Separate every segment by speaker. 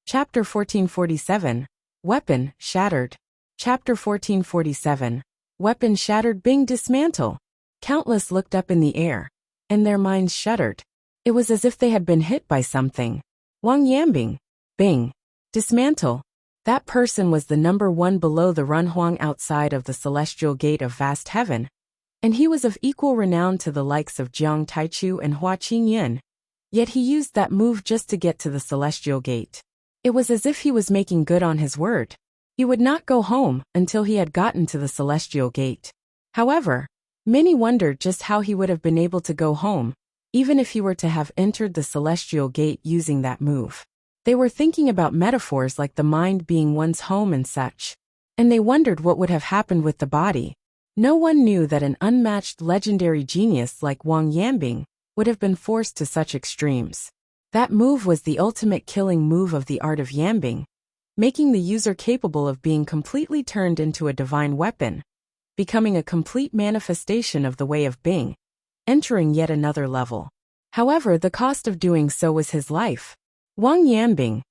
Speaker 1: Chapter 1447. Weapon shattered. Chapter 1447. Weapon shattered. Bing, dismantle. Countless looked up in the air, and their minds shuddered. It was as if they had been hit by something. Wang Yambing. Bing. Dismantle. That person was the number one below the Runhuang outside of the celestial gate of vast heaven, and he was of equal renown to the likes of Jiang Taichu and Hua Qingyan. Yet he used that move just to get to the celestial gate. It was as if he was making good on his word. He would not go home until he had gotten to the celestial gate. However, many wondered just how he would have been able to go home, even if he were to have entered the celestial gate using that move. They were thinking about metaphors like the mind being one's home and such, and they wondered what would have happened with the body. No one knew that an unmatched legendary genius like Wang Yambing would have been forced to such extremes. That move was the ultimate killing move of the art of Yambing, making the user capable of being completely turned into a divine weapon, becoming a complete manifestation of the way of Bing, entering yet another level. However, the cost of doing so was his life. Wang Yambing,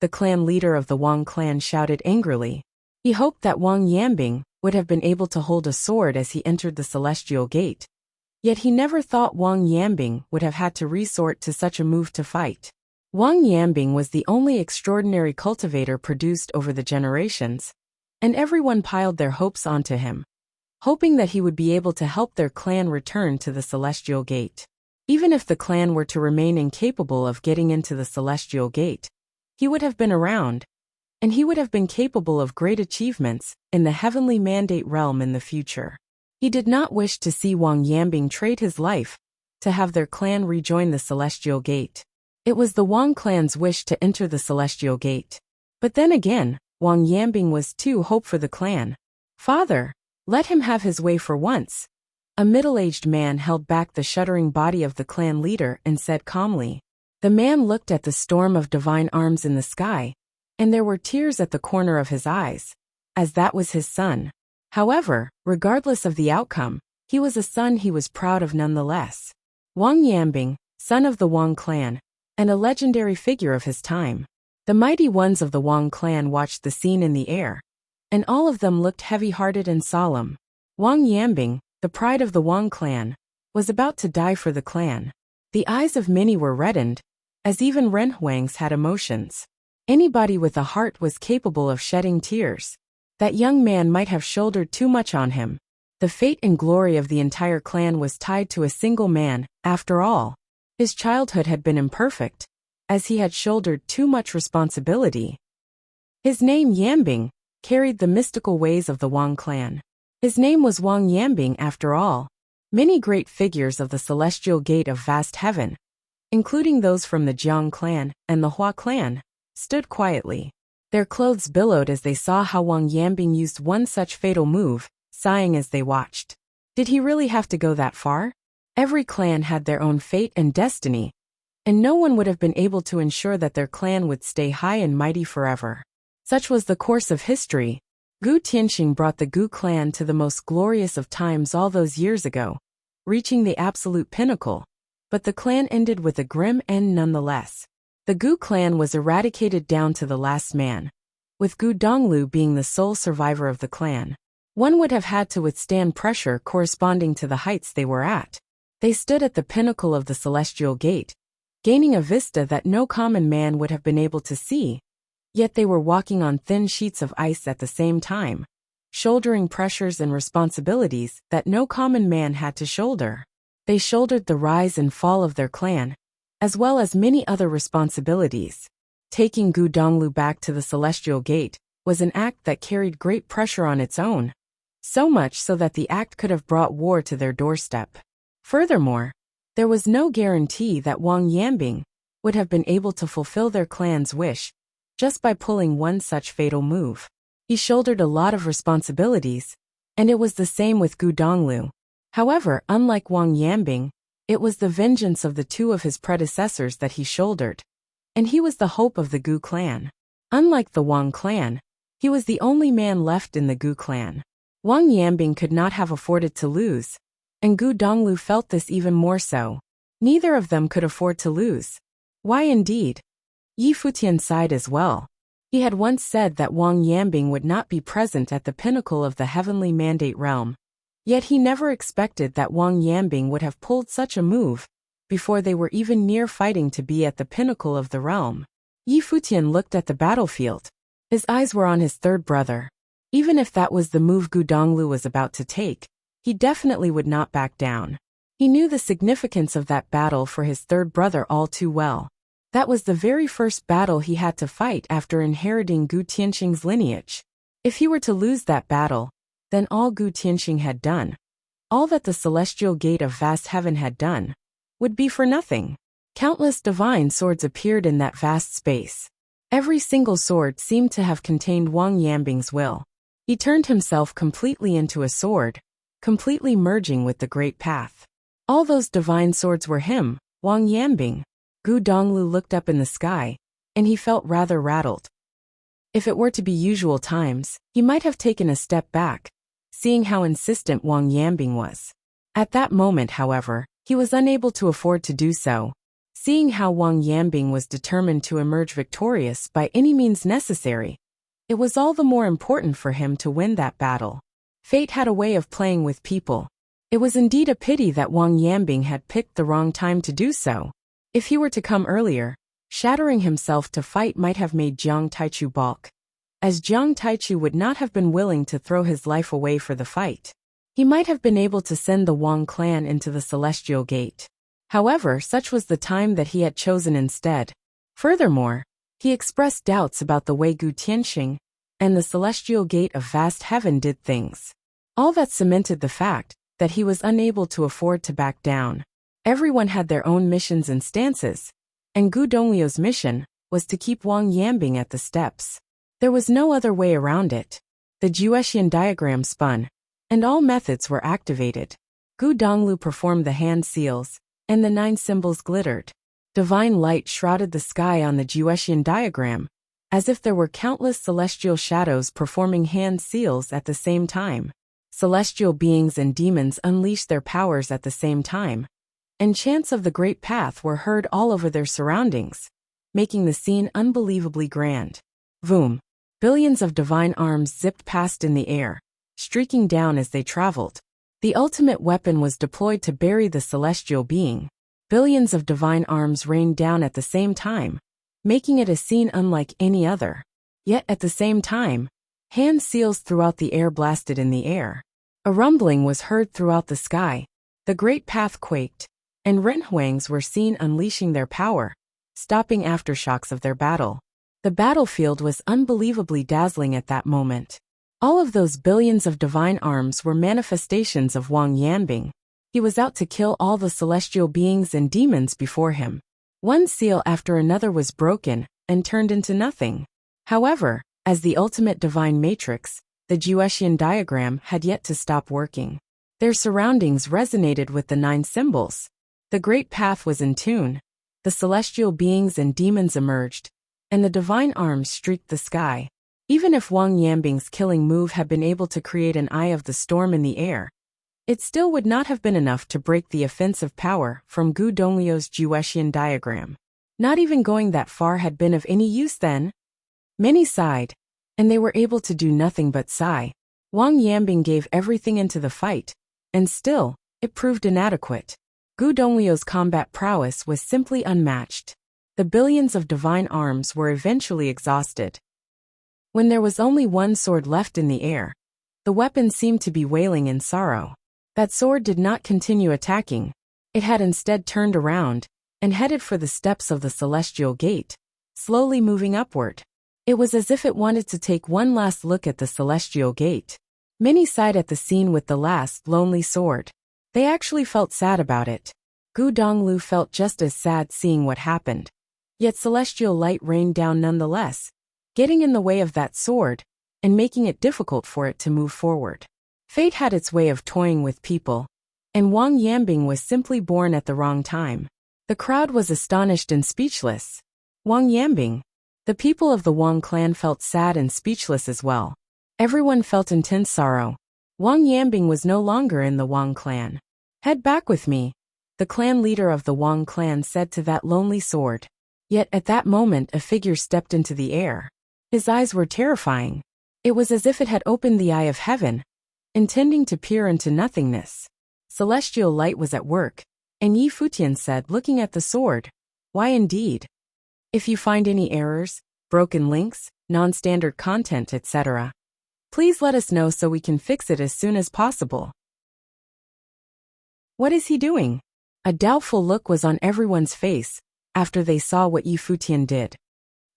Speaker 1: the clan leader of the Wang clan, shouted angrily. He hoped that Wang Yambing would have been able to hold a sword as he entered the celestial gate. Yet he never thought Wang Yambing would have had to resort to such a move to fight. Wang Yambing was the only extraordinary cultivator produced over the generations, and everyone piled their hopes onto him, hoping that he would be able to help their clan return to the celestial gate. Even if the clan were to remain incapable of getting into the celestial gate, he would have been around, and he would have been capable of great achievements in the heavenly mandate realm in the future. He did not wish to see Wang Yambing trade his life to have their clan rejoin the celestial gate. It was the Wang clan's wish to enter the celestial gate. But then again, Wang Yambing was too hope for the clan. Father, let him have his way for once. A middle-aged man held back the shuddering body of the clan leader and said calmly. The man looked at the storm of divine arms in the sky, and there were tears at the corner of his eyes, as that was his son. However, regardless of the outcome, he was a son he was proud of nonetheless. Wang Yambing, son of the Wang clan, and a legendary figure of his time. The mighty ones of the Wang clan watched the scene in the air, and all of them looked heavy-hearted and solemn. Wang Yambing, the pride of the Wang clan, was about to die for the clan. The eyes of many were reddened, as even Renhuangs had emotions. Anybody with a heart was capable of shedding tears. That young man might have shouldered too much on him. The fate and glory of the entire clan was tied to a single man, after all. His childhood had been imperfect, as he had shouldered too much responsibility. His name, Yambing, carried the mystical ways of the Wang clan. His name was Wang Yambing after all. Many great figures of the celestial gate of vast heaven, including those from the Jiang clan and the Hua clan, stood quietly. Their clothes billowed as they saw how Wang Yambing used one such fatal move, sighing as they watched. Did he really have to go that far? Every clan had their own fate and destiny, and no one would have been able to ensure that their clan would stay high and mighty forever. Such was the course of history. Gu Tianxing brought the Gu clan to the most glorious of times all those years ago, reaching the absolute pinnacle, but the clan ended with a grim end nonetheless. The Gu clan was eradicated down to the last man, with Gu Donglu being the sole survivor of the clan. One would have had to withstand pressure corresponding to the heights they were at. They stood at the pinnacle of the celestial gate, gaining a vista that no common man would have been able to see. Yet they were walking on thin sheets of ice at the same time, shouldering pressures and responsibilities that no common man had to shoulder. They shouldered the rise and fall of their clan, as well as many other responsibilities. Taking Gu Donglu back to the celestial gate was an act that carried great pressure on its own, so much so that the act could have brought war to their doorstep. Furthermore, there was no guarantee that Wang Yambing would have been able to fulfill their clan's wish just by pulling one such fatal move. He shouldered a lot of responsibilities, and it was the same with Gu Donglu. However, unlike Wang Yambing, it was the vengeance of the two of his predecessors that he shouldered, and he was the hope of the Gu clan. Unlike the Wang clan, he was the only man left in the Gu clan. Wang Yambing could not have afforded to lose, and Gu Donglu felt this even more so. Neither of them could afford to lose. Why indeed? Yi Futian sighed as well. He had once said that Wang Yambing would not be present at the pinnacle of the heavenly mandate realm. Yet he never expected that Wang Yambing would have pulled such a move before they were even near fighting to be at the pinnacle of the realm. Yi Futian looked at the battlefield. His eyes were on his third brother. Even if that was the move Gu Donglu was about to take, he definitely would not back down. He knew the significance of that battle for his third brother all too well. That was the very first battle he had to fight after inheriting Gu Tianxing's lineage. If he were to lose that battle, then all Gu Tianxing had done, all that the celestial gate of vast heaven had done, would be for nothing. Countless divine swords appeared in that vast space. Every single sword seemed to have contained Wang Yambing's will. He turned himself completely into a sword, completely merging with the great path. All those divine swords were him, Wang Yambing. Gu Donglu looked up in the sky, and he felt rather rattled. If it were to be usual times, he might have taken a step back, seeing how insistent Wang Yambing was. At that moment, however, he was unable to afford to do so, seeing how Wang Yambing was determined to emerge victorious by any means necessary. It was all the more important for him to win that battle. Fate had a way of playing with people. It was indeed a pity that Wang Yambing had picked the wrong time to do so. If he were to come earlier, shattering himself to fight might have made Jiang Taichu balk, as Jiang Taichu would not have been willing to throw his life away for the fight. He might have been able to send the Wang clan into the Celestial Gate. However, such was the time that he had chosen instead. Furthermore, he expressed doubts about the way Gu Tianxing and the Celestial Gate of Vast Heaven did things. All that cemented the fact that he was unable to afford to back down. Everyone had their own missions and stances, and Gu Donglio's mission was to keep Wang Yambing at the steps. There was no other way around it. The Juetian diagram spun, and all methods were activated. Gu Donglu performed the hand seals, and the 9 symbols glittered. Divine light shrouded the sky on the Juetian diagram, as if there were countless celestial shadows performing hand seals at the same time. Celestial beings and demons unleashed their powers at the same time, and chants of the great path were heard all over their surroundings, making the scene unbelievably grand. Voom! Billions of divine arms zipped past in the air, streaking down as they traveled. The ultimate weapon was deployed to bury the celestial being. Billions of divine arms rained down at the same time, making it a scene unlike any other. Yet at the same time, hand seals throughout the air blasted in the air. A rumbling was heard throughout the sky. The great path quaked, and Renhuangs were seen unleashing their power, stopping aftershocks of their battle. The battlefield was unbelievably dazzling at that moment. All of those billions of divine arms were manifestations of Wang Yambing. He was out to kill all the celestial beings and demons before him. One seal after another was broken and turned into nothing. However, as the ultimate divine matrix, the Juetian diagram had yet to stop working. Their surroundings resonated with the 9 symbols. The great path was in tune. The celestial beings and demons emerged, and the divine arms streaked the sky. Even if Wang Yambing's killing move had been able to create an eye of the storm in the air, it still would not have been enough to break the offensive power from Gu Donglio's Juetian diagram. Not even going that far had been of any use then. Many sighed, and they were able to do nothing but sigh. Wang Yambing gave everything into the fight, and still, it proved inadequate. Gu Donglio's combat prowess was simply unmatched. The billions of divine arms were eventually exhausted. When there was only one sword left in the air, the weapon seemed to be wailing in sorrow. That sword did not continue attacking. It had instead turned around and headed for the steps of the Celestial Gate, slowly moving upward. It was as if it wanted to take one last look at the Celestial Gate. Many sighed at the scene with the last lonely sword. They actually felt sad about it. Gu Donglu felt just as sad seeing what happened. Yet celestial light rained down nonetheless, getting in the way of that sword and making it difficult for it to move forward. Fate had its way of toying with people, and Wang Yambing was simply born at the wrong time. The crowd was astonished and speechless. Wang Yambing. The people of the Wang clan felt sad and speechless as well. Everyone felt intense sorrow. Wang Yambing was no longer in the Wang clan. "Head back with me," the clan leader of the Wang clan said to that lonely sword. Yet at that moment a figure stepped into the air. His eyes were terrifying. It was as if it had opened the eye of heaven, intending to peer into nothingness. Celestial light was at work, and Yi Futian said, looking at the sword, "Why indeed? If you find any errors, broken links, non-standard content, etc., please let us know so we can fix it as soon as possible." What is he doing? A doubtful look was on everyone's face after they saw what Yi Futian did.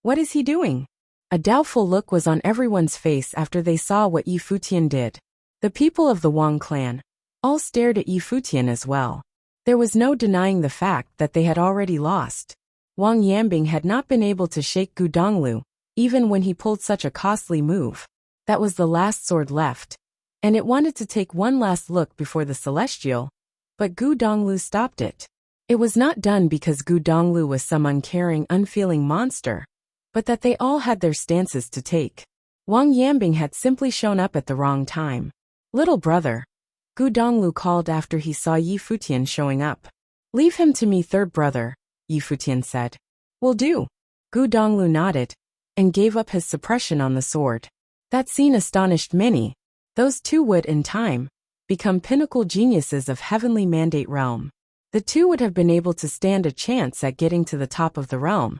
Speaker 1: What is he doing? A doubtful look was on everyone's face after they saw what Yi Futian did. The people of the Wang clan all stared at Yi Futian as well. There was no denying the fact that they had already lost. Wang Yambing had not been able to shake Gu Donglu, even when he pulled such a costly move. That was the last sword left, and it wanted to take one last look before the celestial, but Gu Donglu stopped it. It was not done because Gu Donglu was some uncaring, unfeeling monster, but that they all had their stances to take. Wang Yambing had simply shown up at the wrong time. "Little brother," Gu Donglu called after he saw Yi Futian showing up. "Leave him to me, third brother," Yi Futian said. "Will do." Gu Donglu nodded and gave up his suppression on the sword. That scene astonished many. Those two would, in time, become pinnacle geniuses of heavenly mandate realm. The two would have been able to stand a chance at getting to the top of the realm.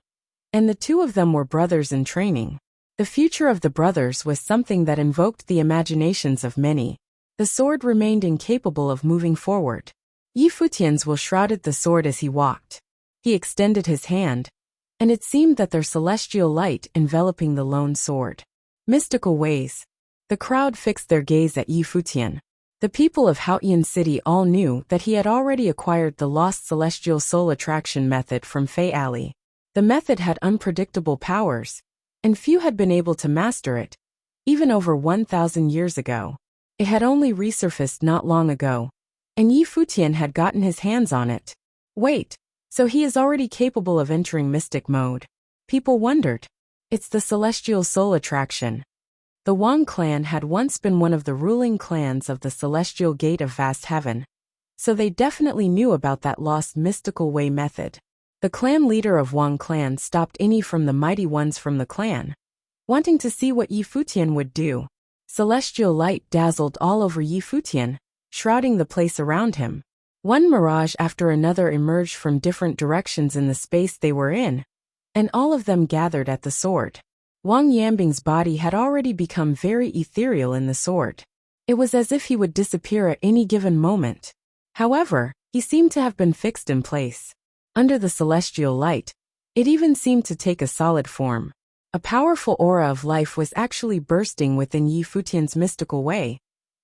Speaker 1: And the two of them were brothers in training. The future of the brothers was something that invoked the imaginations of many. The sword remained incapable of moving forward. Yi Futian's will shrouded the sword as he walked. He extended his hand, and it seemed that their celestial light enveloping the lone sword. Mystical ways. The crowd fixed their gaze at Yi Futian. The people of Haotian City all knew that he had already acquired the lost celestial soul attraction method from Fei Alley. The method had unpredictable powers, and few had been able to master it, even over 1,000 years ago. It had only resurfaced not long ago, and Yi Futian had gotten his hands on it. Wait, so he is already capable of entering mystic mode? People wondered. It's the celestial soul attraction. The Wang clan had once been one of the ruling clans of the celestial gate of vast heaven, so they definitely knew about that lost mystical way method. The clan leader of Wang clan stopped any from the mighty ones from the clan, wanting to see what Yi Futian would do. Celestial light dazzled all over Yi Futian, shrouding the place around him. One mirage after another emerged from different directions in the space they were in, and all of them gathered at the sword. Wang Yambing's body had already become very ethereal in the sword. It was as if he would disappear at any given moment. However, he seemed to have been fixed in place. Under the celestial light, it even seemed to take a solid form. A powerful aura of life was actually bursting within Yi Futian's mystical way,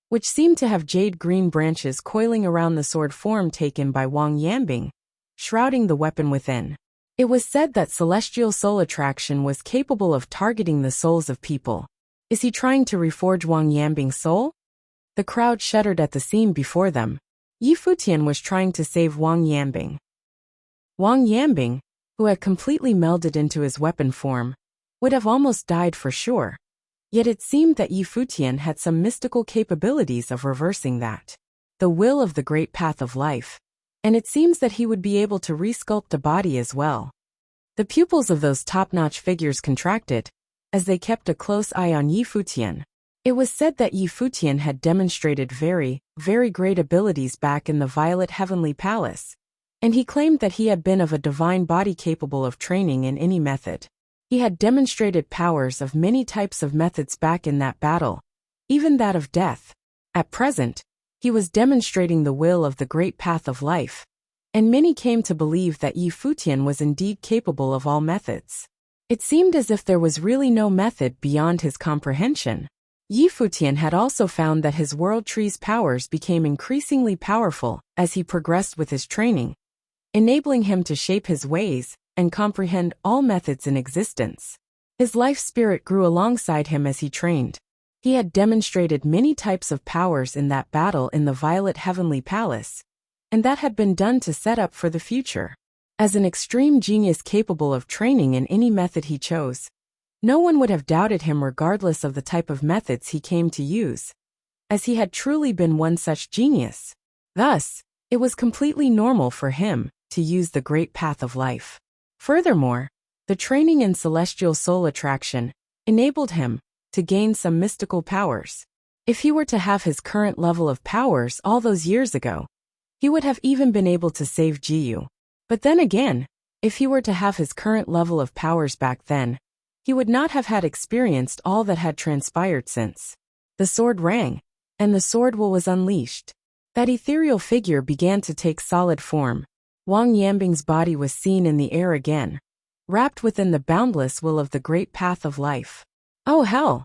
Speaker 1: which seemed to have jade-green branches coiling around the sword form taken by Wang Yambing, shrouding the weapon within. It was said that celestial soul attraction was capable of targeting the souls of people. Is he trying to reforge Wang Yambing's soul? The crowd shuddered at the scene before them. Yi Futian was trying to save Wang Yambing. Wang Yambing, who had completely melded into his weapon form, would have almost died for sure. Yet it seemed that Yi Futian had some mystical capabilities of reversing that. The will of the great path of life. And it seems that he would be able to resculpt the body as well. The pupils of those top-notch figures contracted, as they kept a close eye on Yi Futian. It was said that Yi Futian had demonstrated very, very great abilities back in the Violet Heavenly Palace, and he claimed that he had been of a divine body capable of training in any method. He had demonstrated powers of many types of methods back in that battle, even that of death. At present, he was demonstrating the will of the great path of life, and many came to believe that Yi Futian was indeed capable of all methods. It seemed as if there was really no method beyond his comprehension. Yi Futian had also found that his world tree's powers became increasingly powerful as he progressed with his training, enabling him to shape his ways and comprehend all methods in existence. His life spirit grew alongside him as he trained. He had demonstrated many types of powers in that battle in the Violet Heavenly Palace, and that had been done to set up for the future. As an extreme genius capable of training in any method he chose, no one would have doubted him regardless of the type of methods he came to use, as he had truly been one such genius. Thus, it was completely normal for him to use the great path of life. Furthermore, The training in celestial soul attraction enabled him to gain some mystical powers. If he were to have his current level of powers all those years ago, he would have even been able to save Jiyu. But then again, if he were to have his current level of powers back then, he would not have had experienced all that had transpired since. The sword rang, and the sword will was unleashed. That ethereal figure began to take solid form. Wang Yambing's body was seen in the air again, wrapped within the boundless will of the great path of life. Oh hell!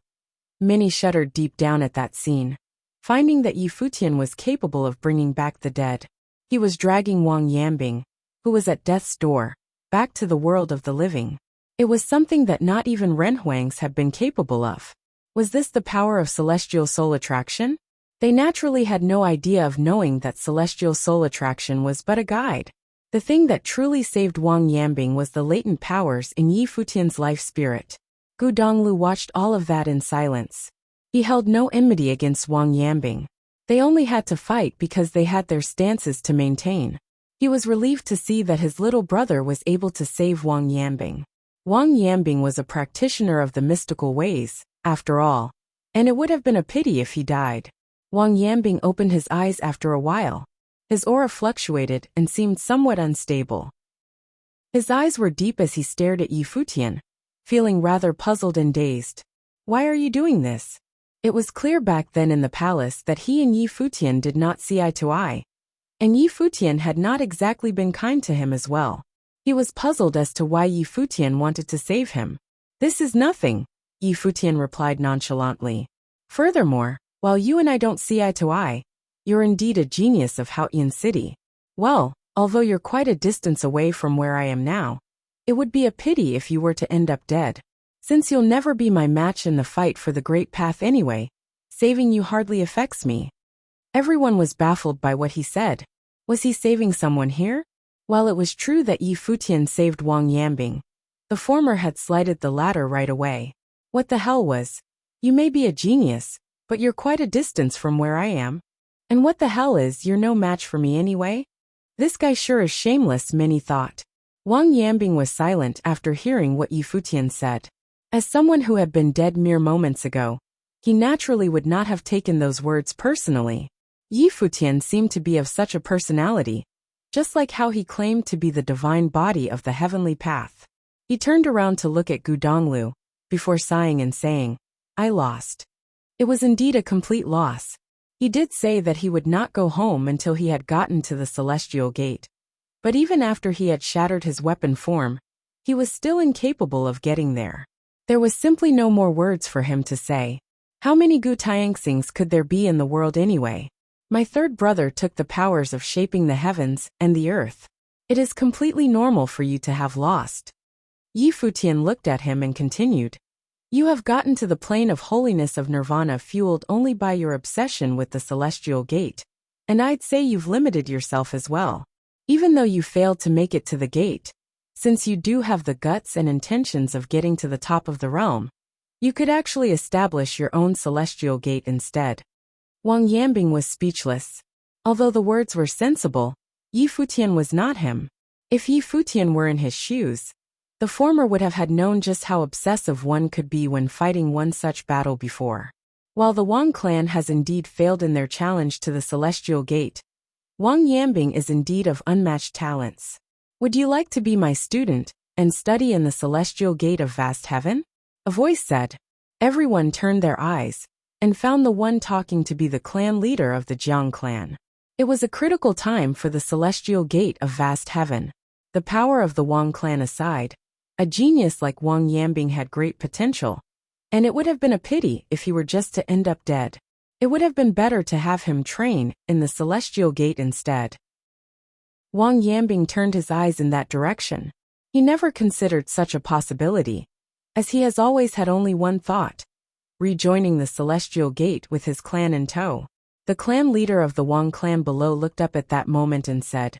Speaker 1: Minnie shuddered deep down at that scene. Finding that Futian was capable of bringing back the dead, he was dragging Wang Yambing, who was at death's door, back to the world of the living. It was something that not even Renhuangs had been capable of. Was this the power of celestial soul attraction? They naturally had no idea of knowing that celestial soul attraction was but a guide. The thing that truly saved Wang Yambing was the latent powers in Futian's life spirit. Gu Donglu watched all of that in silence. He held no enmity against Wang Yambing. They only had to fight because they had their stances to maintain. He was relieved to see that his little brother was able to save Wang Yambing. Wang Yambing was a practitioner of the mystical ways, after all, and it would have been a pity if he died. Wang Yambing opened his eyes after a while. His aura fluctuated and seemed somewhat unstable. His eyes were deep as he stared at Futian, feeling rather puzzled and dazed. Why are you doing this? It was clear back then in the palace that he and Futian did not see eye to eye, and Futian had not exactly been kind to him as well. He was puzzled as to why Futian wanted to save him. This is nothing, Futian replied nonchalantly. Furthermore, while you and I don't see eye to eye, you're indeed a genius of Haotian City. Well, although you're quite a distance away from where I am now, it would be a pity if you were to end up dead. Since you'll never be my match in the fight for the great path anyway, saving you hardly affects me. Everyone was baffled by what he said. Was he saving someone here? While it was true that Futian saved Wang Yambing, the former had slighted the latter right away. What the hell was? You may be a genius, but you're quite a distance from where I am. And what the hell is you're no match for me anyway? This guy sure is shameless, many thought. Wang Yambing was silent after hearing what Futian said. As someone who had been dead mere moments ago, he naturally would not have taken those words personally. Futian seemed to be of such a personality, just like how he claimed to be the divine body of the heavenly path. He turned around to look at Gu Donglu, before sighing and saying, I lost. It was indeed a complete loss. He did say that he would not go home until he had gotten to the celestial gate. But even after he had shattered his weapon form, he was still incapable of getting there. There was simply no more words for him to say. How many Gu Tianxings could there be in the world anyway? My third brother took the powers of shaping the heavens and the earth. It is completely normal for you to have lost. Futian looked at him and continued. You have gotten to the plane of holiness of nirvana fueled only by your obsession with the celestial gate, and I'd say you've limited yourself as well. Even though you failed to make it to the gate, since you do have the guts and intentions of getting to the top of the realm, you could actually establish your own celestial gate instead. Wang Yambing was speechless. Although the words were sensible, Futian was not him. If Futian were in his shoes, the former would have had known just how obsessive one could be when fighting one such battle before. While the Wang clan has indeed failed in their challenge to the celestial gate, Wang Yambing is indeed of unmatched talents. Would you like to be my student and study in the celestial gate of vast heaven? A voice said. Everyone turned their eyes and found the one talking to be the clan leader of the Jiang clan. It was a critical time for the celestial gate of vast heaven. The power of the Wang clan aside, a genius like Wang Yambing had great potential, and it would have been a pity if he were just to end up dead. It would have been better to have him train in the celestial gate instead. Wang Yambing turned his eyes in that direction. He never considered such a possibility, as he has always had only one thought: rejoining the celestial gate with his clan in tow. The clan leader of the Wang clan below looked up at that moment and said,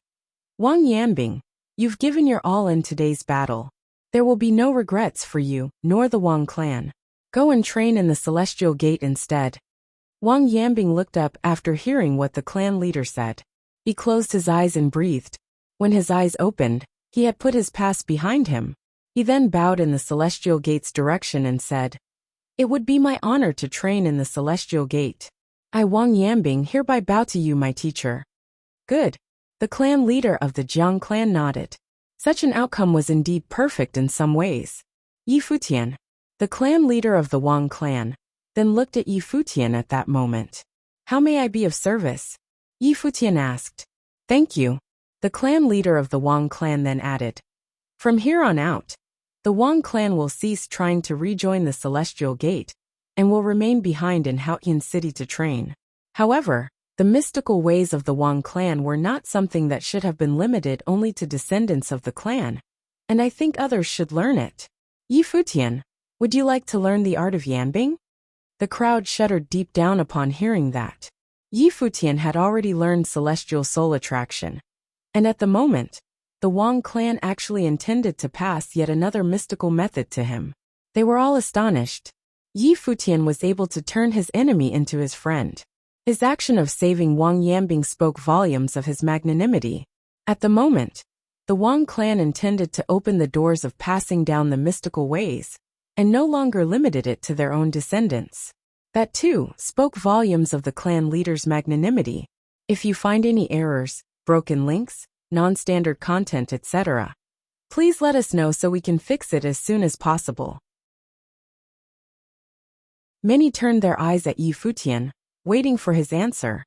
Speaker 1: Wang Yambing, you've given your all in today's battle. There will be no regrets for you, nor the Wang clan. Go and train in the celestial gate instead. Wang Yambing looked up after hearing what the clan leader said. He closed his eyes and breathed. When his eyes opened, he had put his past behind him. He then bowed in the Celestial Gate's direction and said, "It would be my honor to train in the Celestial Gate. I, Wang Yambing, hereby bow to you, my teacher." Good. The clan leader of the Jiang clan nodded. Such an outcome was indeed perfect in some ways. Yi Futian, the clan leader of the Wang clan, then looked at Yi Futian at that moment. "How may I be of service?" Yi Futian asked. "Thank you." The clan leader of the Wang clan then added, "From here on out, the Wang clan will cease trying to rejoin the Celestial Gate and will remain behind in Haotian City to train. However, the mystical ways of the Wang clan were not something that should have been limited only to descendants of the clan, and I think others should learn it. Yi Futian, would you like to learn the art of Yambing?" The crowd shuddered deep down upon hearing that. Yi Futian had already learned Celestial Soul Attraction, and at the moment, the Wang clan actually intended to pass yet another mystical method to him. They were all astonished. Yi Futian was able to turn his enemy into his friend. His action of saving Wang Yambing spoke volumes of his magnanimity. At the moment, the Wang clan intended to open the doors of passing down the mystical ways, and no longer limited it to their own descendants. That too spoke volumes of the clan leader's magnanimity. If you find any errors, broken links, non-standard content, etc., please let us know so we can fix it as soon as possible. Many turned their eyes at Yi Futian, waiting for his answer.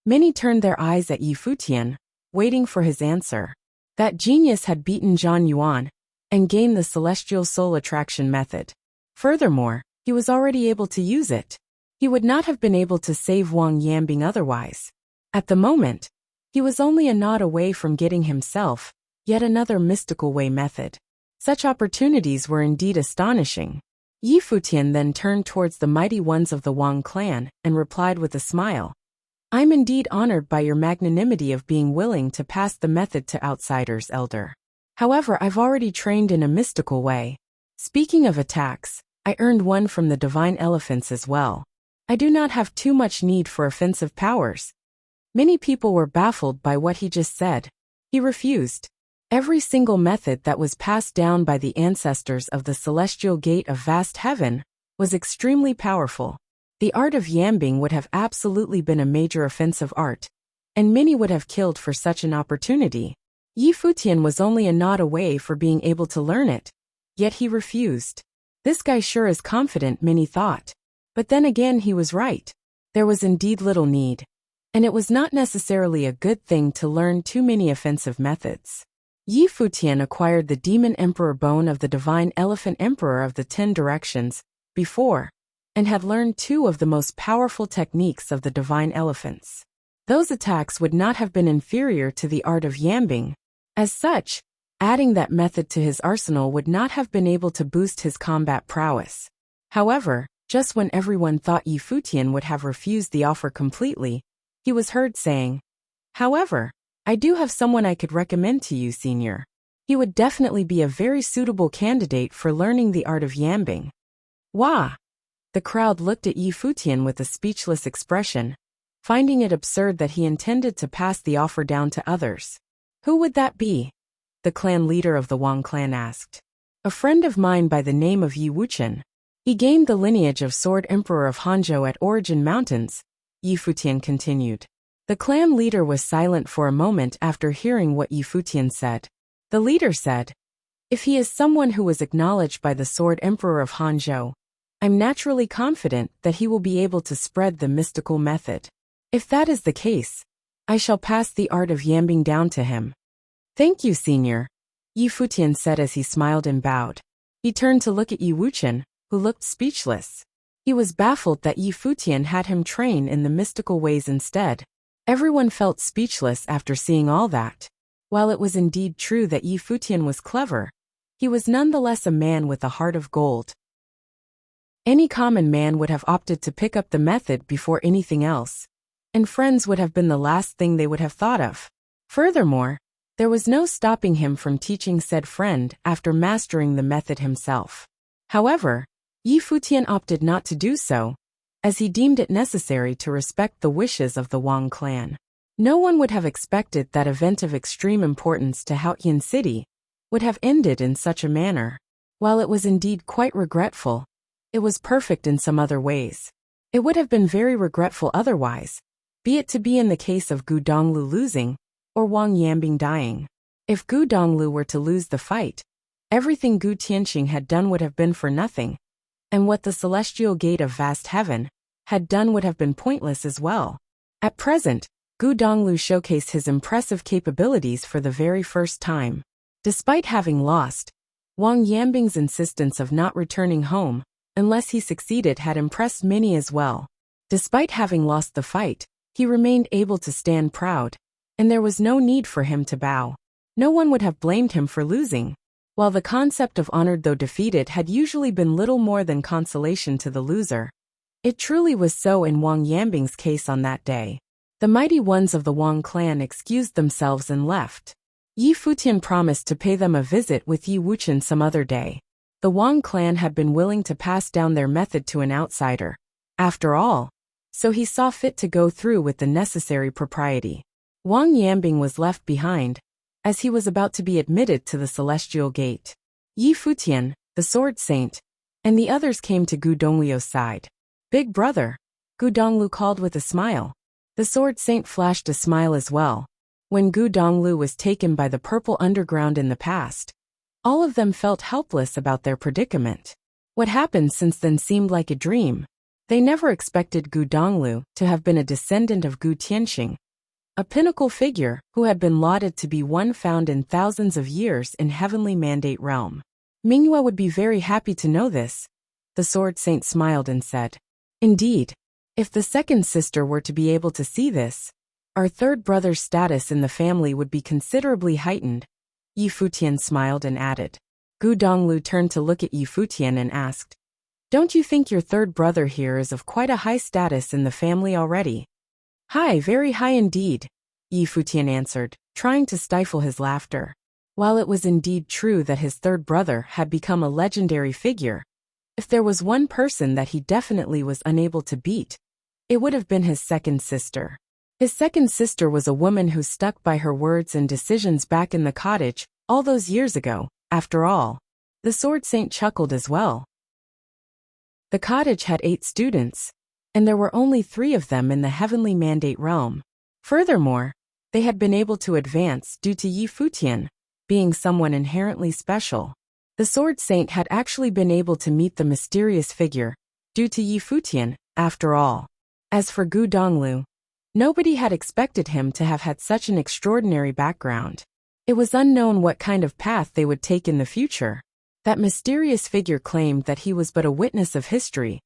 Speaker 1: Many turned their eyes at Yi Futian, waiting for his answer. That genius had beaten Zhang Yuan and gained the Celestial Soul Attraction method. Furthermore, he was already able to use it. He would not have been able to save Wang Yambing otherwise. At the moment, he was only a nod away from getting himself yet another mystical way method. Such opportunities were indeed astonishing. Yi Futian then turned towards the mighty ones of the Wang clan and replied with a smile, "I'm indeed honored by your magnanimity of being willing to pass the method to outsiders, elder. However, I've already trained in a mystical way. Speaking of attacks, I earned one from the divine elephants as well. I do not have too much need for offensive powers." Many people were baffled by what he just said. He refused. Every single method that was passed down by the ancestors of the Celestial Gate of Vast Heaven was extremely powerful. The art of Yambing would have absolutely been a major offensive art, and many would have killed for such an opportunity. Yi Futian was only a nod away for being able to learn it, yet he refused. This guy sure is confident, many thought. But then again, he was right. There was indeed little need, and it was not necessarily a good thing to learn too many offensive methods. Yi Futian acquired the Demon Emperor Bone of the Divine Elephant Emperor of the 10 Directions before, and had learned 2 of the most powerful techniques of the Divine Elephants. Those attacks would not have been inferior to the art of Yambing. As such, adding that method to his arsenal would not have been able to boost his combat prowess. However, just when everyone thought Yi Futian would have refused the offer completely, he was heard saying, "However, I do have someone I could recommend to you, senior. He would definitely be a very suitable candidate for learning the art of Yambing." Wah! The crowd looked at Yi Futian with a speechless expression, finding it absurd that he intended to pass the offer down to others. "Who would that be?" the clan leader of the Wang clan asked. "A friend of mine by the name of Yi Wuxian. He gained the lineage of Sword Emperor of Hanzhou at Origin Mountains," Yi Futian continued. The clan leader was silent for a moment after hearing what Yi Futian said. The leader said, "If he is someone who was acknowledged by the Sword Emperor of Hanzhou, I'm naturally confident that he will be able to spread the mystical method. If that is the case, I shall pass the art of Yambing down to him." "Thank you, senior," Yi Futian said as he smiled and bowed. He turned to look at Yi Wuxian, who looked speechless. He was baffled that Yi Futian had him train in the mystical ways instead. Everyone felt speechless after seeing all that. While it was indeed true that Yi Futian was clever, he was nonetheless a man with a heart of gold. Any common man would have opted to pick up the method before anything else, and friends would have been the last thing they would have thought of. Furthermore, there was no stopping him from teaching said friend after mastering the method himself. However, Yi Futian opted not to do so, as he deemed it necessary to respect the wishes of the Wang clan. No one would have expected that event of extreme importance to Haotian City would have ended in such a manner. While it was indeed quite regretful, it was perfect in some other ways. It would have been very regretful otherwise, be it to be in the case of Gu Donglu losing, or Wang Yanbing dying. If Gu Donglu were to lose the fight, everything Gu Tianqing had done would have been for nothing, and what the celestial gate of vast heaven had done would have been pointless as well. At present, Gu Donglu showcased his impressive capabilities for the very first time. Despite having lost, Wang Yanbing's insistence of not returning home unless he succeeded had impressed many as well. Despite having lost the fight, he remained able to stand proud, and there was no need for him to bow. No one would have blamed him for losing. While the concept of honored though defeated had usually been little more than consolation to the loser, it truly was so in Wang Yanbing's case on that day. The mighty ones of the Wang clan excused themselves and left. Yi Futian promised to pay them a visit with Yi Wuqian some other day. The Wang clan had been willing to pass down their method to an outsider, after all, so he saw fit to go through with the necessary propriety. Wang Yanbing was left behind, as he was about to be admitted to the celestial gate. Yi Futian, the sword saint, and the others came to Gu Donglu's side. "Big brother," Gu Donglu called with a smile. The sword saint flashed a smile as well. When Gu Donglu was taken by the purple underground in the past, all of them felt helpless about their predicament. What happened since then seemed like a dream. They never expected Gu Donglu to have been a descendant of Gu Tianqing, a pinnacle figure who had been lauded to be one found in thousands of years in heavenly mandate realm. Mingyue would be very happy to know this. The sword saint smiled and said, "Indeed, if the second sister were to be able to see this, our third brother's status in the family would be considerably heightened." Yi Futian smiled and added. Gu Donglu turned to look at Yi Futian and asked, "Don't you think your third brother here is of quite a high status in the family already?" "High, very high indeed," Yi Futian answered, trying to stifle his laughter. While it was indeed true that his third brother had become a legendary figure, if there was one person that he definitely was unable to beat, it would have been his second sister. His second sister was a woman who stuck by her words and decisions back in the cottage all those years ago, after all. The sword saint chuckled as well. The cottage had 8 students, and there were only 3 of them in the heavenly mandate realm. Furthermore, they had been able to advance due to Yi Futian being someone inherently special. The sword saint had actually been able to meet the mysterious figure due to Yi Futian, after all. As for Gu Donglu, nobody had expected him to have had such an extraordinary background. It was unknown what kind of path they would take in the future. That mysterious figure claimed that he was but a witness of history,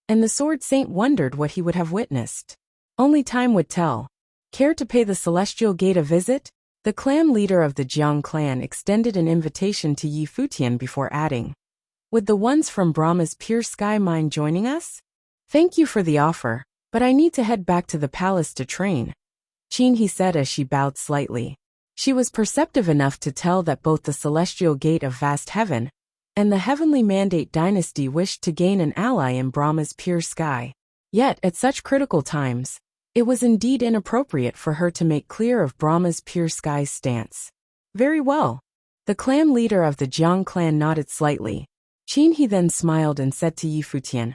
Speaker 1: and the sword saint wondered what he would have witnessed. Only time would tell. Care to pay the celestial gate a visit? The clan leader of the Jiang clan extended an invitation to Yi Futian before adding, "Would the ones from Brahma's pure sky mind joining us? Thank you for the offer, but I need to head back to the palace to train." Qin, he said as she bowed slightly. She was perceptive enough to tell that both the celestial gate of vast heaven and the heavenly mandate dynasty wished to gain an ally in Brahma's pure sky. Yet, at such critical times, it was indeed inappropriate for her to make clear of Brahma's pure sky's stance. Very well. The clan leader of the Jiang clan nodded slightly. Qin, he then smiled and said to Yi Futian,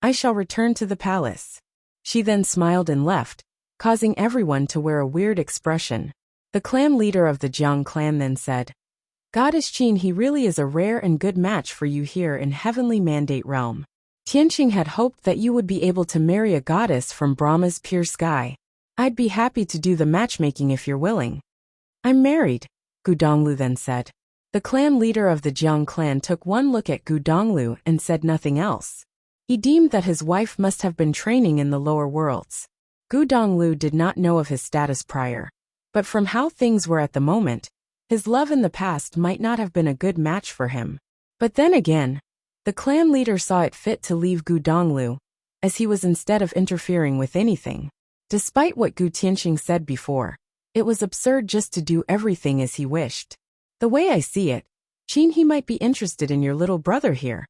Speaker 1: "I shall return to the palace." She then smiled and left, causing everyone to wear a weird expression. The clan leader of the Jiang clan then said, "Goddess Qin, he really is a rare and good match for you here in heavenly mandate realm. Tianqing had hoped that you would be able to marry a goddess from Brahma's pure sky. I'd be happy to do the matchmaking if you're willing." "I'm married," Gu Donglu then said. The clan leader of the Jiang clan took one look at Gu Donglu and said nothing else. He deemed that his wife must have been training in the lower worlds. Gu Donglu did not know of his status prior, but from how things were at the moment, his love in the past might not have been a good match for him. But then again, the clan leader saw it fit to leave Gu Donglu, as he was instead of interfering with anything. Despite what Gu Tianqing said before, it was absurd just to do everything as he wished. "The way I see it, Qin, he might be interested in your little brother here."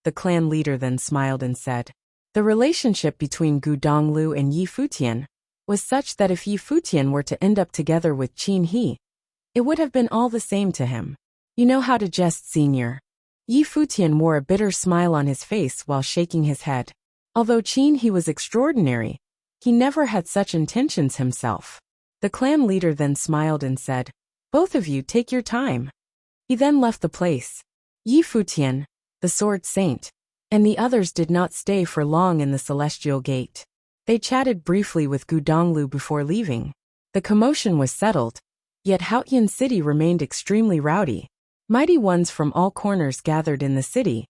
Speaker 1: The clan leader then smiled and said. The relationship between Gu Donglu and Yi Futian was such that if Yi Futian were to end up together with Qin He, it would have been all the same to him. You know how to jest, senior. Yi Futian wore a bitter smile on his face while shaking his head. Although Qin He was extraordinary, he never had such intentions himself. The clan leader then smiled and said, "Both of you take your time." He then left the place. Yi Futian, the sword saint, and the others did not stay for long in the celestial gate. They chatted briefly with Gu Donglu before leaving. The commotion was settled, yet Haotian city remained extremely rowdy. Mighty ones from all corners gathered in the city.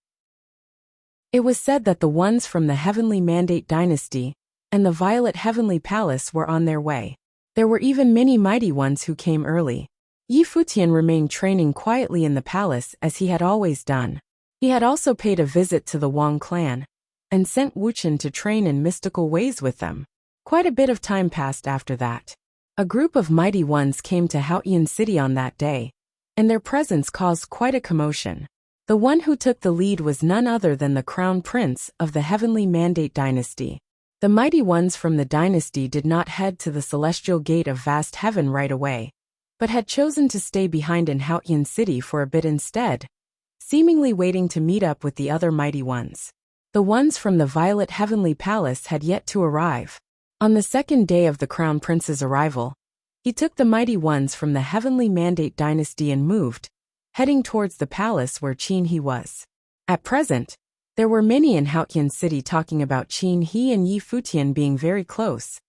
Speaker 1: It was said that the ones from the Heavenly Mandate dynasty and the Violet Heavenly Palace were on their way. There were even many mighty ones who came early. Yi Futian remained training quietly in the palace as he had always done. He had also paid a visit to the Wang clan and sent Wuxian to train in mystical ways with them. Quite a bit of time passed after that. A group of mighty ones came to Haotian city on that day, and their presence caused quite a commotion. The one who took the lead was none other than the crown prince of the Heavenly Mandate dynasty. The mighty ones from the dynasty did not head to the celestial gate of vast heaven right away, but had chosen to stay behind in Haotian city for a bit instead, seemingly waiting to meet up with the other mighty ones. The ones from the Violet Heavenly Palace had yet to arrive. On the second day of the crown prince's arrival, he took the mighty ones from the Heavenly Mandate dynasty and moved, heading towards the palace where Qin He was. At present, there were many in Haotian city talking about Qin He and Yi Futian being very close,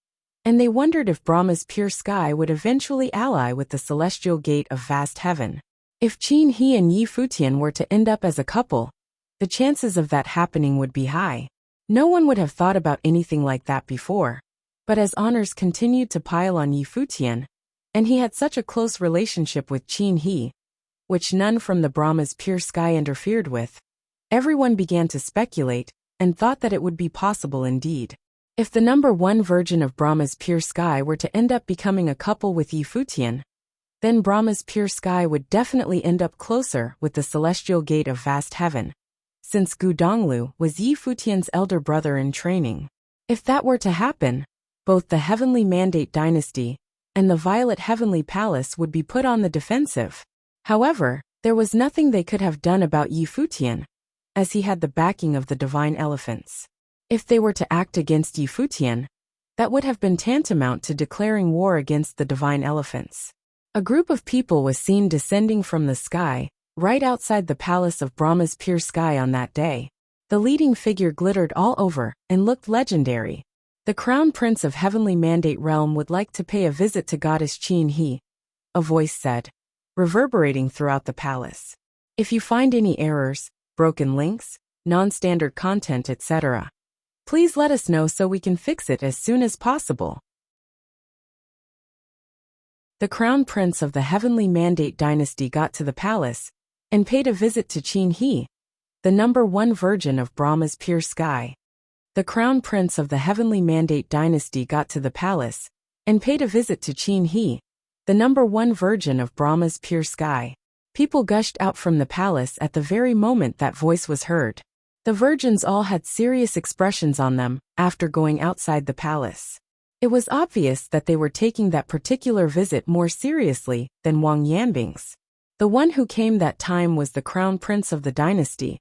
Speaker 1: and they wondered if Brahma's pure sky would eventually ally with the celestial gate of vast heaven. If Qin He and Yi Futian were to end up as a couple, the chances of that happening would be high. No one would have thought about anything like that before. But as honors continued to pile on Yi Futian, and he had such a close relationship with Qin He, which none from the Brahma's pure sky interfered with, everyone began to speculate and thought that it would be possible indeed. If the number one virgin of Brahma's pure sky were to end up becoming a couple with Yi Futian, then Brahma's pure sky would definitely end up closer with the celestial gate of vast heaven, since Gu Donglu was Yi Futian's elder brother in training. If that were to happen, both the Heavenly Mandate dynasty and the Violet Heavenly Palace would be put on the defensive. However, there was nothing they could have done about Yi Futian, as he had the backing of the divine elephants. If they were to act against Yi Futian, that would have been tantamount to declaring war against the divine elephants. A group of people was seen descending from the sky, right outside the palace of Brahma's pure sky on that day. The leading figure glittered all over and looked legendary. The Crown Prince of Heavenly Mandate Realm would like to pay a visit to Goddess Qin He, a voice said, reverberating throughout the palace. If you find any errors, broken links, non-standard content, etc., please let us know so we can fix it as soon as possible. The Crown Prince of the Heavenly Mandate dynasty got to the palace and paid a visit to Qin He, the number one virgin of Brahma's pure sky. The Crown Prince of the Heavenly Mandate dynasty got to the palace and paid a visit to Qin He, the number one virgin of Brahma's pure sky. People gushed out from the palace at the very moment that voice was heard. The virgins all had serious expressions on them after going outside the palace. It was obvious that they were taking that particular visit more seriously than Wang Yanbing's. The one who came that time was the Crown Prince of the dynasty,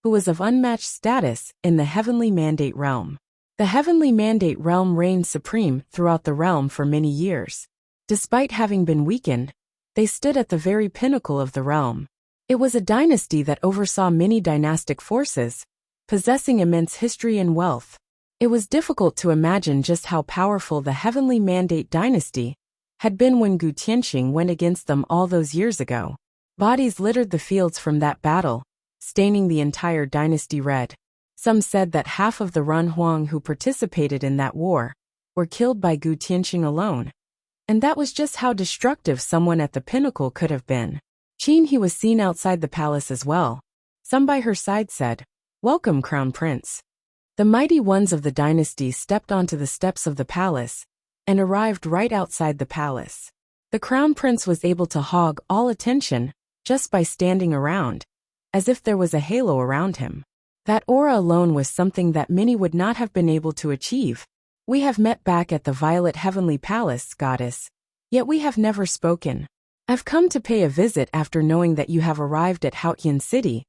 Speaker 1: who was of unmatched status in the Heavenly Mandate realm. The Heavenly Mandate realm reigned supreme throughout the realm for many years. Despite having been weakened, they stood at the very pinnacle of the realm. It was a dynasty that oversaw many dynastic forces, possessing immense history and wealth. It was difficult to imagine just how powerful the Heavenly Mandate dynasty had been when Gu Tianxing went against them all those years ago. Bodies littered the fields from that battle, staining the entire dynasty red. Some said that half of the Run Huang who participated in that war were killed by Gu Tianxing alone. And that was just how destructive someone at the pinnacle could have been. Qin He was seen outside the palace as well. Some by her side said, "Welcome, Crown Prince." The mighty ones of the dynasty stepped onto the steps of the palace and arrived right outside the palace. The Crown Prince was able to hog all attention just by standing around, as if there was a halo around him. That aura alone was something that many would not have been able to achieve. "We have met back at the Violet Heavenly Palace, Goddess, yet we have never spoken. I've come to pay a visit after knowing that you have arrived at Futian city,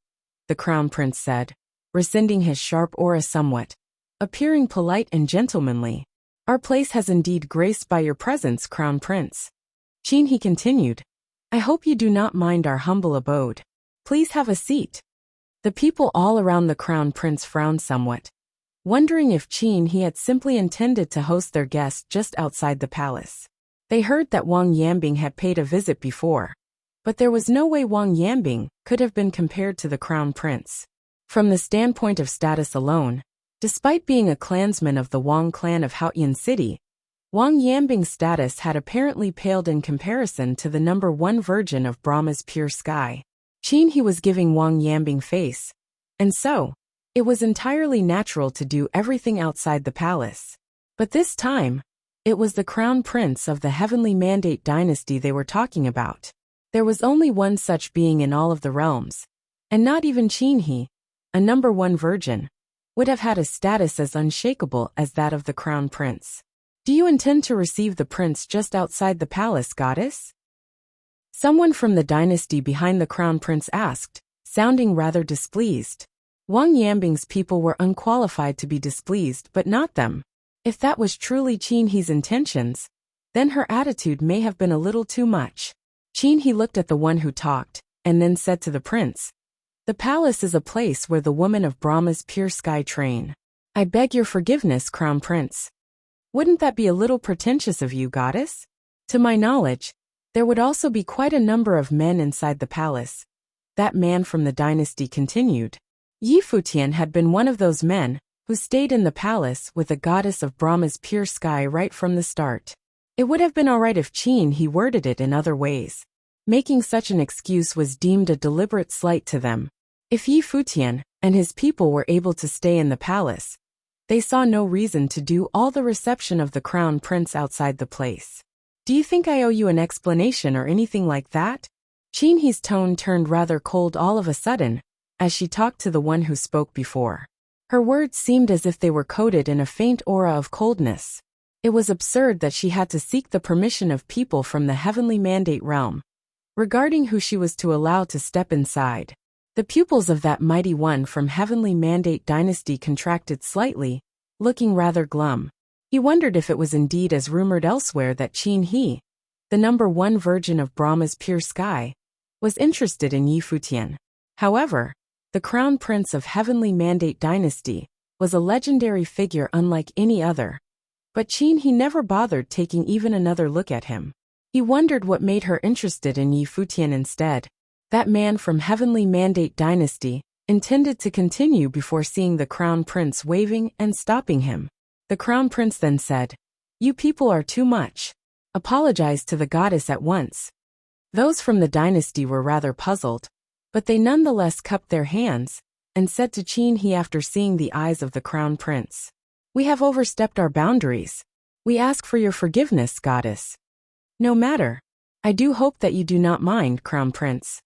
Speaker 1: the crown prince said, rescinding his sharp aura somewhat, appearing polite and gentlemanly. Our place has indeed graced by your presence, crown prince. Qin, he continued. I hope you do not mind our humble abode. Please have a seat. The people all around the crown prince frowned somewhat, wondering if Qin he had simply intended to host their guest just outside the palace. They heard that Wang Yambing had paid a visit before, but there was no way Wang Yambing could have been compared to the crown prince. From the standpoint of status alone, despite being a clansman of the Wang clan of Futian city, Wang Yambing's status had apparently paled in comparison to the number one virgin of Brahma's pure sky. Qin he was giving Wang Yambing face, and so, it was entirely natural to do everything outside the palace. But this time, it was the crown prince of the heavenly mandate dynasty they were talking about. There was only one such being in all of the realms, and not even Qin he, a number one virgin, would have had a status as unshakable as that of the crown prince. Do you intend to receive the prince just outside the palace, goddess? Someone from the dynasty behind the crown prince asked, sounding rather displeased. Wang Yambing's people were unqualified to be displeased, but not them. If that was truly Qin he's intentions, then her attitude may have been a little too much. Qin he looked at the one who talked, and then said to the prince, the palace is a place where the women of Brahma's pure sky train. I beg your forgiveness, crown prince. Wouldn't that be a little pretentious of you, goddess? To my knowledge, there would also be quite a number of men inside the palace. That man from the dynasty continued. Futian had been one of those men who stayed in the palace with the goddess of Brahma's pure sky right from the start. It would have been alright if Qin he worded it in other ways. Making such an excuse was deemed a deliberate slight to them. If Futian and his people were able to stay in the palace, they saw no reason to do all the reception of the crown prince outside the place. Do you think I owe you an explanation or anything like that? Qin he's tone turned rather cold all of a sudden, as she talked to the one who spoke before. Her words seemed as if they were coated in a faint aura of coldness. It was absurd that she had to seek the permission of people from the heavenly mandate realm regarding who she was to allow to step inside. The pupils of that mighty one from heavenly mandate dynasty contracted slightly, looking rather glum. He wondered if it was indeed as rumored elsewhere that Qin he, the number one virgin of Brahma's pure sky, was interested in Futian. However, the crown prince of heavenly mandate dynasty was a legendary figure unlike any other. But Qin he never bothered taking even another look at him. He wondered what made her interested in Futian instead. That man from heavenly mandate dynasty intended to continue before seeing the crown prince waving and stopping him. The crown prince then said, you people are too much. Apologize to the goddess at once. Those from the dynasty were rather puzzled, but they nonetheless cupped their hands and said to Qin he after seeing the eyes of the crown prince, we have overstepped our boundaries. We ask for your forgiveness, goddess. No matter. I do hope that you do not mind, crown prince.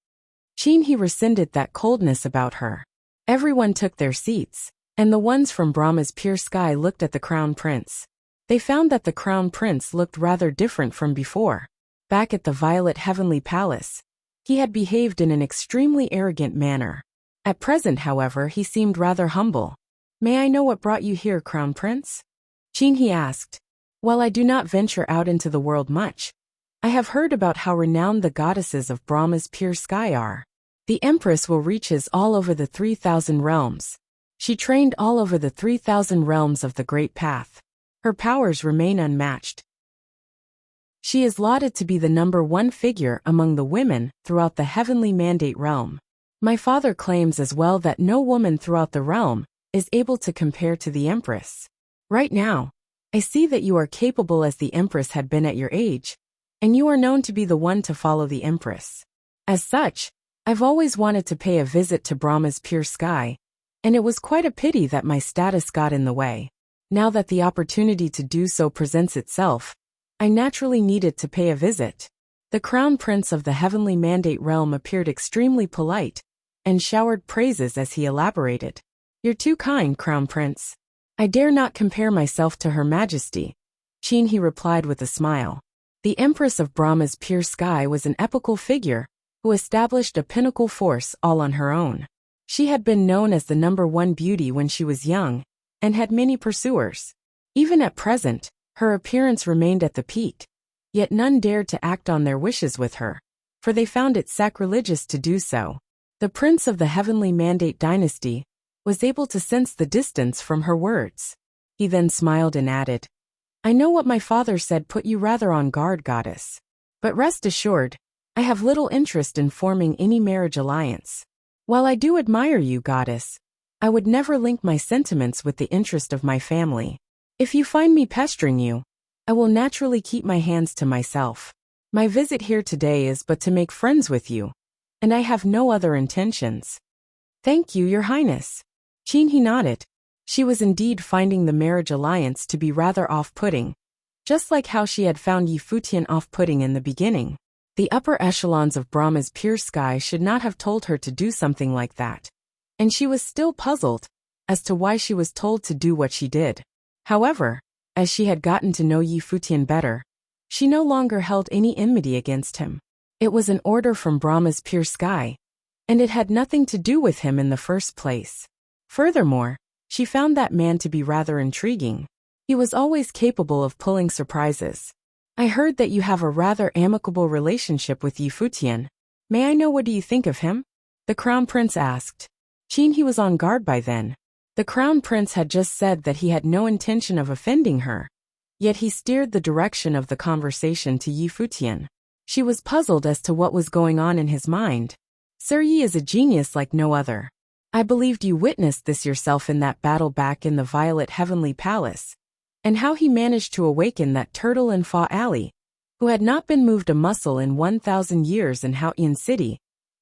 Speaker 1: Qin he rescinded that coldness about her. Everyone took their seats, and the ones from Brahma's pure sky looked at the crown prince. They found that the crown prince looked rather different from before. Back at the Violet Heavenly Palace, he had behaved in an extremely arrogant manner. At present, however, he seemed rather humble. May I know what brought you here, crown prince? Qin he asked. While I do not venture out into the world much, I have heard about how renowned the goddesses of Brahma's pure sky are. The Empress will reaches all over the 3,000 realms. She trained all over the 3,000 realms of the Great Path. Her powers remain unmatched. She is lauded to be the number one figure among the women throughout the heavenly mandate realm. My father claims as well that no woman throughout the realm is able to compare to the Empress. Right now, I see that you are capable as the Empress had been at your age, and you are known to be the one to follow the Empress. As such, I've always wanted to pay a visit to Brahma's pure sky, and it was quite a pity that my status got in the way. Now that the opportunity to do so presents itself, I naturally needed to pay a visit. The crown prince of the heavenly mandate realm appeared extremely polite, and showered praises as he elaborated. You're too kind, crown prince. I dare not compare myself to Her Majesty, Qin he replied with a smile. The Empress of Brahma's pure sky was an epical figure who established a pinnacle force all on her own. She had been known as the #1 beauty when she was young and had many pursuers. Even at present, her appearance remained at the peak, yet none dared to act on their wishes with her, for they found it sacrilegious to do so. The prince of the heavenly mandate dynasty was able to sense the distance from her words. He then smiled and added, "I know what my father said put you rather on guard, goddess. But rest assured, I have little interest in forming any marriage alliance. While I do admire you, goddess, I would never link my sentiments with the interest of my family. If you find me pestering you, I will naturally keep my hands to myself. My visit here today is but to make friends with you, and I have no other intentions." "Thank you, your highness." Qin nodded. She was indeed finding the marriage alliance to be rather off-putting, just like how she had found Yi Futian off-putting in the beginning. The upper echelons of Brahma's pure sky should not have told her to do something like that, and she was still puzzled as to why she was told to do what she did. However, as she had gotten to know Yi Futian better, she no longer held any enmity against him. It was an order from Brahma's pure sky, and it had nothing to do with him in the first place. Furthermore, she found that man to be rather intriguing. He was always capable of pulling surprises. "I heard that you have a rather amicable relationship with Yi Futian. May I know what do you think of him?" the crown prince asked. He was on guard by then. The crown prince had just said that he had no intention of offending her, yet he steered the direction of the conversation to Yi Futian. She was puzzled as to what was going on in his mind. "Sir Yi is a genius like no other. I believed you witnessed this yourself in that battle back in the Violet Heavenly Palace, and how he managed to awaken that turtle in Fa Alley, who had not been moved a muscle in 1,000 years in Haotian City,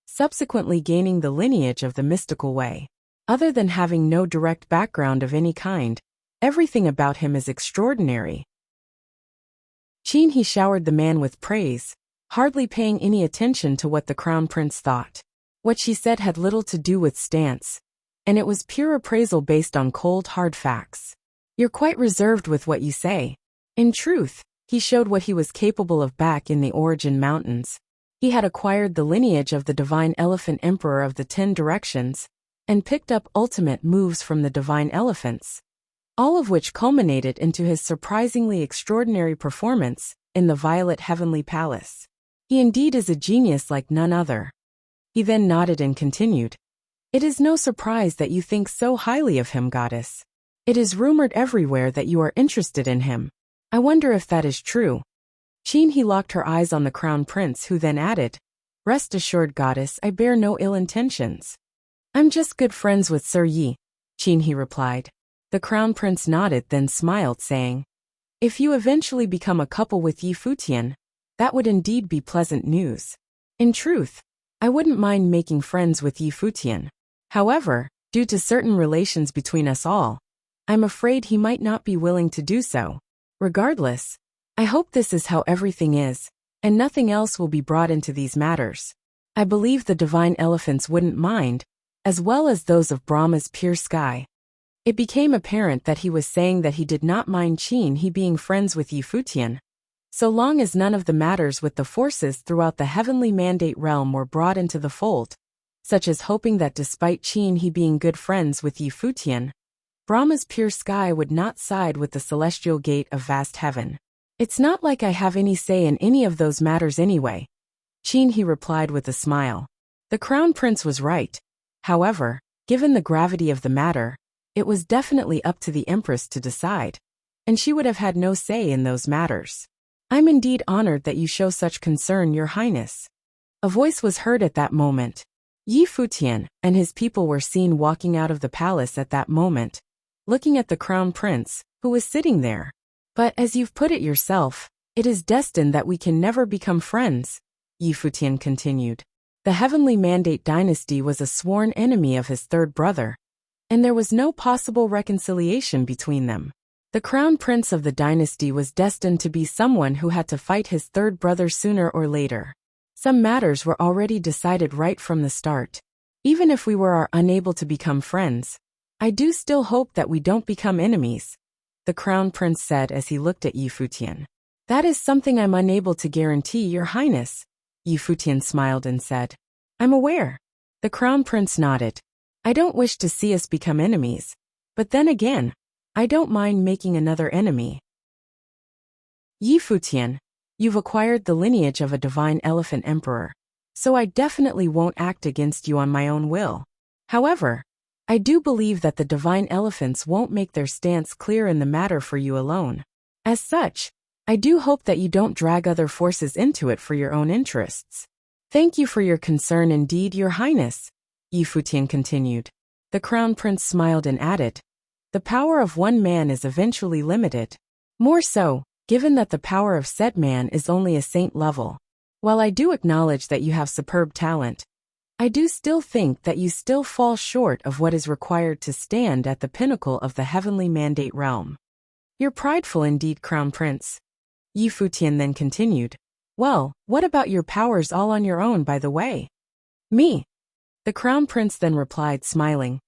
Speaker 1: subsequently gaining the lineage of the mystical way. Other than having no direct background of any kind, everything about him is extraordinary." He showered the man with praise, hardly paying any attention to what the crown prince thought. What she said had little to do with stance, and it was pure appraisal based on cold, hard facts. "You're quite reserved with what you say." In truth, he showed what he was capable of back in the Origin Mountains. He had acquired the lineage of the Divine Elephant Emperor of the 10 Directions, and picked up ultimate moves from the Divine Elephants, all of which culminated into his surprisingly extraordinary performance in the Violet Heavenly Palace. He indeed is a genius like none other. He then nodded and continued, "It is no surprise that you think so highly of him, goddess. It is rumored everywhere that you are interested in him. I wonder if that is true." He locked her eyes on the crown prince, who then added, "Rest assured, goddess, I bear no ill intentions. I'm just good friends with Sir Yi," he replied. The crown prince nodded, then smiled, saying, "If you eventually become a couple with Yi Futian, that would indeed be pleasant news. In truth, I wouldn't mind making friends with Yi Futian. However, due to certain relations between us all, I'm afraid he might not be willing to do so. Regardless, I hope this is how everything is, and nothing else will be brought into these matters. I believe the divine elephants wouldn't mind, as well as those of Brahma's pure sky." It became apparent that he was saying that he did not mind he being friends with Yi Futian, so long as none of the matters with the forces throughout the heavenly mandate realm were brought into the fold, such as hoping that despite he being good friends with Yi Futian, Brahma's pure sky would not side with the celestial gate of vast heaven. "It's not like I have any say in any of those matters anyway," he replied with a smile. The crown prince was right. However, given the gravity of the matter, it was definitely up to the empress to decide, and she would have had no say in those matters. "I'm indeed honored that you show such concern, your highness." A voice was heard at that moment. Yi Futian and his people were seen walking out of the palace at that moment, looking at the crown prince, who was sitting there. "But as you've put it yourself, it is destined that we can never become friends," Yi Futian continued. The heavenly mandate dynasty was a sworn enemy of his third brother, and there was no possible reconciliation between them. The crown prince of the dynasty was destined to be someone who had to fight his third brother sooner or later. Some matters were already decided right from the start. Even if we were unable to become friends, I do still hope that we don't become enemies, the crown prince said as he looked at Yi Futian. That is something I'm unable to guarantee, Your Highness. Yi Futian smiled and said. I'm aware. The Crown Prince nodded. I don't wish to see us become enemies. But then again, I don't mind making another enemy. Yi Futian, you've acquired the lineage of a divine elephant emperor, so I definitely won't act against you on my own will. However, I do believe that the divine elephants won't make their stance clear in the matter for you alone. As such, I do hope that you don't drag other forces into it for your own interests. Thank you for your concern indeed, Your Highness, Yi Futian continued. The Crown Prince smiled and added, the power of one man is eventually limited. More so, given that the power of said man is only a saint level. While I do acknowledge that you have superb talent, I do still think that you still fall short of what is required to stand at the pinnacle of the heavenly mandate realm. You're prideful indeed, Crown Prince. Yi Futian then continued. Well, what about your powers all on your own, by the way? Me? The Crown Prince then replied, smiling.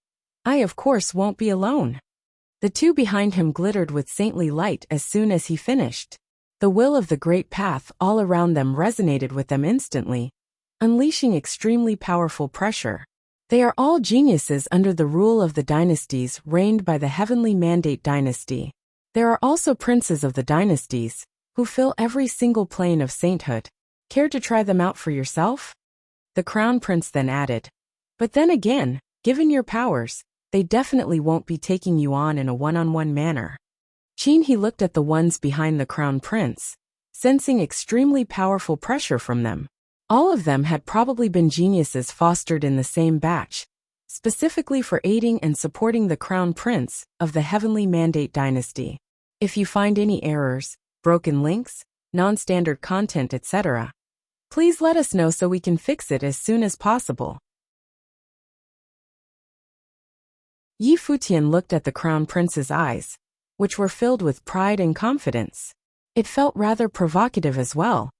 Speaker 1: I of course won't be alone. The two behind him glittered with saintly light as soon as he finished. The will of the great path all around them resonated with them instantly, unleashing extremely powerful pressure. They are all geniuses under the rule of the dynasties reigned by the heavenly mandate dynasty. There are also princes of the dynasties, who fill every single plane of sainthood. Care to try them out for yourself? The Crown Prince then added. But then again, given your powers, they definitely won't be taking you on in a one-on-one manner. He looked at the ones behind the Crown Prince, sensing extremely powerful pressure from them. All of them had probably been geniuses fostered in the same batch, specifically for aiding and supporting the Crown Prince of the Heavenly Mandate Dynasty. If you find any errors, broken links, non-standard content, etc., please let us know so we can fix it as soon as possible. Yi Futian looked at the Crown Prince's eyes, which were filled with pride and confidence. It felt rather provocative as well.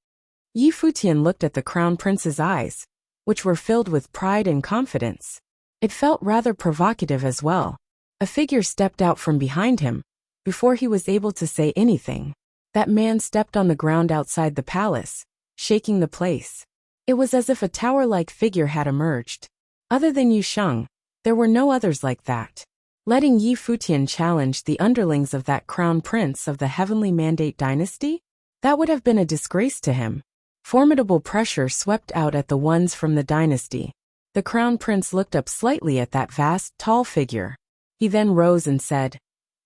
Speaker 1: Yi Futian looked at the Crown Prince's eyes, which were filled with pride and confidence. It felt rather provocative as well. A figure stepped out from behind him. Before he was able to say anything, that man stepped on the ground outside the palace, shaking the place. It was as if a tower-like figure had emerged. Other than Yu Sheng, there were no others like that. Letting Yi Futian challenge the underlings of that Crown Prince of the Heavenly Mandate Dynasty? That would have been a disgrace to him. Formidable pressure swept out at the ones from the dynasty. The Crown Prince looked up slightly at that vast, tall figure. He then rose and said,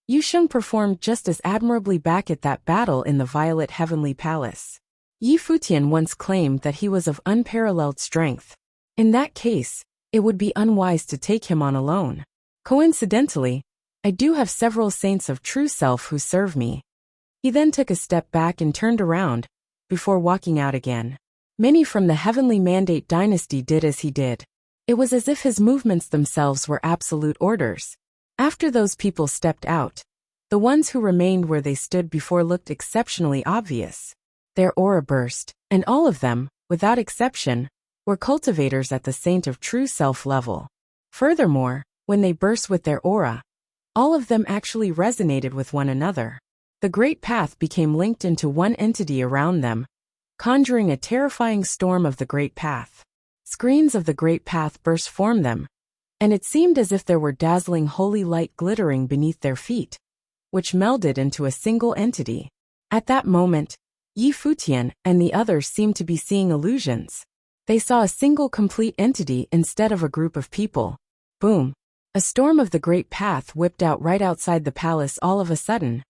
Speaker 1: Yu Sheng performed just as admirably back at that battle in the Violet Heavenly Palace. Yi Futian once claimed that he was of unparalleled strength. In that case, it would be unwise to take him on alone. Coincidentally, I do have several saints of true self who serve me. He then took a step back and turned around, before walking out again. Many from the Heavenly Mandate Dynasty did as he did. It was as if his movements themselves were absolute orders. After those people stepped out, the ones who remained where they stood before looked exceptionally obvious. Their aura burst, and all of them, without exception, were cultivators at the Saint of True Self level. Furthermore, when they burst with their aura, all of them actually resonated with one another. The Great Path became linked into one entity around them, conjuring a terrifying storm of the Great Path. Screens of the Great Path burst from them, and it seemed as if there were dazzling holy light glittering beneath their feet, which melded into a single entity. At that moment, Yi Futian and the others seemed to be seeing illusions. They saw a single complete entity instead of a group of people. Boom! A storm of the Great Path whipped out right outside the palace all of a sudden,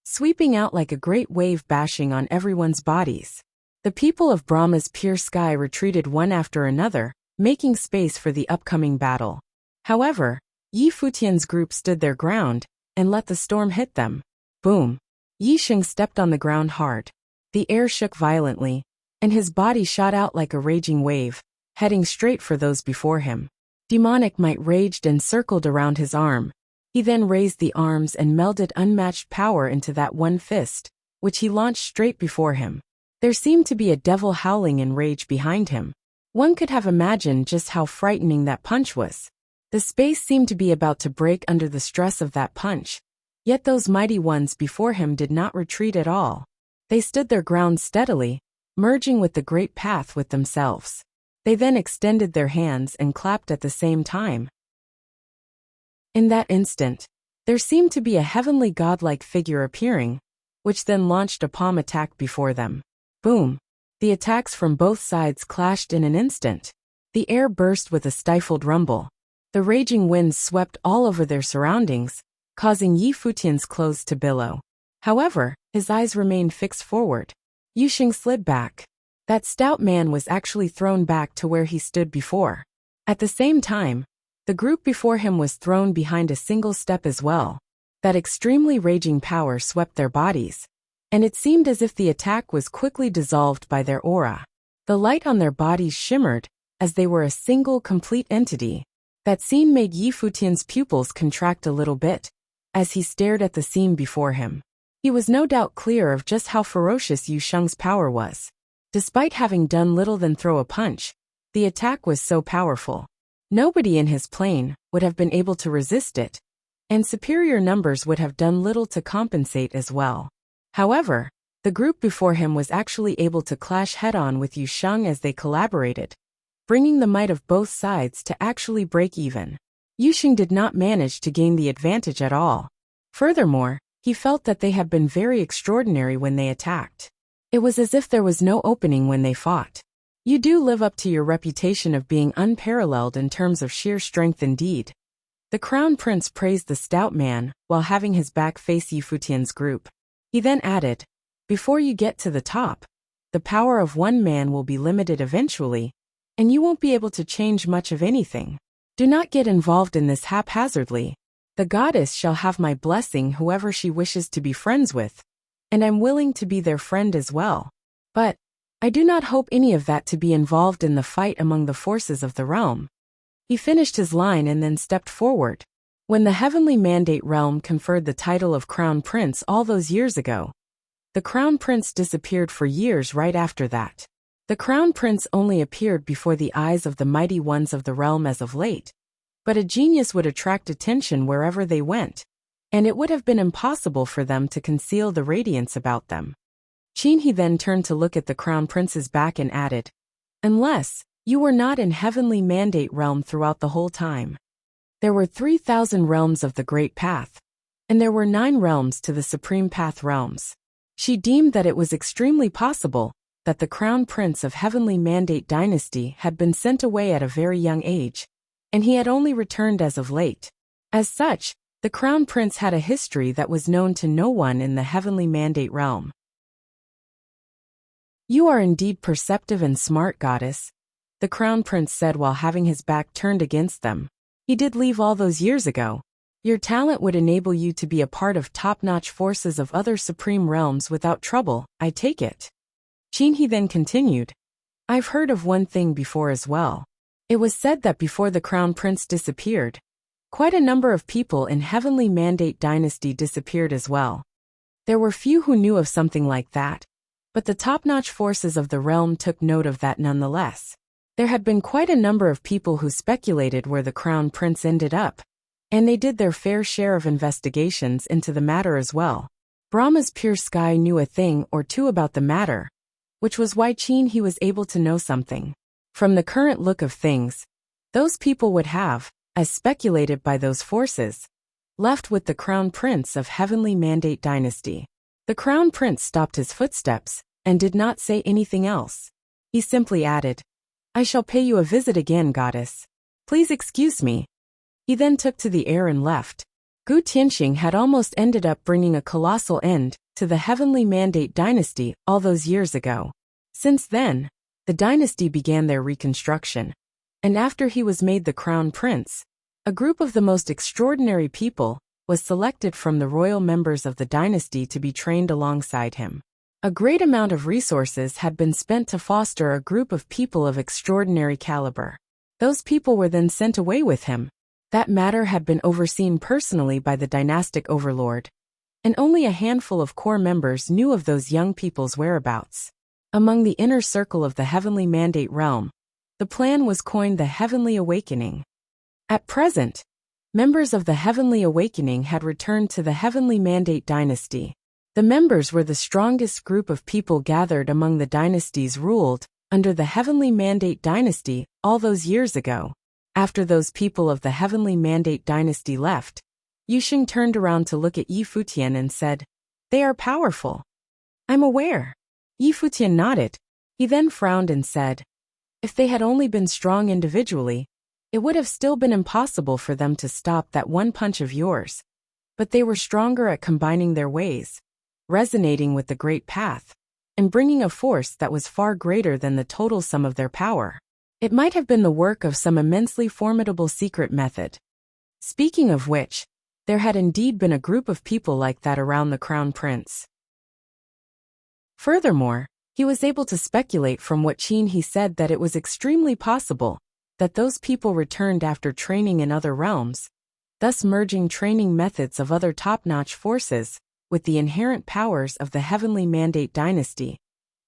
Speaker 1: sweeping out like a great wave bashing on everyone's bodies. The people of Brahma's pure sky retreated one after another, making space for the upcoming battle. However, Yi Futian's group stood their ground, and let the storm hit them. Boom! Yi Sheng stepped on the ground hard. The air shook violently, and his body shot out like a raging wave, heading straight for those before him. Demonic might raged and circled around his arm. He then raised the arms and melded unmatched power into that one fist, which he launched straight before him. There seemed to be a devil howling in rage behind him. One could have imagined just how frightening that punch was. The space seemed to be about to break under the stress of that punch. Yet those mighty ones before him did not retreat at all. They stood their ground steadily, merging with the great path with themselves. They then extended their hands and clapped at the same time. In that instant, there seemed to be a heavenly godlike figure appearing, which then launched a palm attack before them. Boom! The attacks from both sides clashed in an instant. The air burst with a stifled rumble. The raging winds swept all over their surroundings, causing Yi Futian's clothes to billow. However, his eyes remained fixed forward. Yuxing slid back. That stout man was actually thrown back to where he stood before. At the same time, the group before him was thrown behind a single step as well. That extremely raging power swept their bodies, and it seemed as if the attack was quickly dissolved by their aura. The light on their bodies shimmered, as they were a single complete entity. That scene made Yi Futian's pupils contract a little bit, as he stared at the scene before him. He was no doubt clear of just how ferocious Yu Sheng's power was. Despite having done little than throw a punch, the attack was so powerful. Nobody in his plane would have been able to resist it, and superior numbers would have done little to compensate as well. However, the group before him was actually able to clash head-on with Yu Sheng as they collaborated, bringing the might of both sides to actually break even. Yuxing did not manage to gain the advantage at all. Furthermore, he felt that they had been very extraordinary when they attacked. It was as if there was no opening when they fought. You do live up to your reputation of being unparalleled in terms of sheer strength indeed. The Crown Prince praised the stout man while having his back face Yi Futian's group. He then added, "Before you get to the top, the power of one man will be limited eventually, and you won't be able to change much of anything. Do not get involved in this haphazardly. The goddess shall have my blessing whoever she wishes to be friends with, and I'm willing to be their friend as well. But I do not hope any of that to be involved in the fight among the forces of the realm." He finished his line and then stepped forward. When the Heavenly Mandate realm conferred the title of Crown Prince all those years ago, the Crown Prince disappeared for years right after that. The Crown Prince only appeared before the eyes of the mighty ones of the realm as of late. But a genius would attract attention wherever they went, and it would have been impossible for them to conceal the radiance about them. He then turned to look at the Crown Prince's back and added, "Unless you were not in Heavenly Mandate realm throughout the whole time." There were 3,000 realms of the Great Path, and there were 9 realms to the Supreme Path realms. She deemed that it was extremely possible that the Crown Prince of Heavenly Mandate dynasty had been sent away at a very young age, and he had only returned as of late. As such, the Crown Prince had a history that was known to no one in the Heavenly Mandate realm. "You are indeed perceptive and smart, goddess," the Crown Prince said while having his back turned against them. "He did leave all those years ago. Your talent would enable you to be a part of top-notch forces of other supreme realms without trouble, I take it." He then continued, "I've heard of one thing before as well. It was said that before the Crown Prince disappeared, quite a number of people in Heavenly Mandate dynasty disappeared as well. There were few who knew of something like that, but the top-notch forces of the realm took note of that nonetheless. There had been quite a number of people who speculated where the Crown Prince ended up, and they did their fair share of investigations into the matter as well. Brahma's pure sky knew a thing or two about the matter, which was why he was able to know something. From the current look of things, those people would have, as speculated by those forces, left with the Crown Prince of Heavenly Mandate dynasty." The Crown Prince stopped his footsteps and did not say anything else. He simply added, "I shall pay you a visit again, goddess. Please excuse me." He then took to the air and left. Gu Tianxing had almost ended up bringing a colossal end to the Heavenly Mandate dynasty all those years ago. Since then, the dynasty began their reconstruction, and after he was made the Crown Prince, a group of the most extraordinary people was selected from the royal members of the dynasty to be trained alongside him. A great amount of resources had been spent to foster a group of people of extraordinary caliber. Those people were then sent away with him. That matter had been overseen personally by the dynastic overlord, and only a handful of core members knew of those young people's whereabouts. Among the inner circle of the Heavenly Mandate realm, the plan was coined the Heavenly Awakening. At present, members of the Heavenly Awakening had returned to the Heavenly Mandate dynasty. The members were the strongest group of people gathered among the dynasties ruled under the Heavenly Mandate dynasty all those years ago. After those people of the Heavenly Mandate dynasty left, Yusheng turned around to look at Yi Futian and said, "They are powerful." "I'm aware." Yi Futian nodded. He then frowned and said, "If they had only been strong individually, it would have still been impossible for them to stop that one punch of yours. But they were stronger at combining their ways, resonating with the great path, and bringing a force that was far greater than the total sum of their power. It might have been the work of some immensely formidable secret method." Speaking of which, there had indeed been a group of people like that around the Crown Prince. Furthermore, he was able to speculate from what he said that it was extremely possible that those people returned after training in other realms, thus merging training methods of other top-notch forces with the inherent powers of the Heavenly Mandate dynasty,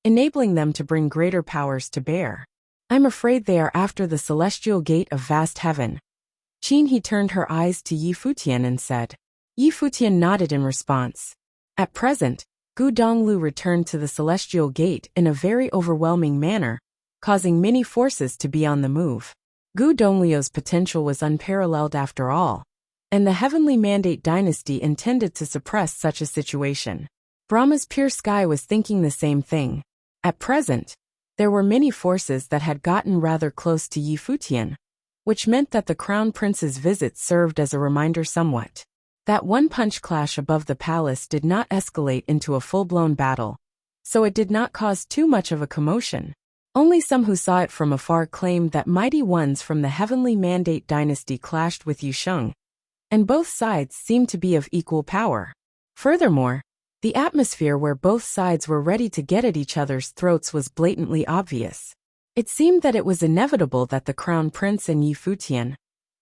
Speaker 1: enabling them to bring greater powers to bear. "I'm afraid they are after the celestial gate of vast heaven." He turned her eyes to Yi Futian and said. Yi Futian nodded in response. At present, Gu Donglu returned to the celestial gate in a very overwhelming manner, causing many forces to be on the move. Gu Dongluo's potential was unparalleled after all, and the Heavenly Mandate dynasty intended to suppress such a situation. Brahma's pure sky was thinking the same thing. At present, there were many forces that had gotten rather close to Yi Futian, which meant that the Crown Prince's visit served as a reminder somewhat. That one-punch clash above the palace did not escalate into a full-blown battle, so it did not cause too much of a commotion. Only some who saw it from afar claimed that mighty ones from the Heavenly Mandate dynasty clashed with Yusheng, and both sides seemed to be of equal power. Furthermore, the atmosphere where both sides were ready to get at each other's throats was blatantly obvious. It seemed that it was inevitable that the Crown Prince and Yi Futian,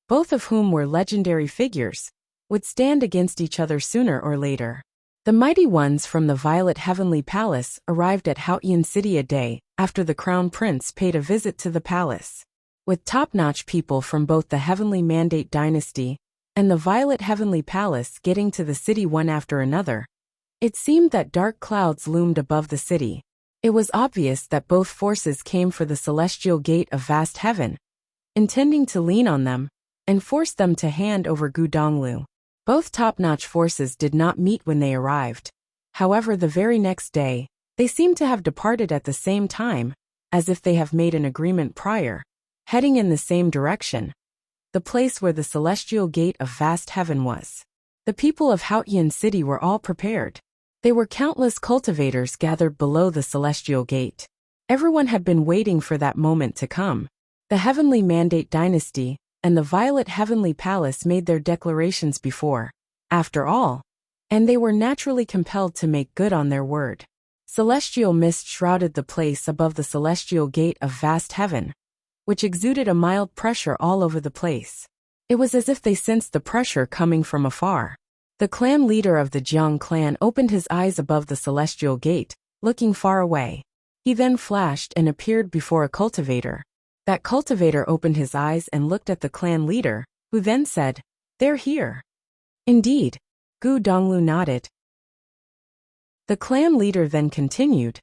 Speaker 1: both of whom were legendary figures, would stand against each other sooner or later. The mighty ones from the Violet Heavenly Palace arrived at Futian City a day after the Crown Prince paid a visit to the palace. With top-notch people from both the Heavenly Mandate dynasty and the Violet Heavenly Palace getting to the city one after another, it seemed that dark clouds loomed above the city. It was obvious that both forces came for the celestial gate of vast heaven, intending to lean on them and force them to hand over Gu Donglu. Both top-notch forces did not meet when they arrived. However, the very next day, they seemed to have departed at the same time, as if they have made an agreement prior, heading in the same direction, the place where the celestial gate of vast heaven was. The people of Futian City were all prepared. There were countless cultivators gathered below the celestial gate. Everyone had been waiting for that moment to come. The Heavenly Mandate dynasty and the Violet Heavenly Palace made their declarations before, after all, and they were naturally compelled to make good on their word. Celestial mist shrouded the place above the celestial gate of vast heaven, which exuded a mild pressure all over the place. It was as if they sensed the pressure coming from afar. The clan leader of the Jiang clan opened his eyes above the celestial gate, looking far away. He then flashed and appeared before a cultivator. That cultivator opened his eyes and looked at the clan leader, who then said, "They're here." Indeed, Gu Donglu nodded. The clan leader then continued,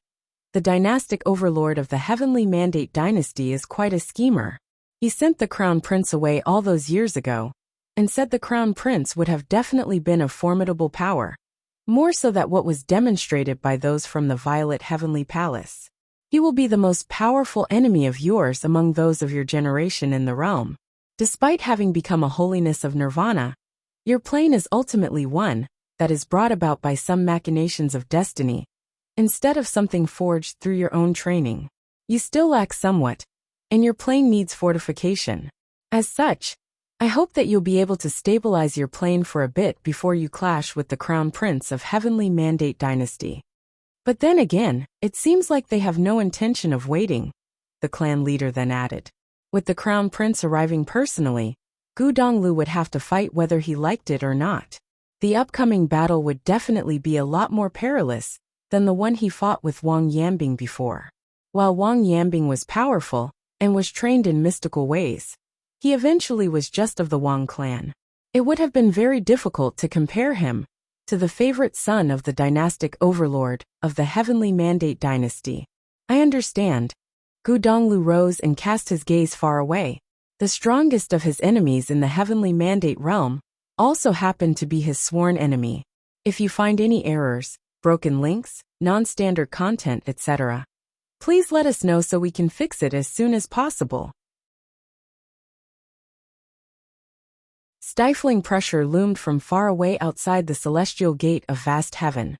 Speaker 1: "The dynastic overlord of the Heavenly Mandate dynasty is quite a schemer. He sent the Crown Prince away all those years ago, and said the Crown Prince would have definitely been of formidable power, more so than what was demonstrated by those from the Violet Heavenly Palace. He will be the most powerful enemy of yours among those of your generation in the realm. Despite having become a holiness of nirvana, your plane is ultimately one that is brought about by some machinations of destiny, instead of something forged through your own training. You still lack somewhat, and your plane needs fortification. As such, I hope that you'll be able to stabilize your plane for a bit before you clash with the Crown Prince of Heavenly Mandate dynasty. But then again, it seems like they have no intention of waiting," the clan leader then added. With the Crown Prince arriving personally, Gu Donglu would have to fight whether he liked it or not. The upcoming battle would definitely be a lot more perilous than the one he fought with Wang Yambing before. While Wang Yambing was powerful and was trained in mystical ways, he eventually was just of the Wang clan. It would have been very difficult to compare him to the favorite son of the dynastic overlord of the Heavenly Mandate dynasty. I understand. Gu Donglu rose and cast his gaze far away. The strongest of his enemies in the Heavenly Mandate realm also happened to be his sworn enemy. If you find any errors, broken links, non-standard content, etc., please let us know so we can fix it as soon as possible. Stifling pressure loomed from far away outside the celestial gate of vast heaven.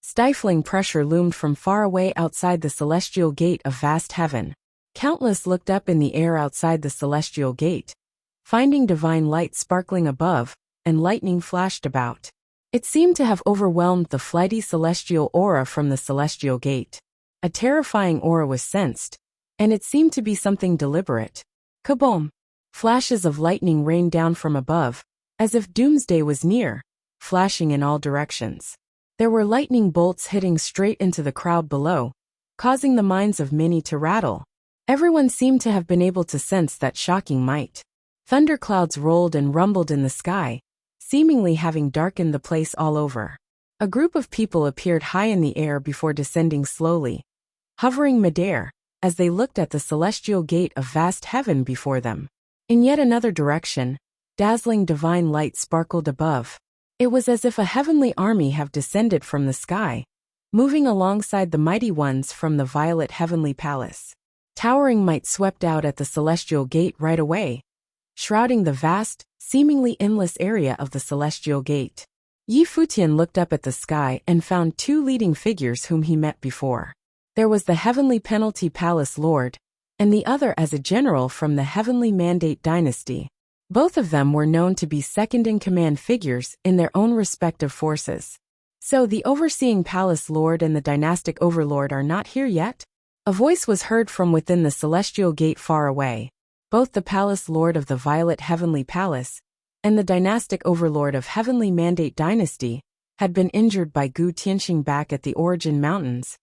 Speaker 1: Stifling pressure loomed from far away outside the celestial gate of vast heaven. Countless looked up in the air outside the celestial gate, finding divine light sparkling above, and lightning flashed about. It seemed to have overwhelmed the flighty celestial aura from the celestial gate. A terrifying aura was sensed, and it seemed to be something deliberate. Kaboom! Flashes of lightning rained down from above, as if doomsday was near, flashing in all directions. There were lightning bolts hitting straight into the crowd below, causing the minds of many to rattle. Everyone seemed to have been able to sense that shocking might. Thunderclouds rolled and rumbled in the sky, seemingly having darkened the place all over. A group of people appeared high in the air before descending slowly, hovering midair, as they looked at the celestial gate of vast heaven before them. In yet another direction, dazzling divine light sparkled above. It was as if a heavenly army have descended from the sky, moving alongside the mighty ones from the violet heavenly palace. Towering might swept out at the celestial gate right away, shrouding the vast, seemingly endless area of the celestial gate. Futian looked up at the sky and found two leading figures whom he met before. There was the Heavenly Penalty Palace Lord, and the other as a general from the Heavenly Mandate dynasty. Both of them were known to be second-in-command figures in their own respective forces. So the overseeing Palace Lord and the dynastic overlord are not here yet? A voice was heard from within the celestial gate far away. Both the Palace Lord of the Violet Heavenly Palace and the dynastic overlord of Heavenly Mandate dynasty had been injured by Gu Tianxing back at the Origin Mountains,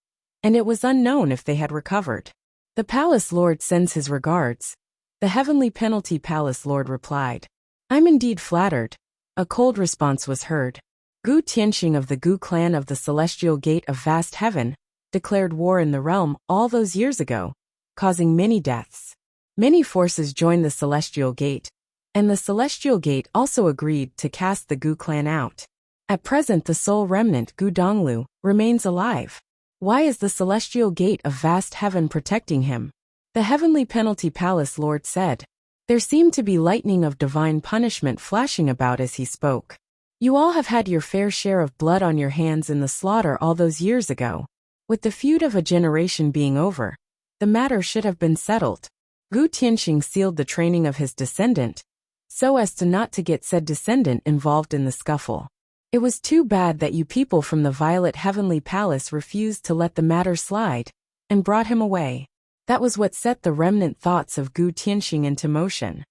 Speaker 1: and it was unknown if they had recovered. The Palace Lord sends his regards. The Heavenly Penalty Palace Lord replied. I'm indeed flattered. A cold response was heard. Gu Tianxing of the Gu clan of the Celestial Gate of Vast Heaven declared war in the realm all those years ago, causing many deaths. Many forces joined the Celestial Gate, and the Celestial Gate also agreed to cast the Gu clan out. At present the sole remnant Gu Donglu remains alive. Why is the Celestial Gate of Vast Heaven protecting him? The Heavenly Penalty Palace Lord said. There seemed to be lightning of divine punishment flashing about as he spoke. You all have had your fair share of blood on your hands in the slaughter all those years ago. With the feud of a generation being over, the matter should have been settled. Gu Tianxing sealed the training of his descendant, so as to not to get said descendant involved in the scuffle. It was too bad that you people from the Violet Heavenly Palace refused to let the matter slide, and brought him away. That was what set the remnant thoughts of Gu Tianxing into motion.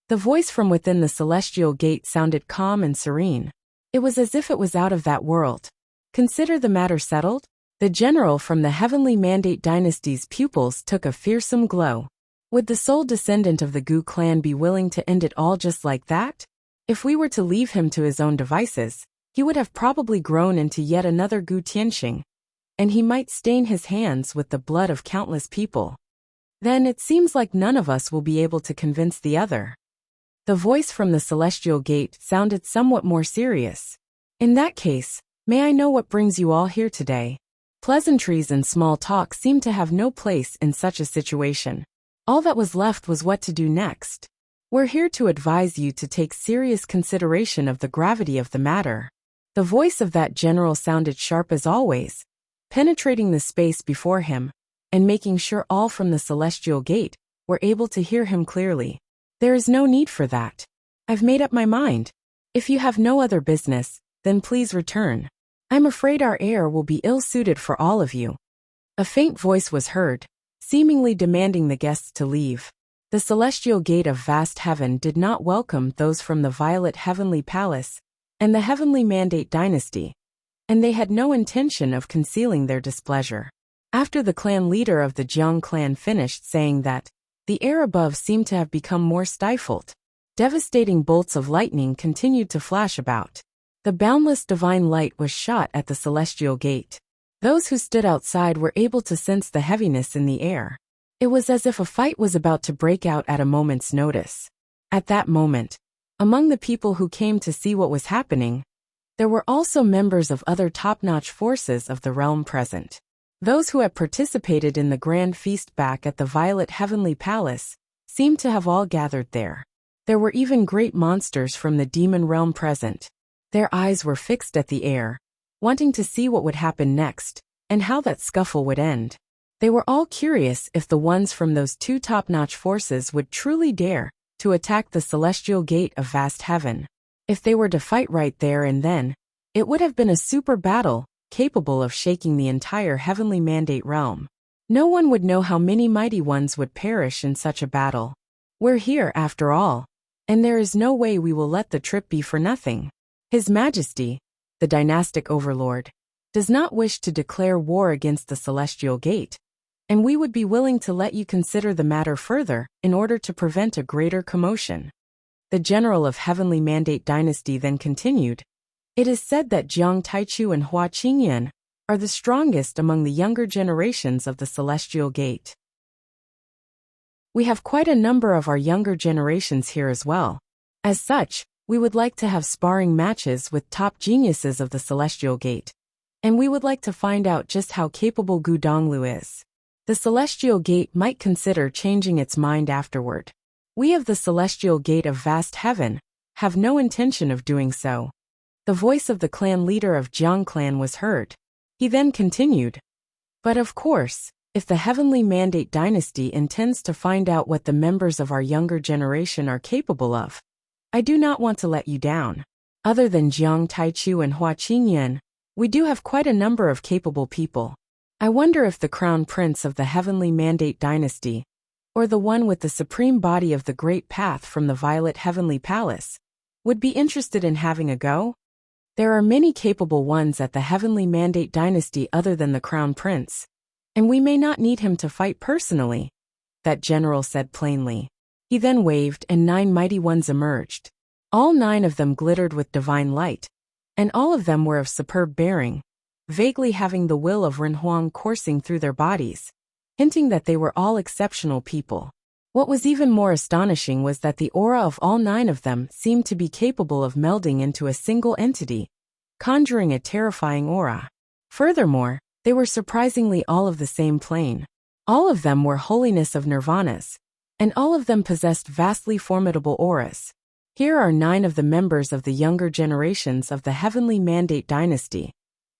Speaker 1: The voice from within the celestial gate sounded calm and serene. It was as if it was out of that world. Consider the matter settled? The general from the Heavenly Mandate dynasty's pupils took a fearsome glow. Would the sole descendant of the Gu clan be willing to end it all just like that? If we were to leave him to his own devices, he would have probably grown into yet another Gu Tianxing, and he might stain his hands with the blood of countless people. Then it seems like none of us will be able to convince the other. The voice from the celestial gate sounded somewhat more serious. In that case, may I know what brings you all here today? Pleasantries and small talk seemed to have no place in such a situation. All that was left was what to do next. We're here to advise you to take serious consideration of the gravity of the matter. The voice of that general sounded sharp as always, penetrating the space before him, and making sure all from the celestial gate were able to hear him clearly. There is no need for that. I've made up my mind. If you have no other business, then please return. I'm afraid our air will be ill-suited for all of you. A faint voice was heard, seemingly demanding the guests to leave. The celestial gate of vast heaven did not welcome those from the Violet Heavenly Palace and the Heavenly Mandate dynasty, and they had no intention of concealing their displeasure. After the clan leader of the Jiang clan finished saying that, the air above seemed to have become more stifled. Devastating bolts of lightning continued to flash about. The boundless divine light was shot at the celestial gate. Those who stood outside were able to sense the heaviness in the air. It was as if a fight was about to break out at a moment's notice. At that moment, among the people who came to see what was happening, there were also members of other top-notch forces of the realm present. Those who had participated in the grand feast back at the Violet Heavenly Palace seemed to have all gathered there. There were even great monsters from the demon realm present. Their eyes were fixed at the air, wanting to see what would happen next, and how that scuffle would end. They were all curious if the ones from those two top-notch forces would truly dare to attack the celestial gate of vast heaven. If they were to fight right there and then, it would have been a super battle, capable of shaking the entire heavenly mandate realm. No one would know how many mighty ones would perish in such a battle. We're here after all, and there is no way we will let the trip be for nothing. His Majesty, the dynastic overlord, does not wish to declare war against the celestial gate, and we would be willing to let you consider the matter further in order to prevent a greater commotion. The general of Heavenly Mandate Dynasty then continued, "It is said that Jiang Taichu and Hua Qingyan are the strongest among the younger generations of the celestial gate. We have quite a number of our younger generations here as well. As such, we would like to have sparring matches with top geniuses of the Celestial Gate. And we would like to find out just how capable Gu Donglu is. The Celestial Gate might consider changing its mind afterward. We of the Celestial Gate of Vast Heaven have no intention of doing so." The voice of the clan leader of Jiang clan was heard. He then continued, "But of course, if the Heavenly Mandate Dynasty intends to find out what the members of our younger generation are capable of, I do not want to let you down. Other than Jiang Taichu and Hua Qingyan, we do have quite a number of capable people. I wonder if the Crown Prince of the Heavenly Mandate Dynasty, or the one with the supreme body of the Great Path from the Violet Heavenly Palace, would be interested in having a go? There are many capable ones at the Heavenly Mandate Dynasty other than the Crown Prince, and we may not need him to fight personally," that general said plainly. He then waved and 9 mighty ones emerged. All 9 of them glittered with divine light, and all of them were of superb bearing, vaguely having the will of Renhuang coursing through their bodies, hinting that they were all exceptional people. What was even more astonishing was that the aura of all 9 of them seemed to be capable of melding into a single entity, conjuring a terrifying aura. Furthermore, they were surprisingly all of the same plane. All of them were holiness of nirvanas, and all of them possessed vastly formidable auras. Here are 9 of the members of the younger generations of the Heavenly Mandate Dynasty,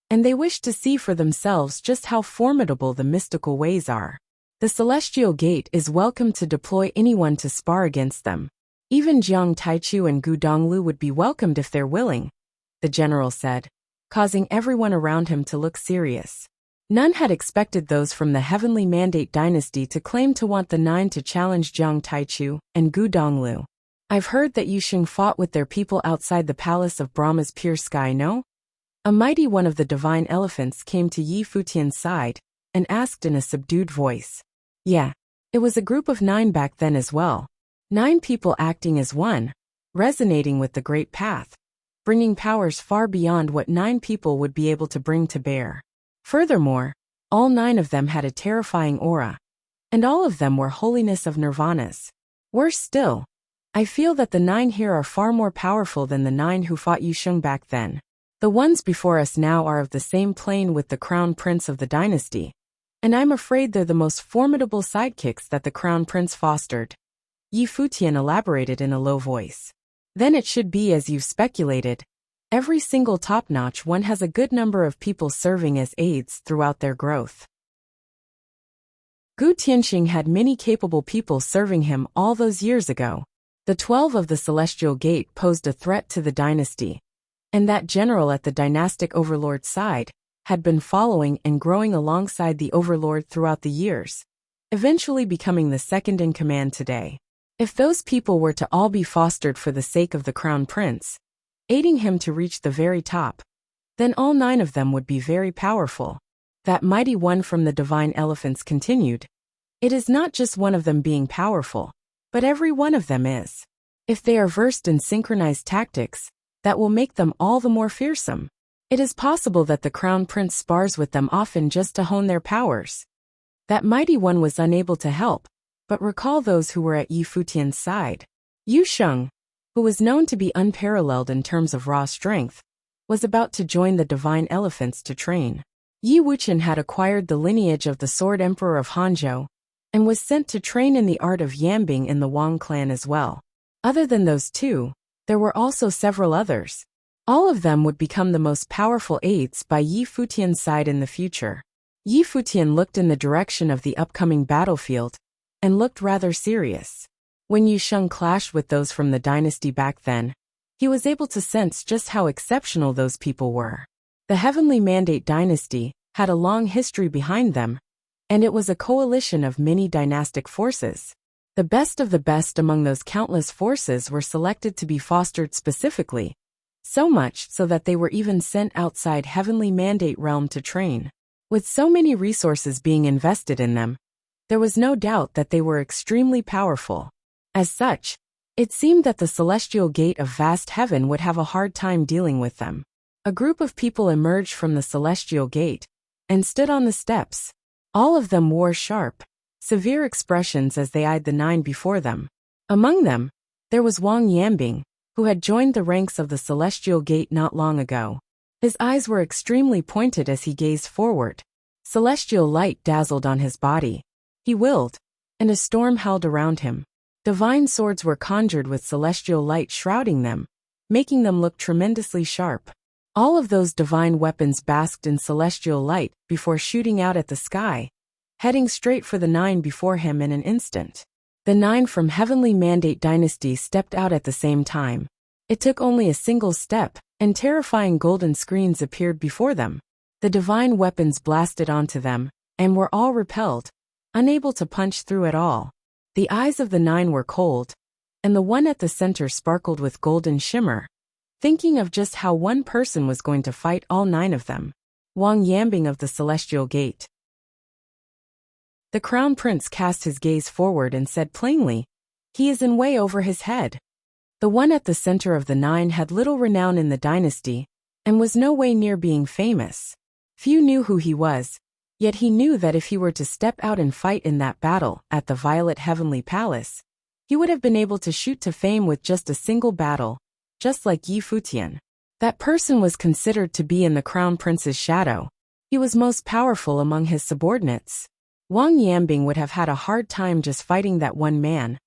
Speaker 1: and they wish to see for themselves just how formidable the mystical ways are. The Celestial Gate is welcome to deploy anyone to spar against them. Even Jiang Taichu and Gu Donglu would be welcomed if they're willing," the general said, causing everyone around him to look serious. None had expected those from the Heavenly Mandate Dynasty to claim to want the 9 to challenge Jiang Taichu and Gu Donglu. "I've heard that Yusheng fought with their people outside the palace of Brahma's pure sky, no?" A mighty one of the divine elephants came to Yi Futian's side and asked in a subdued voice. "Yeah, it was a group of 9 back then as well. 9 people acting as one, resonating with the Great Path, bringing powers far beyond what 9 people would be able to bring to bear. Furthermore, all 9 of them had a terrifying aura, and all of them were holiness of nirvanas. Worse still, I feel that the 9 here are far more powerful than the 9 who fought Yusheng back then. The ones before us now are of the same plane with the Crown Prince of the dynasty, and I'm afraid they're the most formidable sidekicks that the Crown Prince fostered." Yi Futian elaborated in a low voice. "Then it should be as you've speculated. Every single top-notch one has a good number of people serving as aides throughout their growth. Gu Tianxing had many capable people serving him all those years ago. The 12 of the Celestial Gate posed a threat to the dynasty, and that general at the dynastic overlord's side had been following and growing alongside the overlord throughout the years, eventually becoming the second in command today. If those people were to all be fostered for the sake of the Crown Prince, aiding him to reach the very top, then all 9 of them would be very powerful." That mighty one from the divine elephants continued, "It is not just one of them being powerful, but every one of them is. If they are versed in synchronized tactics, that will make them all the more fearsome. It is possible that the crown prince spars with them often just to hone their powers. That mighty one was unable to help, but recall those who were at Yi Futian's side. Yu Sheng, who was known to be unparalleled in terms of raw strength, was about to join the divine elephants to train. Yi Wuxian had acquired the lineage of the Sword Emperor of Hanzhou, and was sent to train in the art of yambing in the Wang clan as well. Other than those two, there were also several others. All of them would become the most powerful aides by Yi Futian's side in the future. Yi Futian looked in the direction of the upcoming battlefield, and looked rather serious. When Yu Sheng clashed with those from the dynasty back then, he was able to sense just how exceptional those people were. The Heavenly Mandate dynasty had a long history behind them, and it was a coalition of many dynastic forces. The best of the best among those countless forces were selected to be fostered specifically, so much so that they were even sent outside Heavenly Mandate realm to train. With so many resources being invested in them, there was no doubt that they were extremely powerful. As such, it seemed that the celestial gate of vast heaven would have a hard time dealing with them. A group of people emerged from the celestial gate and stood on the steps. All of them wore sharp, severe expressions as they eyed the 9 before them. Among them, there was Wang Yambing, who had joined the ranks of the celestial gate not long ago. His eyes were extremely pointed as he gazed forward. Celestial light dazzled on his body. He willed, and a storm howled around him. Divine swords were conjured with celestial light shrouding them, making them look tremendously sharp. All of those divine weapons basked in celestial light before shooting out at the sky, heading straight for the 9 before him in an instant. The 9 from Heavenly Mandate dynasty stepped out at the same time. It took only a single step, and terrifying golden screens appeared before them. The divine weapons blasted onto them, and were all repelled, unable to punch through at all. The eyes of the 9 were cold, and the one at the center sparkled with golden shimmer, thinking of just how one person was going to fight all 9 of them. Wang Yambing of the Celestial Gate. The Crown Prince cast his gaze forward and said plainly, "He is in way over his head." The one at the center of the 9 had little renown in the dynasty, and was no way near being famous. Few knew who he was, yet he knew that if he were to step out and fight in that battle at the Violet Heavenly Palace, he would have been able to shoot to fame with just a single battle, just like Yi Futian. That person was considered to be in the Crown Prince's shadow. He was most powerful among his subordinates. Wang Yambing would have had a hard time just fighting that one man,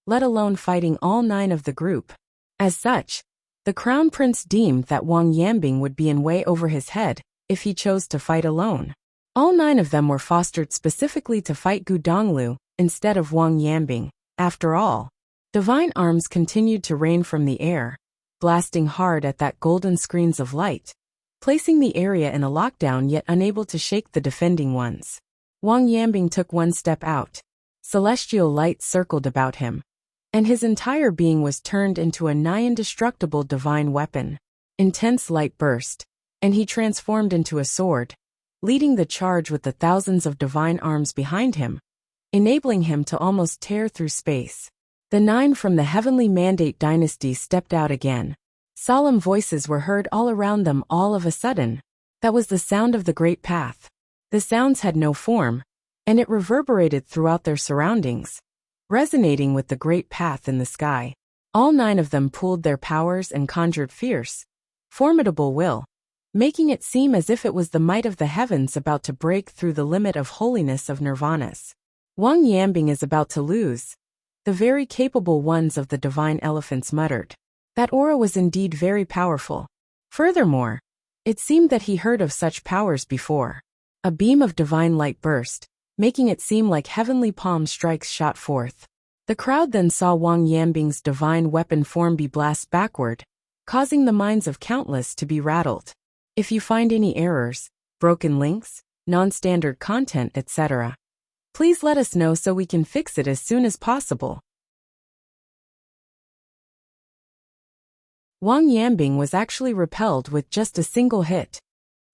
Speaker 1: let alone fighting all 9 of the group. As such, the Crown Prince deemed that Wang Yambing would be in way over his head if he chose to fight alone. All 9 of them were fostered specifically to fight Gu Donglu instead of Wang Yambing. After all, divine arms continued to rain from the air, blasting hard at that golden screens of light, placing the area in a lockdown yet unable to shake the defending ones. Wang Yambing took one step out. Celestial light circled about him, and his entire being was turned into a nigh indestructible divine weapon. Intense light burst, and he transformed into a sword, leading the charge with the thousands of divine arms behind him, enabling him to almost tear through space. The 9 from the Heavenly Mandate dynasty stepped out again. Solemn voices were heard all around them all of a sudden. That was the sound of the Great Path. The sounds had no form, and it reverberated throughout their surroundings, resonating with the Great Path in the sky. All 9 of them pooled their powers and conjured fierce, formidable will, making it seem as if it was the might of the heavens about to break through the limit of holiness of nirvanas. Wang Yambing is about to lose. The very capable ones of the divine elephants muttered. That aura was indeed very powerful. Furthermore, it seemed that he heard of such powers before. A beam of divine light burst, making it seem like heavenly palm strikes shot forth. The crowd then saw Wang Yambing's divine weapon form be blasted backward, causing the minds of countless to be rattled. If you find any errors, broken links, non-standard content, etc., please let us know so we can fix it as soon as possible. Wang Yambing was actually repelled with just a single hit.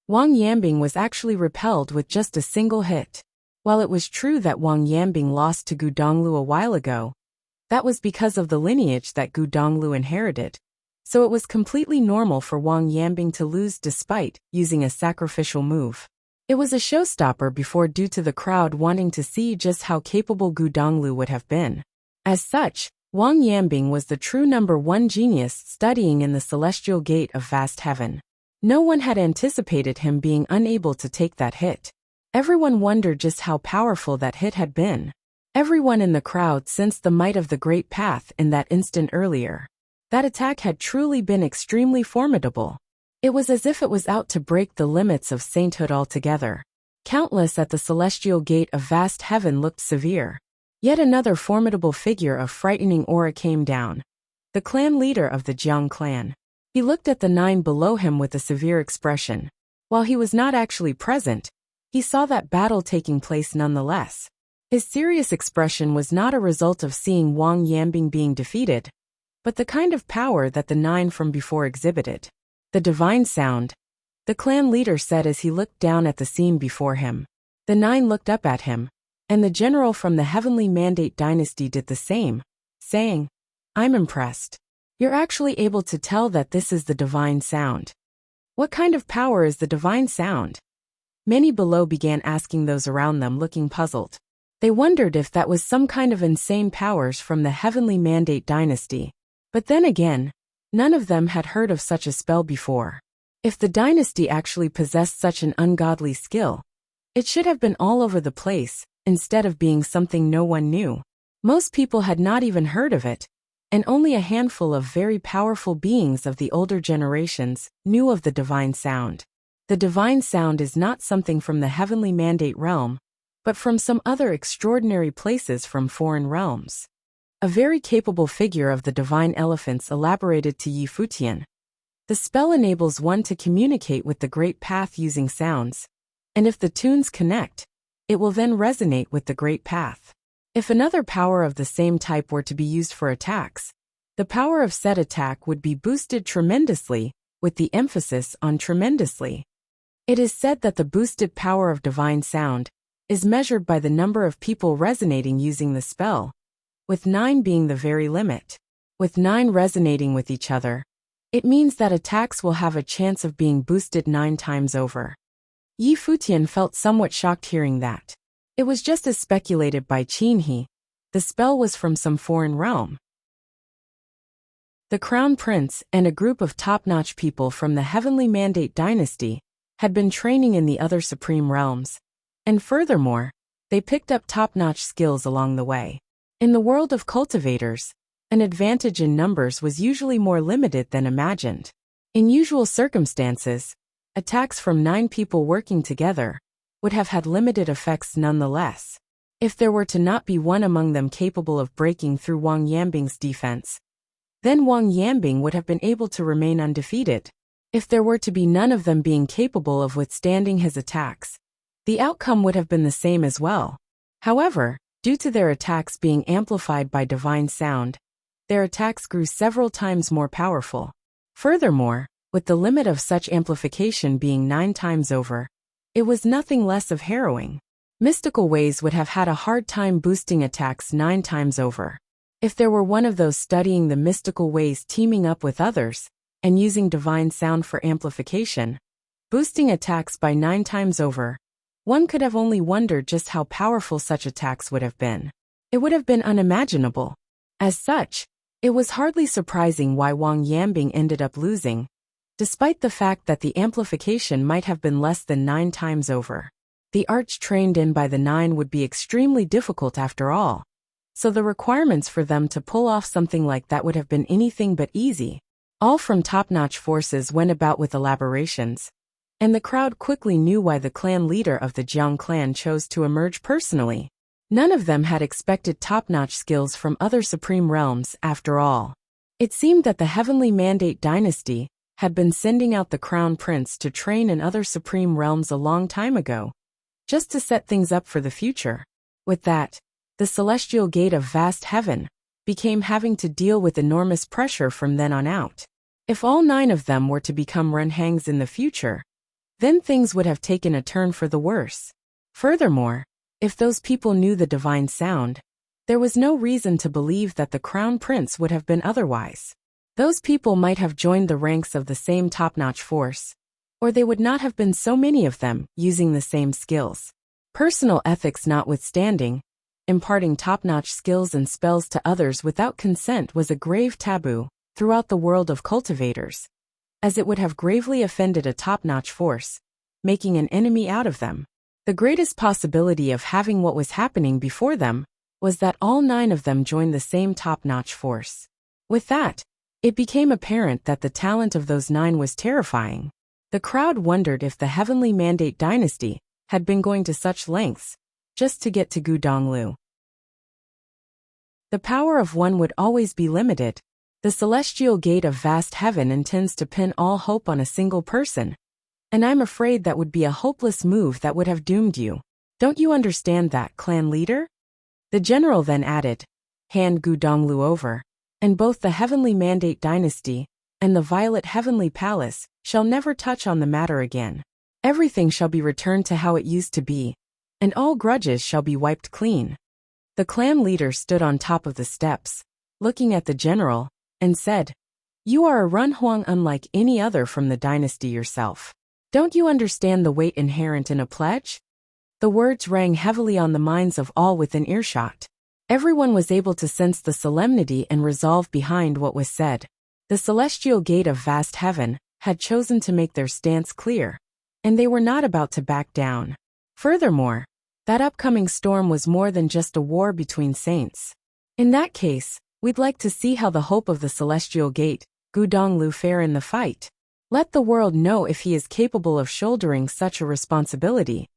Speaker 1: Wang Yambing was actually repelled with just a single hit. While it was true that Wang Yambing lost to Gu Donglu a while ago, that was because of the lineage that Gu Donglu inherited. so it was completely normal for Wang Yambing to lose despite using a sacrificial move. It was a showstopper before due to the crowd wanting to see just how capable Gu Donglu would have been. As such, Wang Yambing was the true #1 genius studying in the celestial gate of vast heaven. No one had anticipated him being unable to take that hit. Everyone wondered just how powerful that hit had been. Everyone in the crowd sensed the might of the great path in that instant earlier. That attack had truly been extremely formidable. It was as if it was out to break the limits of sainthood altogether. Countless at the celestial gate of vast heaven looked severe. Yet another formidable figure of frightening aura came down. The clan leader of the Jiang clan. He looked at the 9 below him with a severe expression. While he was not actually present, he saw that battle taking place nonetheless. His serious expression was not a result of seeing Wang Yambing being defeated, but the kind of power that the 9 from before exhibited. The divine sound, the clan leader said as he looked down at the scene before him. The 9 looked up at him, and the general from the Heavenly Mandate dynasty did the same, saying, "I'm impressed. You're actually able to tell that this is the divine sound. What kind of power is the divine sound?" Many below began asking those around them, looking puzzled. They wondered if that was some kind of insane powers from the Heavenly Mandate dynasty. But then again, none of them had heard of such a spell before. If the dynasty actually possessed such an ungodly skill, it should have been all over the place, instead of being something no one knew. Most people had not even heard of it, and only a handful of very powerful beings of the older generations knew of the divine sound. The divine sound is not something from the Heavenly Mandate realm, but from some other extraordinary places from foreign realms. A very capable figure of the divine elephants elaborated to Yi Futian. The spell enables one to communicate with the great path using sounds, and if the tunes connect, it will then resonate with the great path. If another power of the same type were to be used for attacks, the power of said attack would be boosted tremendously, with the emphasis on tremendously. It is said that the boosted power of divine sound is measured by the number of people resonating using the spell, with 9 being the very limit. With 9 resonating with each other, it means that attacks will have a chance of being boosted 9 times over. Yi Futian felt somewhat shocked hearing that. It was just as speculated by Qin He. The spell was from some foreign realm. The Crown Prince and a group of top-notch people from the Heavenly Mandate dynasty had been training in the other supreme realms, and furthermore, they picked up top-notch skills along the way. In the world of cultivators, an advantage in numbers was usually more limited than imagined. In usual circumstances, attacks from 9 people working together would have had limited effects nonetheless. If there were to not be one among them capable of breaking through Wang Yambing's defense, then Wang Yambing would have been able to remain undefeated. If there were to be none of them being capable of withstanding his attacks, the outcome would have been the same as well. However, due to their attacks being amplified by divine sound, their attacks grew several times more powerful. Furthermore, with the limit of such amplification being 9 times over, it was nothing less of harrowing. Mystical ways would have had a hard time boosting attacks 9 times over. If there were one of those studying the mystical ways teaming up with others, and using divine sound for amplification, boosting attacks by 9 times over, one could have only wondered just how powerful such attacks would have been. It would have been unimaginable. As such, it was hardly surprising why Wang Yambing ended up losing, despite the fact that the amplification might have been less than 9 times over. The arch trained in by the 9 would be extremely difficult after all, so the requirements for them to pull off something like that would have been anything but easy. All from top-notch forces went about with elaborations, and the crowd quickly knew why the clan leader of the Jiang clan chose to emerge personally. None of them had expected top-notch skills from other supreme realms after all. It seemed that the Heavenly Mandate dynasty had been sending out the Crown Prince to train in other supreme realms a long time ago, just to set things up for the future. With that, the celestial gate of vast heaven became having to deal with enormous pressure from then on out. If all 9 of them were to become Renhangs in the future, then things would have taken a turn for the worse. Furthermore, if those people knew the divine sound, there was no reason to believe that the Crown Prince would have been otherwise. Those people might have joined the ranks of the same top-notch force, or they would not have been so many of them using the same skills. Personal ethics notwithstanding, imparting top-notch skills and spells to others without consent was a grave taboo throughout the world of cultivators, as it would have gravely offended a top-notch force, making an enemy out of them. The greatest possibility of having what was happening before them was that all 9 of them joined the same top-notch force. With that, it became apparent that the talent of those 9 was terrifying. The crowd wondered if the Heavenly Mandate dynasty had been going to such lengths just to get to Gudonglu. The power of one would always be limited. The celestial gate of vast heaven intends to pin all hope on a single person, and I'm afraid that would be a hopeless move that would have doomed you. Don't you understand that, clan leader? The general then added, hand Gudonglu over, and both the Heavenly Mandate dynasty and the Violet Heavenly Palace shall never touch on the matter again. Everything shall be returned to how it used to be, and all grudges shall be wiped clean. The clan leader stood on top of the steps, looking at the general, and said, you are a Runhuang unlike any other from the dynasty yourself. Don't you understand the weight inherent in a pledge? The words rang heavily on the minds of all within earshot. Everyone was able to sense the solemnity and resolve behind what was said. The celestial gate of vast heaven had chosen to make their stance clear, and they were not about to back down. Furthermore, that upcoming storm was more than just a war between saints. In that case, we'd like to see how the hope of the celestial gate, Gudonglu, fare in the fight. Let the world know if he is capable of shouldering such a responsibility,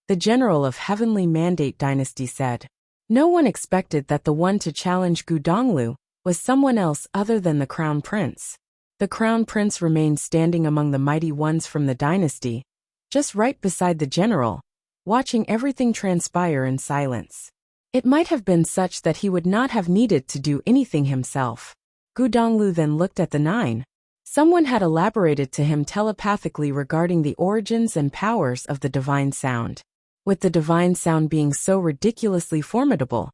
Speaker 1: the general of Heavenly Mandate dynasty said. No one expected that the one to challenge Gudonglu was someone else other than the Crown Prince. The Crown Prince remained standing among the mighty ones from the dynasty, just right beside the general, watching everything transpire in silence. It might have been such that he would not have needed to do anything himself. Gudonglu then looked at the 9. Someone had elaborated to him telepathically regarding the origins and powers of the divine sound. With the divine sound being so ridiculously formidable,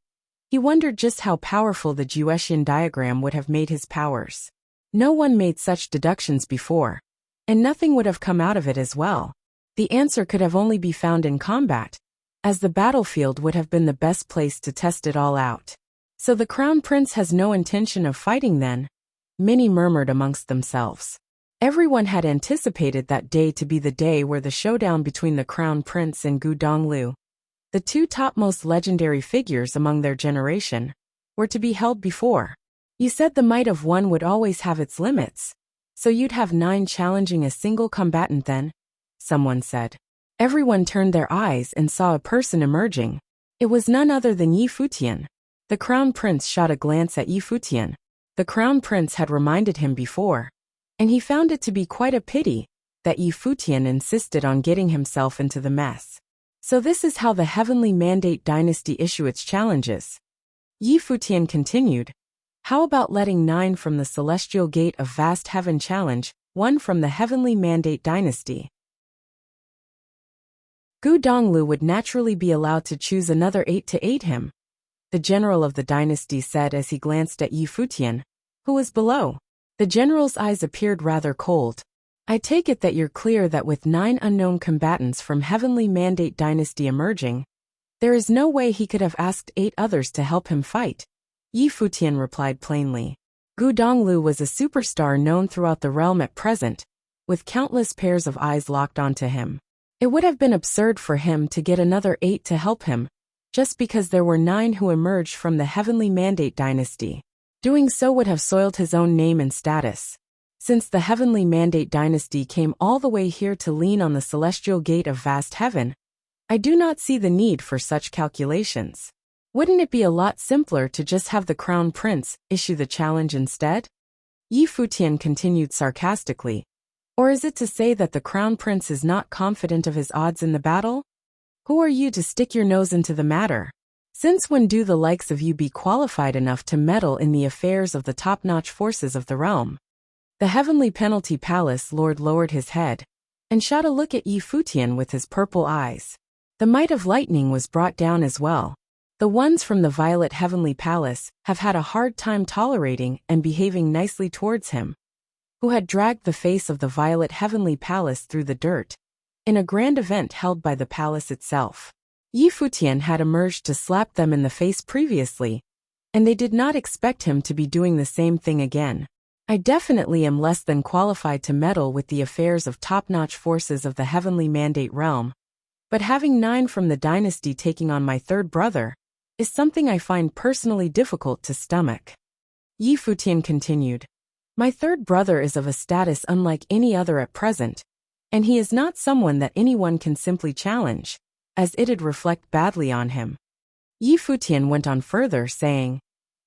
Speaker 1: he wondered just how powerful the Juetian diagram would have made his powers. No one made such deductions before, and nothing would have come out of it as well. The answer could have only be found in combat, as the battlefield would have been the best place to test it all out. So the Crown Prince has no intention of fighting then? Many murmured amongst themselves. Everyone had anticipated that day to be the day where the showdown between the Crown Prince and Gudonglu, the 2 topmost legendary figures among their generation, were to be held before. You said the might of one would always have its limits, so you'd have 9 challenging a single combatant then? Someone said. Everyone turned their eyes and saw a person emerging. It was none other than Futian. The Crown Prince shot a glance at Futian. The Crown Prince had reminded him before, and he found it to be quite a pity that Futian insisted on getting himself into the mess. So this is how the Heavenly Mandate dynasty issue its challenges. Futian continued, how about letting 9 from the Celestial Gate of Vast Heaven challenge 1 from the Heavenly Mandate dynasty? Gudonglu would naturally be allowed to choose another 8 to aid him, the general of the dynasty said as he glanced at Futian, who was below. The general's eyes appeared rather cold. I take it that you're clear that with 9 unknown combatants from Heavenly Mandate dynasty emerging, there is no way he could have asked 8 others to help him fight. Futian replied plainly. Gudonglu was a superstar known throughout the realm at present, with countless pairs of eyes locked onto him. It would have been absurd for him to get another 8 to help him, just because there were 9 who emerged from the Heavenly Mandate dynasty. Doing so would have soiled his own name and status. Since the Heavenly Mandate dynasty came all the way here to lean on the Celestial Gate of Vast Heaven, I do not see the need for such calculations. Wouldn't it be a lot simpler to just have the Crown Prince issue the challenge instead? Futian continued sarcastically. Or is it to say that the Crown Prince is not confident of his odds in the battle? Who are you to stick your nose into the matter? Since when do the likes of you be qualified enough to meddle in the affairs of the top-notch forces of the realm? The Heavenly Penalty Palace Lord lowered his head and shot a look at Futian with his purple eyes. The might of lightning was brought down as well. The ones from the Violet Heavenly Palace have had a hard time tolerating and behaving nicely towards him, who had dragged the face of the Violet Heavenly Palace through the dirt, in a grand event held by the palace itself. Futian had emerged to slap them in the face previously, and they did not expect him to be doing the same thing again. I definitely am less than qualified to meddle with the affairs of top-notch forces of the Heavenly Mandate realm, but having 9 from the dynasty taking on my third brother is something I find personally difficult to stomach. Futian continued. My third brother is of a status unlike any other at present, and he is not someone that anyone can simply challenge, as it'd reflect badly on him. Futian went on further, saying,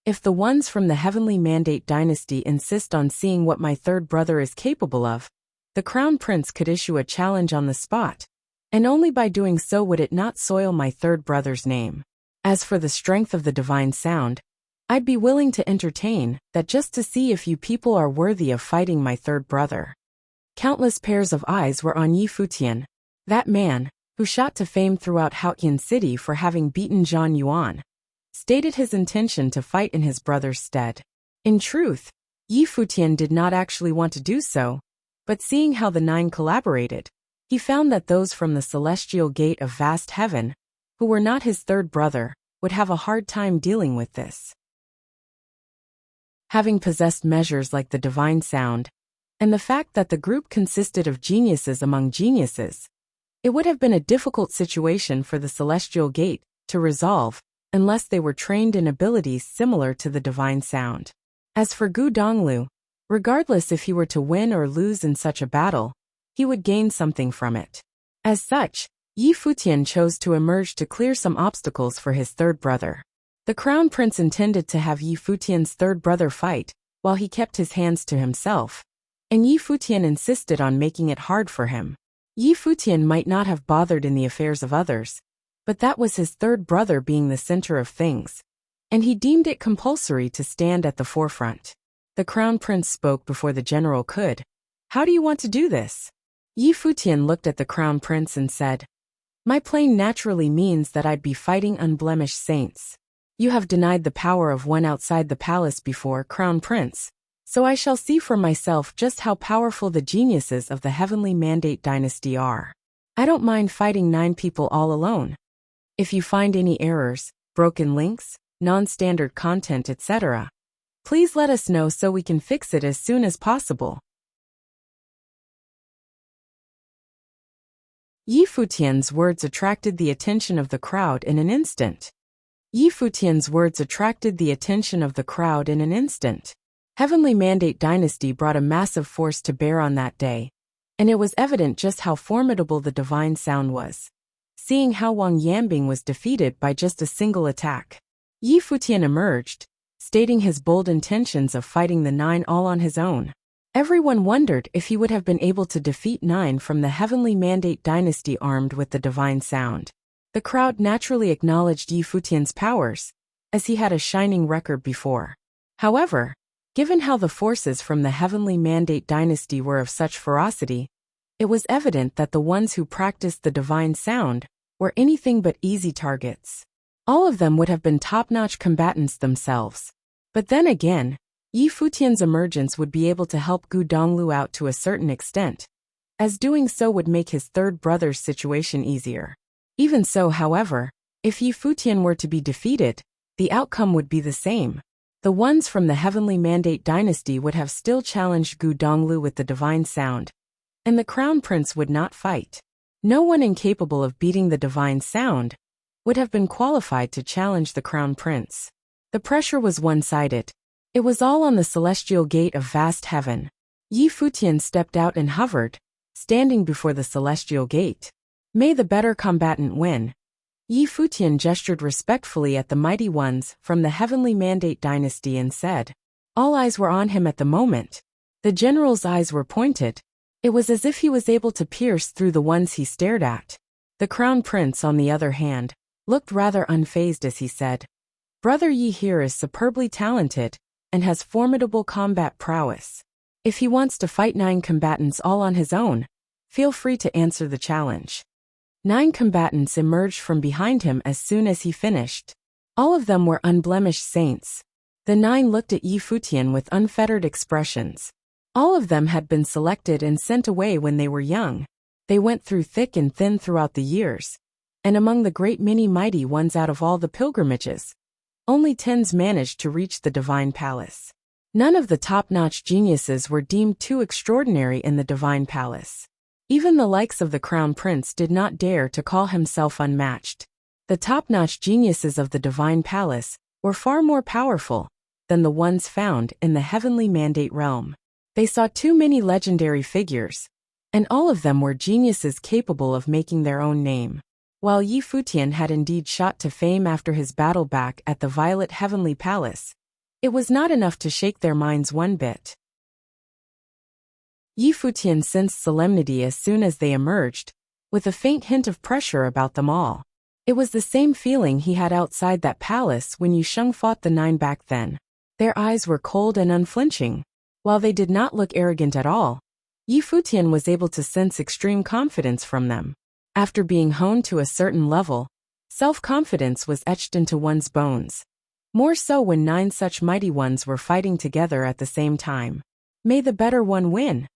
Speaker 1: if the ones from the Heavenly Mandate dynasty insist on seeing what my third brother is capable of, the Crown Prince could issue a challenge on the spot, and only by doing so would it not soil my third brother's name. As for the strength of the divine sound, I'd be willing to entertain that just to see if you people are worthy of fighting my third brother. Countless pairs of eyes were on Futian, that man, who shot to fame throughout Haotian City for having beaten Zhang Yuan, stated his intention to fight in his brother's stead. In truth, Futian did not actually want to do so, but seeing how the 9 collaborated, he found that those from the celestial gate of vast heaven, who were not his third brother, would have a hard time dealing with this. Having possessed measures like the divine sound, and the fact that the group consisted of geniuses among geniuses, it would have been a difficult situation for the celestial gate to resolve unless they were trained in abilities similar to the divine sound. As for Gu Donglu, regardless if he were to win or lose in such a battle, he would gain something from it. As such, Futian chose to emerge to clear some obstacles for his third brother. The Crown Prince intended to have Futian's third brother fight, while he kept his hands to himself, and Futian insisted on making it hard for him. Futian might not have bothered in the affairs of others, but that was his third brother being the center of things, and he deemed it compulsory to stand at the forefront. The Crown Prince spoke before the general could. How do you want to do this? Futian looked at the Crown Prince and said, my plane naturally means that I'd be fighting unblemished saints. You have denied the power of one outside the palace before, Crown Prince, so I shall see for myself just how powerful the geniuses of the Heavenly Mandate dynasty are. I don't mind fighting 9 people all alone. If you find any errors, broken links, non-standard content, etc., please let us know so we can fix it as soon as possible. Futian's words attracted the attention of the crowd in an instant. Futian's words attracted the attention of the crowd in an instant. Heavenly Mandate dynasty brought a massive force to bear on that day, and it was evident just how formidable the divine sound was. Seeing how Wang Yambing was defeated by just a single attack, Futian emerged, stating his bold intentions of fighting the 9 all on his own. Everyone wondered if he would have been able to defeat 9 from the Heavenly Mandate dynasty armed with the divine sound. The crowd naturally acknowledged Futian's powers, as he had a shining record before. However, given how the forces from the Heavenly Mandate dynasty were of such ferocity, it was evident that the ones who practiced the divine sound were anything but easy targets. All of them would have been top-notch combatants themselves. But then again, Futian's emergence would be able to help Gu Donglu out to a certain extent, as doing so would make his third brother's situation easier. Even so, however, if Futian were to be defeated, the outcome would be the same. The ones from the Heavenly Mandate dynasty would have still challenged Gu Donglu with the divine sound, and the Crown Prince would not fight. No one incapable of beating the divine sound would have been qualified to challenge the Crown Prince. The pressure was one-sided. It was all on the celestial gate of vast heaven. Futian stepped out and hovered, standing before the celestial gate. May the better combatant win. Futian gestured respectfully at the mighty ones from the Heavenly Mandate dynasty and said. All eyes were on him at the moment. The general's eyes were pointed. It was as if he was able to pierce through the ones he stared at. The Crown Prince, on the other hand, looked rather unfazed as he said, Brother Yi here is superbly talented, and has formidable combat prowess. If he wants to fight 9 combatants all on his own, feel free to answer the challenge. 9 combatants emerged from behind him as soon as he finished. All of them were unblemished saints. The 9 looked at Yi Futian with unfettered expressions. All of them had been selected and sent away when they were young. They went through thick and thin throughout the years. And among the great many mighty ones out of all the pilgrimages, only 10s managed to reach the divine palace. None of the top-notch geniuses were deemed too extraordinary in the divine palace. Even the likes of the crown prince did not dare to call himself unmatched. The top-notch geniuses of the divine palace were far more powerful than the ones found in the heavenly mandate realm. They saw too many legendary figures, and all of them were geniuses capable of making their own name. While Yi Futian had indeed shot to fame after his battle back at the Violet Heavenly Palace, it was not enough to shake their minds one bit. Yi Futian sensed solemnity as soon as they emerged, with a faint hint of pressure about them all. It was the same feeling he had outside that palace when Yu Sheng fought the 9 back then. Their eyes were cold and unflinching. While they did not look arrogant at all, Yi Futian was able to sense extreme confidence from them. After being honed to a certain level, self-confidence was etched into one's bones. More so when 9 such mighty ones were fighting together at the same time. May the better one win.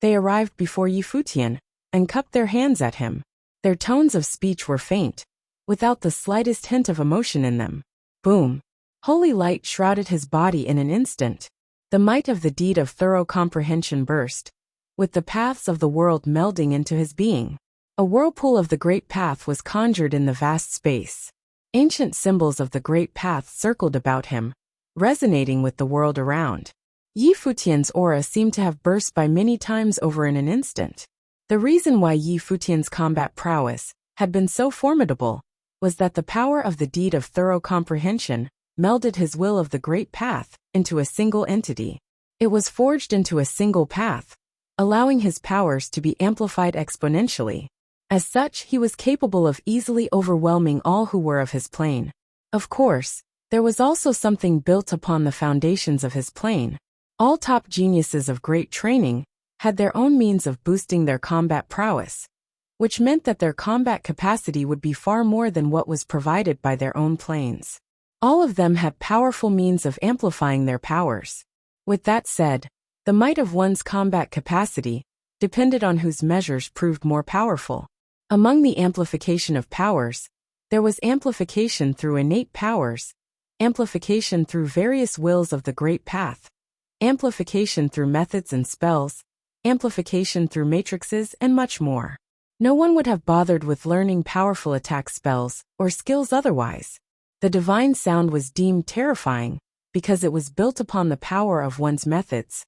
Speaker 1: They arrived before Yi Futian and cupped their hands at him. Their tones of speech were faint, without the slightest hint of emotion in them. Boom! Holy light shrouded his body in an instant. The might of the deed of thorough comprehension burst, with the paths of the world melding into his being. A whirlpool of the great path was conjured in the vast space. Ancient symbols of the great path circled about him, resonating with the world around. Yi Futian's aura seemed to have burst by many times over in an instant. The reason why Yi Futian's combat prowess had been so formidable was that the power of the deed of thorough comprehension melded his will of the great path into a single entity. It was forged into a single path, allowing his powers to be amplified exponentially. As such, he was capable of easily overwhelming all who were of his plane. Of course, there was also something built upon the foundations of his plane. All top geniuses of great training had their own means of boosting their combat prowess, which meant that their combat capacity would be far more than what was provided by their own planes. All of them had powerful means of amplifying their powers. With that said, the might of one's combat capacity depended on whose measures proved more powerful. Among the amplification of powers, there was amplification through innate powers, amplification through various wills of the great path, amplification through methods and spells, amplification through matrices, and much more. No one would have bothered with learning powerful attack spells or skills otherwise. The divine sound was deemed terrifying because it was built upon the power of one's methods,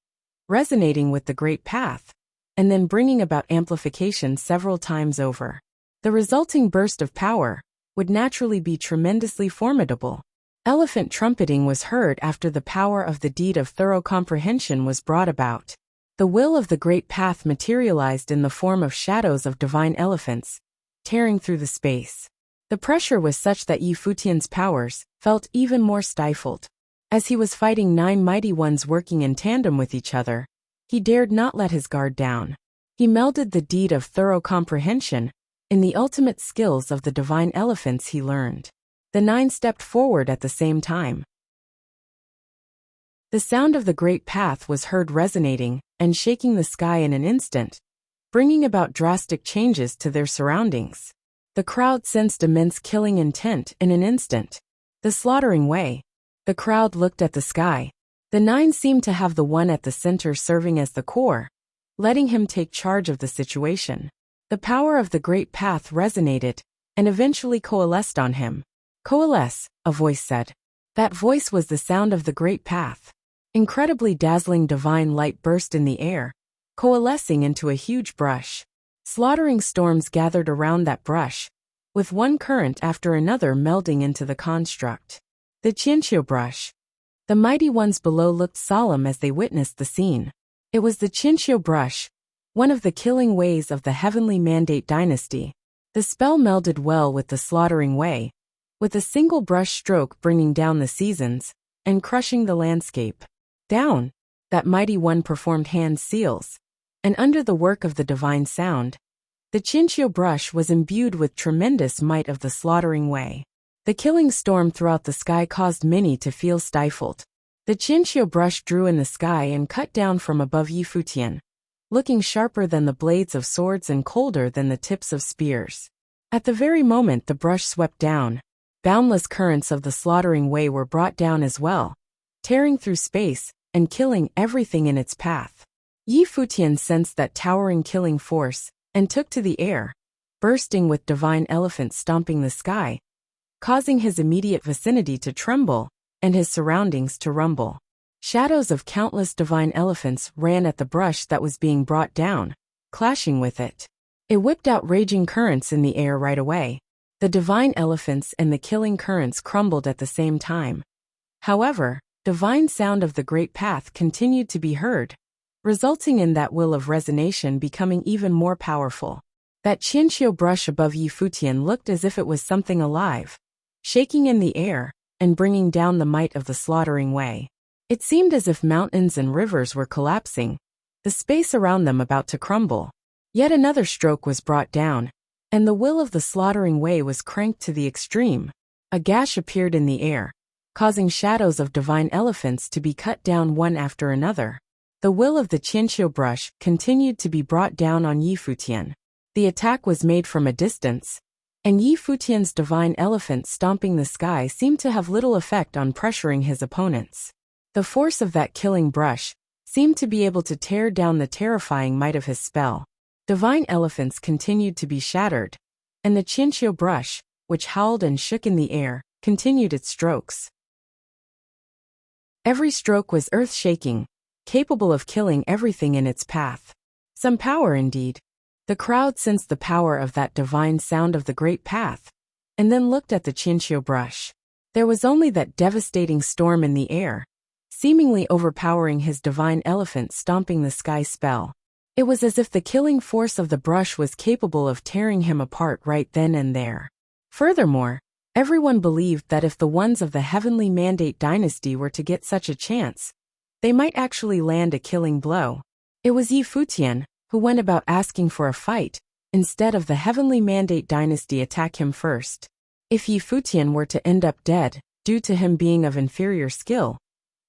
Speaker 1: resonating with the great path, and then bringing about amplification several times over. The resulting burst of power would naturally be tremendously formidable. Elephant trumpeting was heard after the power of the deed of thorough comprehension was brought about. The will of the great path materialized in the form of shadows of divine elephants, tearing through the space. The pressure was such that Yi Futian's powers felt even more stifled. As he was fighting 9 mighty ones working in tandem with each other, he dared not let his guard down. He melded the deed of thorough comprehension in the ultimate skills of the divine elephants he learned. The 9 stepped forward at the same time. The sound of the great path was heard resonating and shaking the sky in an instant, bringing about drastic changes to their surroundings. The crowd sensed immense killing intent in an instant. The slaughtering way. The crowd looked at the sky. The 9 seemed to have the one at the center serving as the core, letting him take charge of the situation. The power of the great path resonated and eventually coalesced on him. Coalesce, a voice said. That voice was the sound of the great path. Incredibly dazzling divine light burst in the air, coalescing into a huge brush. Slaughtering storms gathered around that brush, with one current after another melding into the construct. The Qianqiu brush. The mighty ones below looked solemn as they witnessed the scene. It was the Qianqiu brush, one of the killing ways of the heavenly mandate dynasty. The spell melded well with the slaughtering way, with a single brush stroke bringing down the seasons and crushing the landscape. Down, that mighty one performed hand seals, and under the work of the divine sound, the Qianqiu brush was imbued with tremendous might of the slaughtering way. The killing storm throughout the sky caused many to feel stifled. The Qinqiu brush drew in the sky and cut down from above Yi Futian, looking sharper than the blades of swords and colder than the tips of spears. At the very moment the brush swept down, boundless currents of the slaughtering way were brought down as well, tearing through space and killing everything in its path. Yi Futian sensed that towering killing force and took to the air, bursting with divine elephants stomping the sky, causing his immediate vicinity to tremble and his surroundings to rumble. Shadows of countless divine elephants ran at the brush that was being brought down, clashing with it. It whipped out raging currents in the air right away. The divine elephants and the killing currents crumbled at the same time. However, divine sound of the great path continued to be heard, resulting in that will of resonation becoming even more powerful. That Qinqiu brush above Yi Futian looked as if it was something alive, shaking in the air and bringing down the might of the slaughtering way. It seemed as if mountains and rivers were collapsing, the space around them about to crumble. Yet another stroke was brought down, and the will of the slaughtering way was cranked to the extreme. A gash appeared in the air, causing shadows of divine elephants to be cut down one after another. The will of the Qinqiu brush continued to be brought down on Yi Futian. The attack was made from a distance, and Yi Futian's divine elephant stomping the sky seemed to have little effect on pressuring his opponents. The force of that killing brush seemed to be able to tear down the terrifying might of his spell. Divine elephants continued to be shattered, and the Qinqiu brush, which howled and shook in the air, continued its strokes. Every stroke was earth-shaking, capable of killing everything in its path. Some power indeed. The crowd sensed the power of that divine sound of the great path, and then looked at the Qinqiu brush. There was only that devastating storm in the air, seemingly overpowering his divine elephant stomping the sky spell. It was as if the killing force of the brush was capable of tearing him apart right then and there. Furthermore, everyone believed that if the ones of the Heavenly Mandate dynasty were to get such a chance, they might actually land a killing blow. It was Yi Futian who went about asking for a fight, instead of the Heavenly Mandate dynasty attack him first. If Yi Futian were to end up dead, due to him being of inferior skill,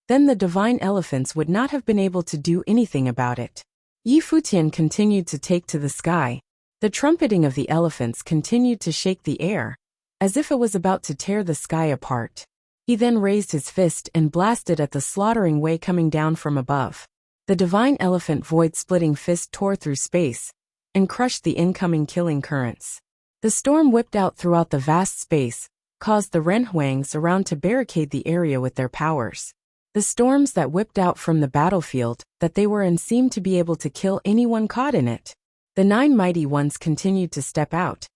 Speaker 1: then the divine elephants would not have been able to do anything about it. Yi Futian continued to take to the sky. The trumpeting of the elephants continued to shake the air, as if it was about to tear the sky apart. He then raised his fist and blasted at the slaughtering way coming down from above. The divine elephant void-splitting fist tore through space and crushed the incoming killing currents. The storm whipped out throughout the vast space, caused the Renhuangs around to barricade the area with their powers. The storms that whipped out from the battlefield that they were in seemed to be able to kill anyone caught in it. The 9 mighty ones continued to step out,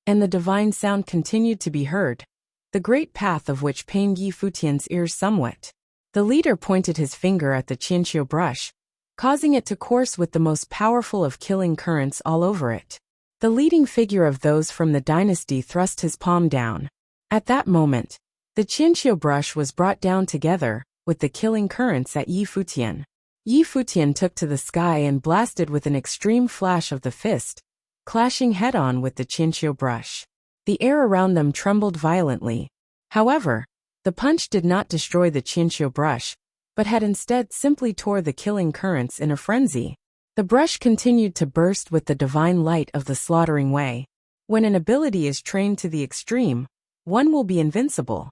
Speaker 1: and the divine sound continued to be heard, the great path of which pained Yi Futian's ears somewhat. The leader pointed his finger at the Qinqiu brush, causing it to course with the most powerful of killing currents all over it. The leading figure of those from the dynasty thrust his palm down. At that moment, the Qinqiu brush was brought down together with the killing currents at Yi Futian. Yi Futian took to the sky and blasted with an extreme flash of the fist, clashing head-on with the Qinqiu brush. The air around them trembled violently. However, the punch did not destroy the Qinqiu brush, but had instead simply tore the killing currents in a frenzy. The brush continued to burst with the divine light of the slaughtering way. When an ability is trained to the extreme, one will be invincible.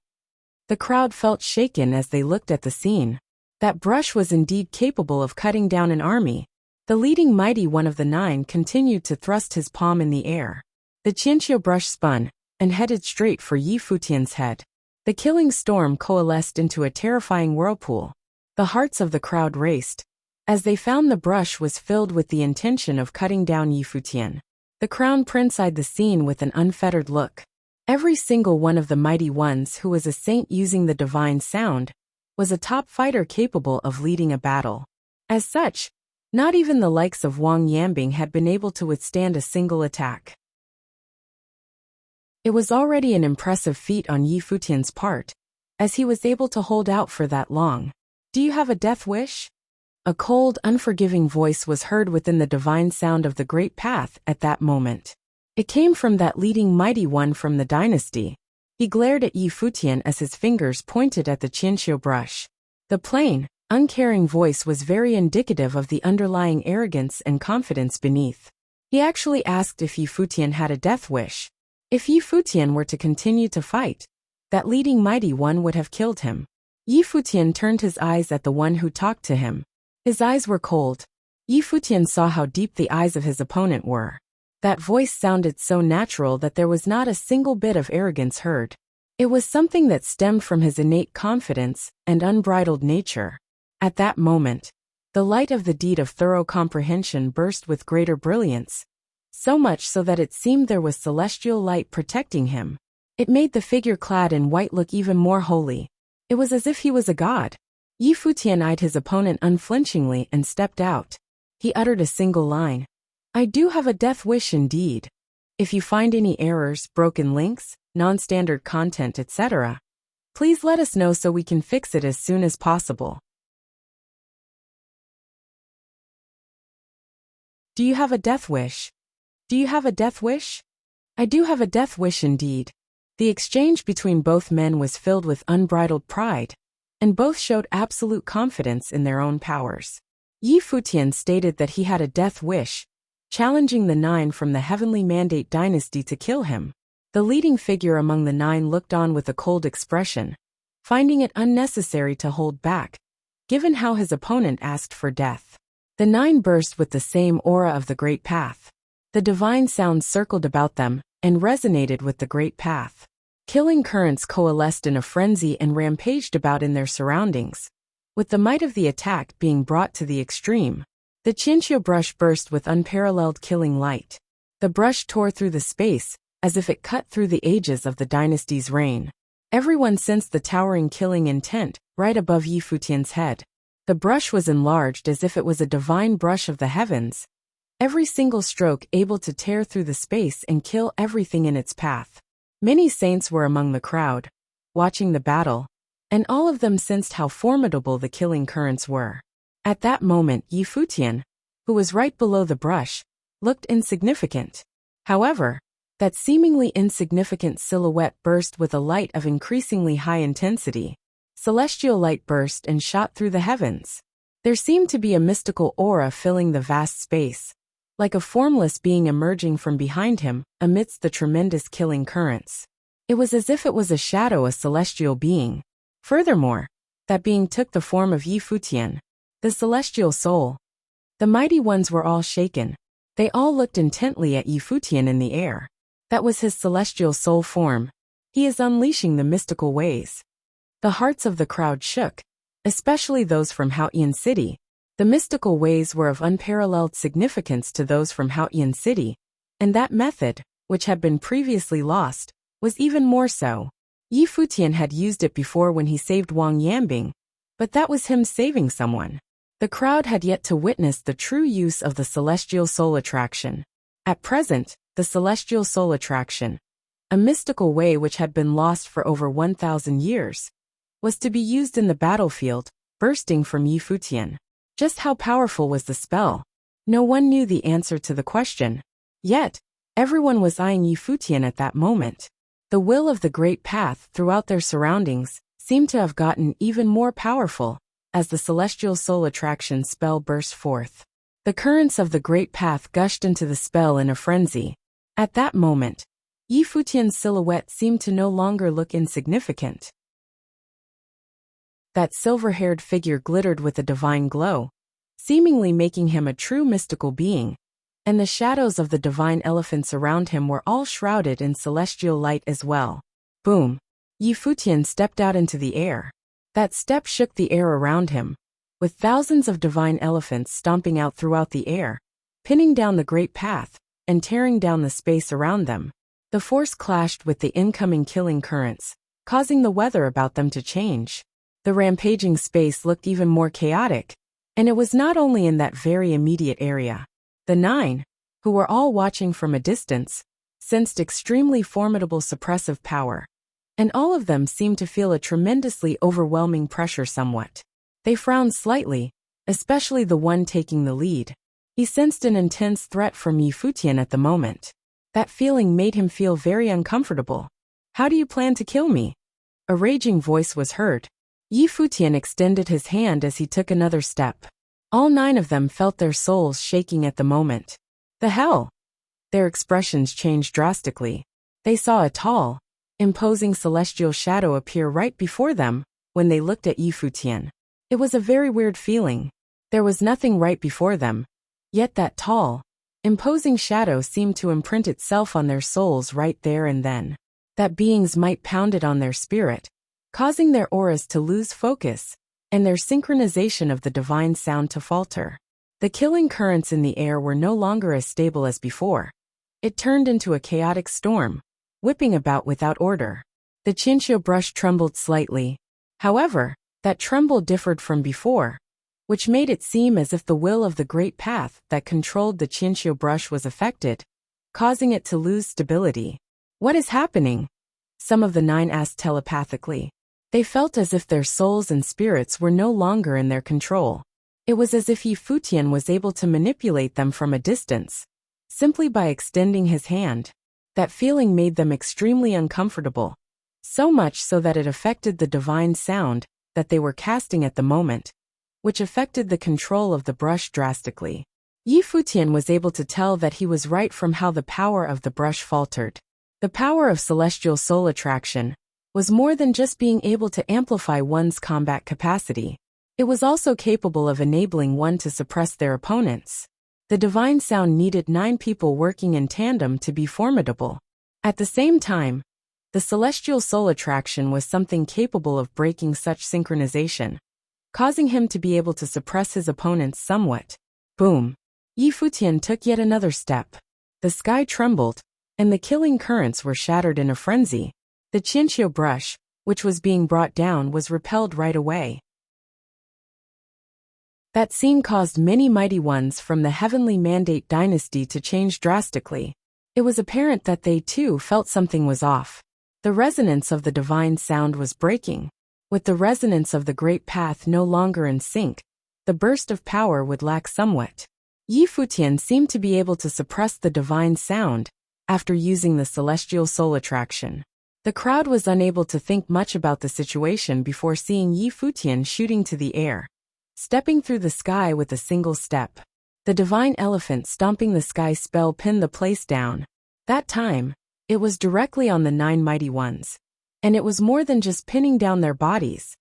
Speaker 1: The crowd felt shaken as they looked at the scene. That brush was indeed capable of cutting down an army. The leading mighty one of the 9 continued to thrust his palm in the air. The Qinqiu brush spun and headed straight for Yi Futian's head. The killing storm coalesced into a terrifying whirlpool. The hearts of the crowd raced, as they found the brush was filled with the intention of cutting down Yi Futian. The crown prince eyed the scene with an unfettered look. Every single one of the mighty ones who was a saint using the divine sound was a top fighter capable of leading a battle. As such, not even the likes of Wang Yambing had been able to withstand a single attack. It was already an impressive feat on Yi Futian's part, as he was able to hold out for that long. Do you have a death wish? A cold, unforgiving voice was heard within the divine sound of the great path at that moment. It came from that leading mighty one from the dynasty. He glared at Yi Futian as his fingers pointed at the Qianxiu brush. The plain, uncaring voice was very indicative of the underlying arrogance and confidence beneath. He actually asked if Yi Futian had a death wish. If Yi Futian were to continue to fight, that leading mighty one would have killed him. Yi Futian turned his eyes at the one who talked to him. His eyes were cold. Yi Futian saw how deep the eyes of his opponent were. That voice sounded so natural that there was not a single bit of arrogance heard. It was something that stemmed from his innate confidence and unbridled nature. At that moment, the light of the deed of thorough comprehension burst with greater brilliance, so much so that it seemed there was celestial light protecting him. It made the figure clad in white look even more holy. It was as if he was a god. Yi Futian eyed his opponent unflinchingly and stepped out. He uttered a single line. "I do have a death wish indeed. If you find any errors, broken links, non-standard content, etc., please let us know so we can fix it as soon as possible." Do you have a death wish? Do you have a death wish? I do have a death wish indeed. The exchange between both men was filled with unbridled pride, and both showed absolute confidence in their own powers. Yi Futian stated that he had a death wish, challenging the 9 from the Heavenly Mandate dynasty to kill him. The leading figure among the 9 looked on with a cold expression, finding it unnecessary to hold back, given how his opponent asked for death. The 9 burst with the same aura of the Great Path. The divine sounds circled about them and resonated with the Great Path. Killing currents coalesced in a frenzy and rampaged about in their surroundings, with the might of the attack being brought to the extreme. The Qianxiu brush burst with unparalleled killing light. The brush tore through the space, as if it cut through the ages of the dynasty's reign. Everyone sensed the towering killing intent, right above Yi Futian's head. The brush was enlarged as if it was a divine brush of the heavens, every single stroke able to tear through the space and kill everything in its path. Many saints were among the crowd, watching the battle, and all of them sensed how formidable the killing currents were. At that moment, Yi Futian, who was right below the brush, looked insignificant. However, that seemingly insignificant silhouette burst with a light of increasingly high intensity. Celestial light burst and shot through the heavens. There seemed to be a mystical aura filling the vast space, like a formless being emerging from behind him amidst the tremendous killing currents. It was as if it was a shadow, a celestial being. Furthermore, that being took the form of Yi Futian, the celestial soul. The mighty ones were all shaken. They all looked intently at Yi Futian in the air. That was his celestial soul form. He is unleashing the mystical ways. The hearts of the crowd shook, especially those from Haotian City. The mystical ways were of unparalleled significance to those from Haotian City, and that method, which had been previously lost, was even more so. Yi Futian had used it before when he saved Wang Yambing, but that was him saving someone. The crowd had yet to witness the true use of the celestial soul attraction. At present, the celestial soul attraction, a mystical way which had been lost for over 1,000 years, was to be used in the battlefield, bursting from Yi Futian. Just how powerful was the spell? No one knew the answer to the question. Yet, everyone was eyeing Yi Futian at that moment. The will of the Great Path throughout their surroundings seemed to have gotten even more powerful as the celestial soul attraction spell burst forth. The currents of the Great Path gushed into the spell in a frenzy. At that moment, Yi Futian's silhouette seemed to no longer look insignificant. That silver-haired figure glittered with a divine glow, seemingly making him a true mystical being, and the shadows of the divine elephants around him were all shrouded in celestial light as well. Boom! Yi Futian stepped out into the air. That step shook the air around him, with thousands of divine elephants stomping out throughout the air, pinning down the Great Path, and tearing down the space around them. The force clashed with the incoming killing currents, causing the weather about them to change. The rampaging space looked even more chaotic, and it was not only in that very immediate area. The 9, who were all watching from a distance, sensed extremely formidable suppressive power, and all of them seemed to feel a tremendously overwhelming pressure somewhat. They frowned slightly, especially the one taking the lead. He sensed an intense threat from Yi Futian at the moment. That feeling made him feel very uncomfortable. How do you plan to kill me? A raging voice was heard. Yi Futian extended his hand as he took another step. All 9 of them felt their souls shaking at the moment. The hell? Their expressions changed drastically. They saw a tall, imposing celestial shadow appear right before them when they looked at Yi Futian. It was a very weird feeling. There was nothing right before them, yet that tall, imposing shadow seemed to imprint itself on their souls right there and then. That beings might pound it on their spirit, causing their auras to lose focus, and their synchronization of the divine sound to falter. The killing currents in the air were no longer as stable as before. It turned into a chaotic storm, whipping about without order. The Qianqiu brush trembled slightly. However, that tremble differed from before, which made it seem as if the will of the great path that controlled the Qianqiu brush was affected, causing it to lose stability. What is happening? Some of the 9 asked telepathically. They felt as if their souls and spirits were no longer in their control. It was as if Yi Futian was able to manipulate them from a distance, simply by extending his hand. That feeling made them extremely uncomfortable, so much so that it affected the divine sound that they were casting at the moment, which affected the control of the brush drastically. Yi Futian was able to tell that he was right from how the power of the brush faltered. The power of celestial soul attraction was more than just being able to amplify one's combat capacity. It was also capable of enabling one to suppress their opponents. The divine sound needed 9 people working in tandem to be formidable. At the same time, the celestial soul attraction was something capable of breaking such synchronization, causing him to be able to suppress his opponents somewhat. Boom! Yi Futian took yet another step. The sky trembled, and the killing currents were shattered in a frenzy. The Qianqiu brush, which was being brought down, was repelled right away. That scene caused many mighty ones from the Heavenly Mandate dynasty to change drastically. It was apparent that they too felt something was off. The resonance of the divine sound was breaking. With the resonance of the great path no longer in sync, the burst of power would lack somewhat. Yi Futian seemed to be able to suppress the divine sound after using the celestial soul attraction. The crowd was unable to think much about the situation before seeing Yi Futian shooting to the air, stepping through the sky with a single step. The divine elephant stomping the sky spell pinned the place down. That time, it was directly on the 9 mighty ones. And it was more than just pinning down their bodies.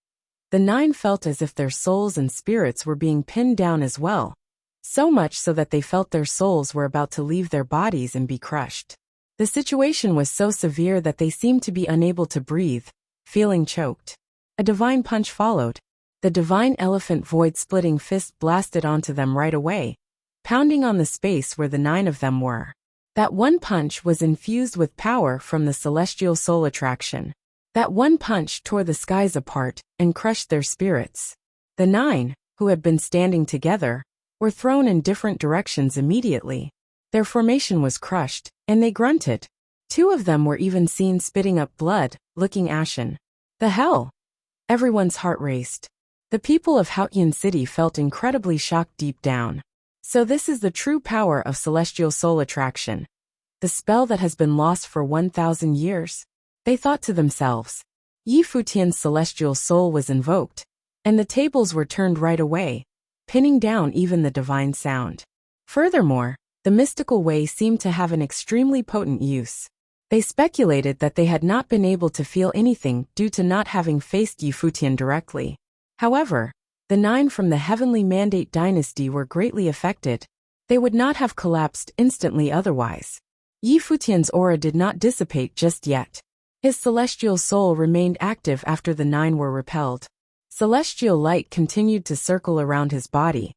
Speaker 1: The 9 felt as if their souls and spirits were being pinned down as well, so much so that they felt their souls were about to leave their bodies and be crushed. The situation was so severe that they seemed to be unable to breathe, feeling choked. A divine punch followed. The divine elephant void-splitting fist blasted onto them right away, pounding on the space where the 9 of them were. That one punch was infused with power from the celestial soul attraction. That one punch tore the skies apart and crushed their spirits. The 9, who had been standing together, were thrown in different directions immediately. Their formation was crushed, and they grunted. 2 of them were even seen spitting up blood, looking ashen. The hell? Everyone's heart raced. The people of Futian City felt incredibly shocked deep down. So this is the true power of celestial soul attraction. The spell that has been lost for 1,000 years? They thought to themselves. Yi Futian's celestial soul was invoked, and the tables were turned right away, pinning down even the divine sound. Furthermore, the mystical way seemed to have an extremely potent use. They speculated that they had not been able to feel anything due to not having faced Yi Futian directly. However, the 9 from the Heavenly Mandate dynasty were greatly affected. They would not have collapsed instantly otherwise. Yi Futian's aura did not dissipate just yet. His celestial soul remained active after the 9 were repelled. Celestial light continued to circle around his body,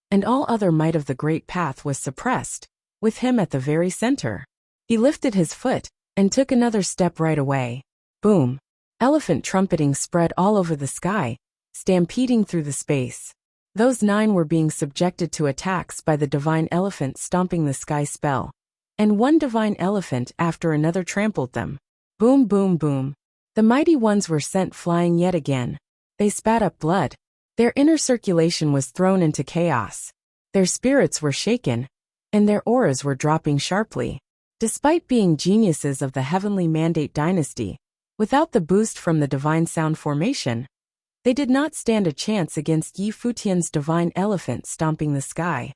Speaker 1: and all other might of the great path was suppressed, with him at the very center. He lifted his foot and took another step right away. Boom! Elephant trumpeting spread all over the sky, stampeding through the space. Those 9 were being subjected to attacks by the divine elephant stomping the sky spell, and one divine elephant after another trampled them. Boom, boom, boom. The mighty ones were sent flying yet again. They spat up blood. Their inner circulation was thrown into chaos. Their spirits were shaken, and their auras were dropping sharply. Despite being geniuses of the Heavenly Mandate dynasty, Without the boost from the divine sound formation, they did not stand a chance against Yi Futian's divine elephant stomping the sky.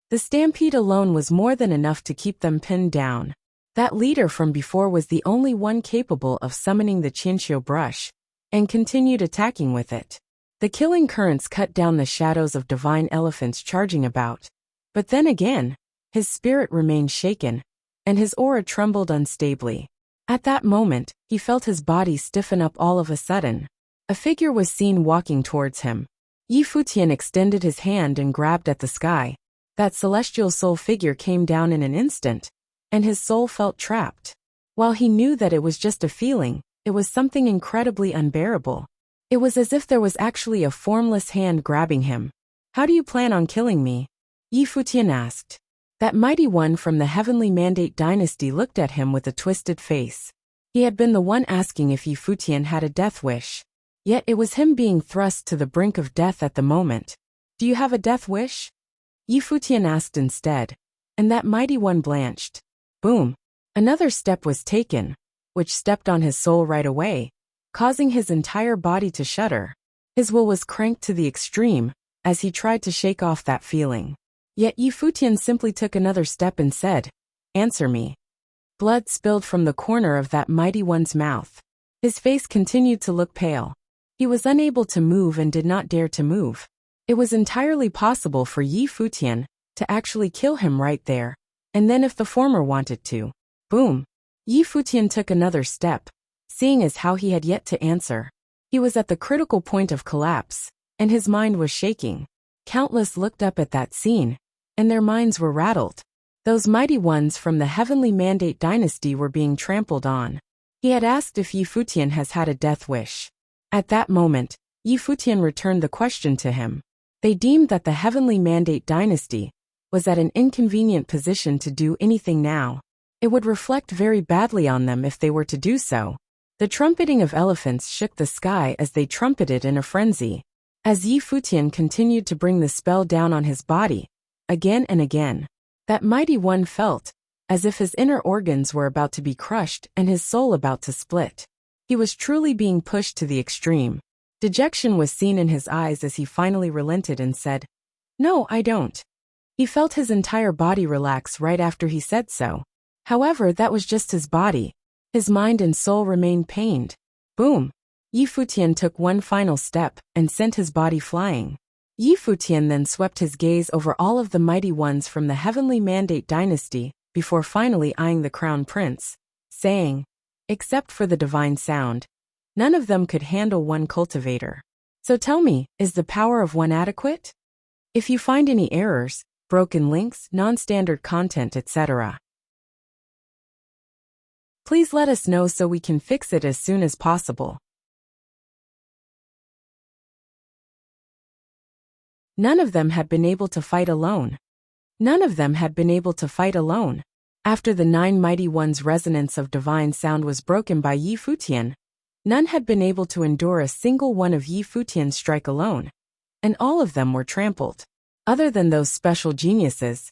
Speaker 1: The stampede alone was more than enough to keep them pinned down. That leader from before was the only one capable of summoning the Qianxiu brush, and continued attacking with it. The killing currents cut down the shadows of divine elephants charging about. But then again, his spirit remained shaken, and his aura trembled unstably. At that moment, he felt his body stiffen up all of a sudden. A figure was seen walking towards him. Yi Futian extended his hand and grabbed at the sky. That celestial soul figure came down in an instant, and his soul felt trapped. While he knew that it was just a feeling, it was something incredibly unbearable. It was as if there was actually a formless hand grabbing him. "How do you plan on killing me?" Yi Futian asked. That mighty one from the Heavenly Mandate dynasty looked at him with a twisted face. He had been the one asking if Yi Futian had a death wish. Yet it was him being thrust to the brink of death at the moment. "Do you have a death wish?" Yi Futian asked instead, and that mighty one blanched. Boom! Another step was taken, which stepped on his soul right away, causing his entire body to shudder. His will was cranked to the extreme, as he tried to shake off that feeling. Yet Yi Futian simply took another step and said, "Answer me." Blood spilled from the corner of that mighty one's mouth. His face continued to look pale. He was unable to move and did not dare to move. It was entirely possible for Yi Futian to actually kill him right there, and then if the former wanted to. Boom! Yi Futian took another step, seeing as how he had yet to answer. He was at the critical point of collapse, and his mind was shaking. Countless looked up at that scene, and their minds were rattled. Those mighty ones from the Heavenly Mandate dynasty were being trampled on. He had asked if Yi Futian has had a death wish. At that moment, Yi Futian returned the question to him. They deemed that the Heavenly Mandate dynasty was at an inconvenient position to do anything now. It would reflect very badly on them if they were to do so. The trumpeting of elephants shook the sky as they trumpeted in a frenzy. As Yi Futian continued to bring the spell down on his body, again and again, that mighty one felt as if his inner organs were about to be crushed and his soul about to split. He was truly being pushed to the extreme. Dejection was seen in his eyes as he finally relented and said, "No, I don't." He felt his entire body relax right after he said so. However, that was just his body. His mind and soul remained pained. Boom! Yi Futian took one final step and sent his body flying. Yi Futian then swept his gaze over all of the mighty ones from the Heavenly Mandate dynasty before finally eyeing the Crown Prince, saying, "Except for the divine sound, none of them could handle one cultivator. So tell me, is the power of one adequate? If you find any errors, broken links, non-standard content, etc., please let us know so we can fix it as soon as possible." None of them had been able to fight alone. None of them had been able to fight alone. After the 9 mighty ones' resonance of divine sound was broken by Yi Futian, none had been able to endure a single one of Yi Futian's strike alone, and all of them were trampled. Other than those special geniuses,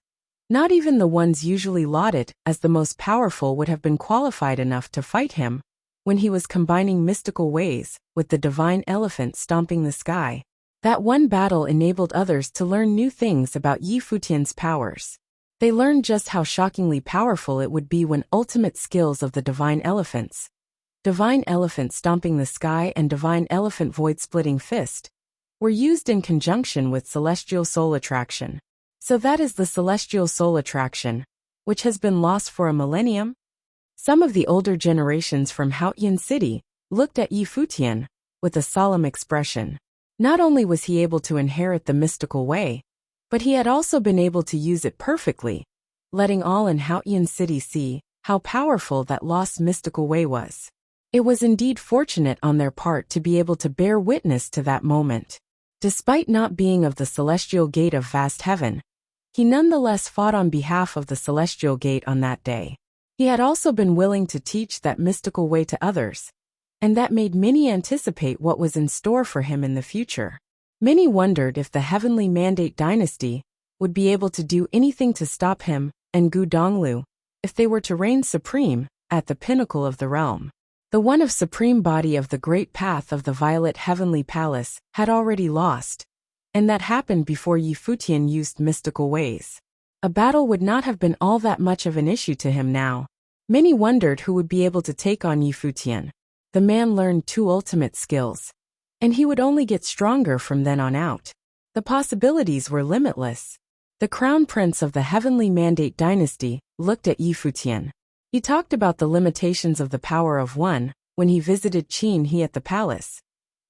Speaker 1: not even the ones usually lauded as the most powerful would have been qualified enough to fight him when he was combining mystical ways with the divine elephant stomping the sky. That one battle enabled others to learn new things about Yi Futian's powers. They learned just how shockingly powerful it would be when ultimate skills of the divine elephants, divine elephant stomping the sky and divine elephant void-splitting fist, were used in conjunction with celestial soul attraction. So that is the celestial soul attraction, which has been lost for a millennium? Some of the older generations from Haotian City looked at Yi Futian with a solemn expression. Not only was he able to inherit the mystical way, but he had also been able to use it perfectly, letting all in Haotian City see how powerful that lost mystical way was. It was indeed fortunate on their part to be able to bear witness to that moment. Despite not being of the celestial gate of vast heaven, he nonetheless fought on behalf of the celestial gate on that day. He had also been willing to teach that mystical way to others, and that made many anticipate what was in store for him in the future. Many wondered if the Heavenly Mandate dynasty would be able to do anything to stop him and Gu Donglu if they were to reign supreme at the pinnacle of the realm. The one of supreme body of the great path of the violet heavenly palace had already lost, and that happened before Yi Futian used mystical ways. A battle would not have been all that much of an issue to him now. Many wondered who would be able to take on Yi Futian. The man learned 2 ultimate skills, and he would only get stronger from then on out. The possibilities were limitless. The crown prince of the heavenly mandate dynasty looked at Yi Futian. He talked about the limitations of the power of one when he visited Qin He at the palace,